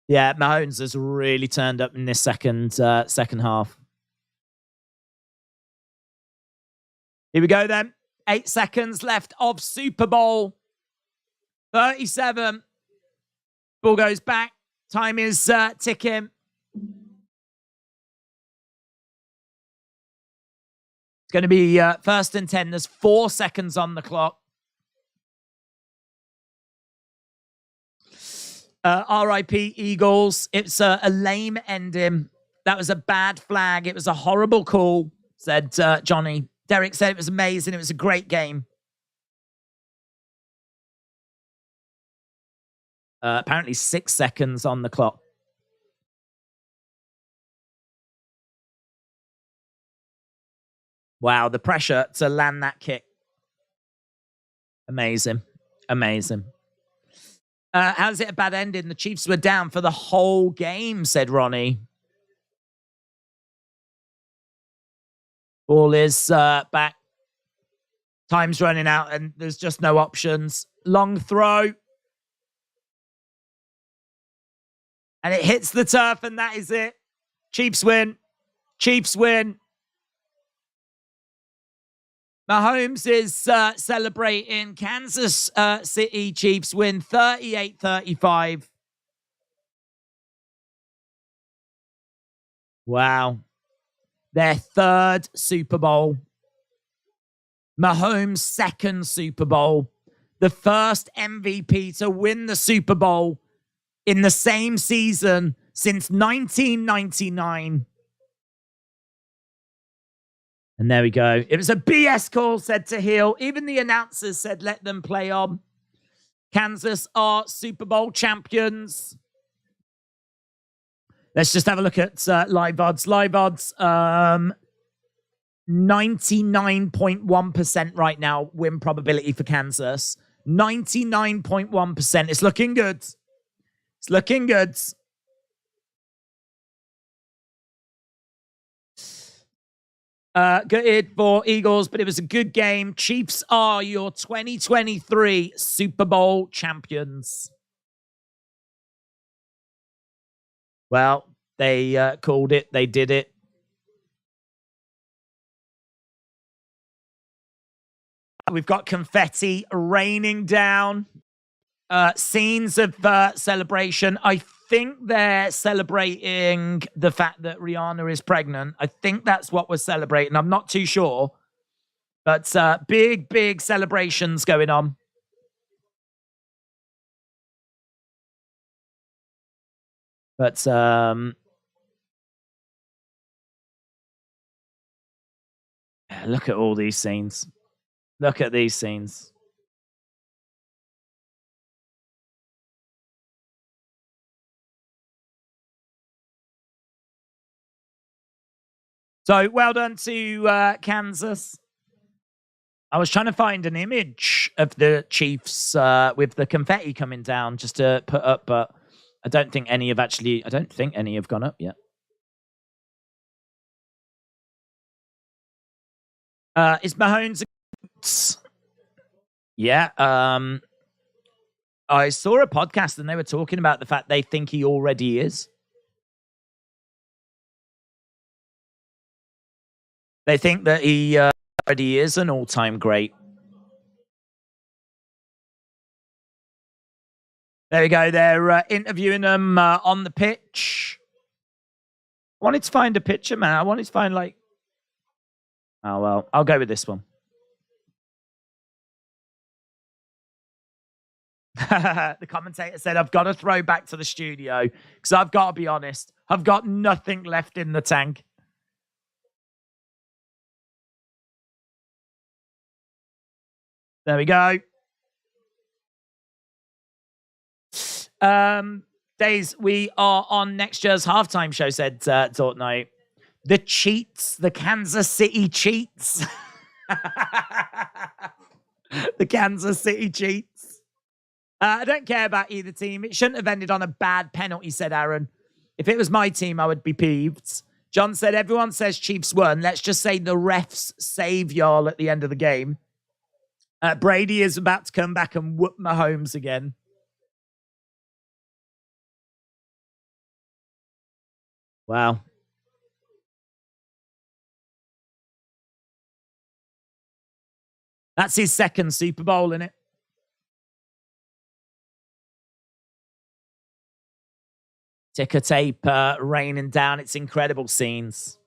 Yeah, Mahomes has really turned up in this second half. Here we go then. 8 seconds left of Super Bowl 37. Ball goes back. Time is ticking. It's going to be 1st and 10. There's 4 seconds on the clock. R.I.P. Eagles. It's a lame ending. That was a bad flag. It was a horrible call, said Johnny. Derek said it was amazing. It was a great game. Apparently 6 seconds on the clock. Wow, the pressure to land that kick. Amazing. Amazing. How's it a bad ending? The Chiefs were down for the whole game, said Ronnie. Ball is back. Time's running out and there's just no options. Long throw. And it hits the turf and that is it. Chiefs win. Chiefs win. Mahomes is celebrating. Kansas City Chiefs win 38-35. Wow. Their third Super Bowl. Mahomes' second Super Bowl. The first MVP to win the Super Bowl in the same season since 1999. And there we go. It was a BS call, said Tahil. Even the announcers said, let them play on. Kansas are Super Bowl champions. Let's just have a look at live odds. Live odds, 99.1% right now win probability for Kansas. 99.1%. It's looking good. It's looking good. Good for Eagles, but it was a good game. Chiefs are your 2023 Super Bowl champions. Well, they called it. They did it. We've got confetti raining down. Scenes of celebration. I think they're celebrating the fact that Rihanna is pregnant. I think that's what we're celebrating. I'm not too sure. But big, big celebrations going on. But look at all these scenes. Look at these scenes. So well done to Kansas. I was trying to find an image of the Chiefs with the confetti coming down just to put up, but I don't think any have gone up yet. Is Mahomes a... Yeah. I saw a podcast and they were talking about the fact they think he already is. They think that he already is an all-time great. There we go. They're interviewing them on the pitch. I wanted to find a picture, man. I wanted to find like... Oh, well, I'll go with this one. The commentator said, I've got to throw back to the studio because I've got to be honest. I've got nothing left in the tank. There we go. Daze, we are on next year's halftime show, said Tortnight. The Cheats, the Kansas City Cheats. The Kansas City Cheats. I don't care about either team. It shouldn't have ended on a bad penalty, said Aaron. If it was my team, I would be peeved. John said, everyone says Chiefs won. Let's just say the refs save y'all at the end of the game. Brady is about to come back and whoop Mahomes again. Wow. That's his second Super Bowl, isn't it? Ticker tape raining down. It's incredible scenes.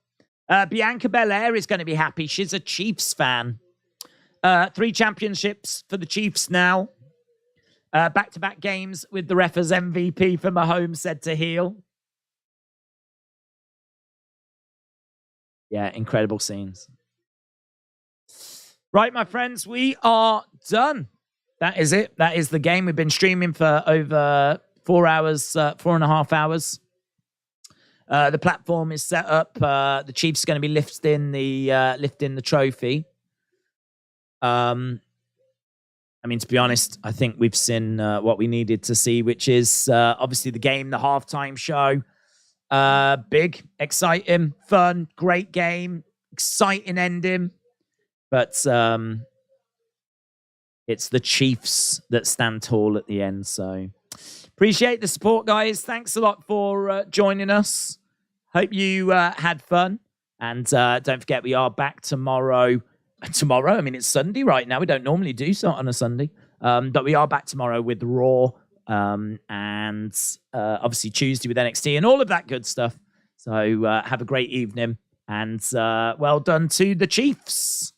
Bianca Belair is going to be happy. She's a Chiefs fan. 3 championships for the Chiefs now. Back-to-back games with the ref as MVP for Mahomes, said to heel. Yeah, incredible scenes. Right, my friends, we are done. That is it. That is the game. We've been streaming for over 4 hours, 4.5 hours. The platform is set up. The Chiefs are going to be lifting the trophy. I mean, to be honest, I think we've seen what we needed to see, which is obviously the game, the halftime show. Big, exciting, fun, great game, exciting ending. But it's the Chiefs that stand tall at the end. So appreciate the support, guys. Thanks a lot for joining us. Hope you had fun. And don't forget, we are back tomorrow. Tomorrow? I mean, it's Sunday right now. We don't normally do so on a Sunday. But we are back tomorrow with Raw. And obviously Tuesday with NXT and all of that good stuff. So have a great evening. And well done to the Chiefs.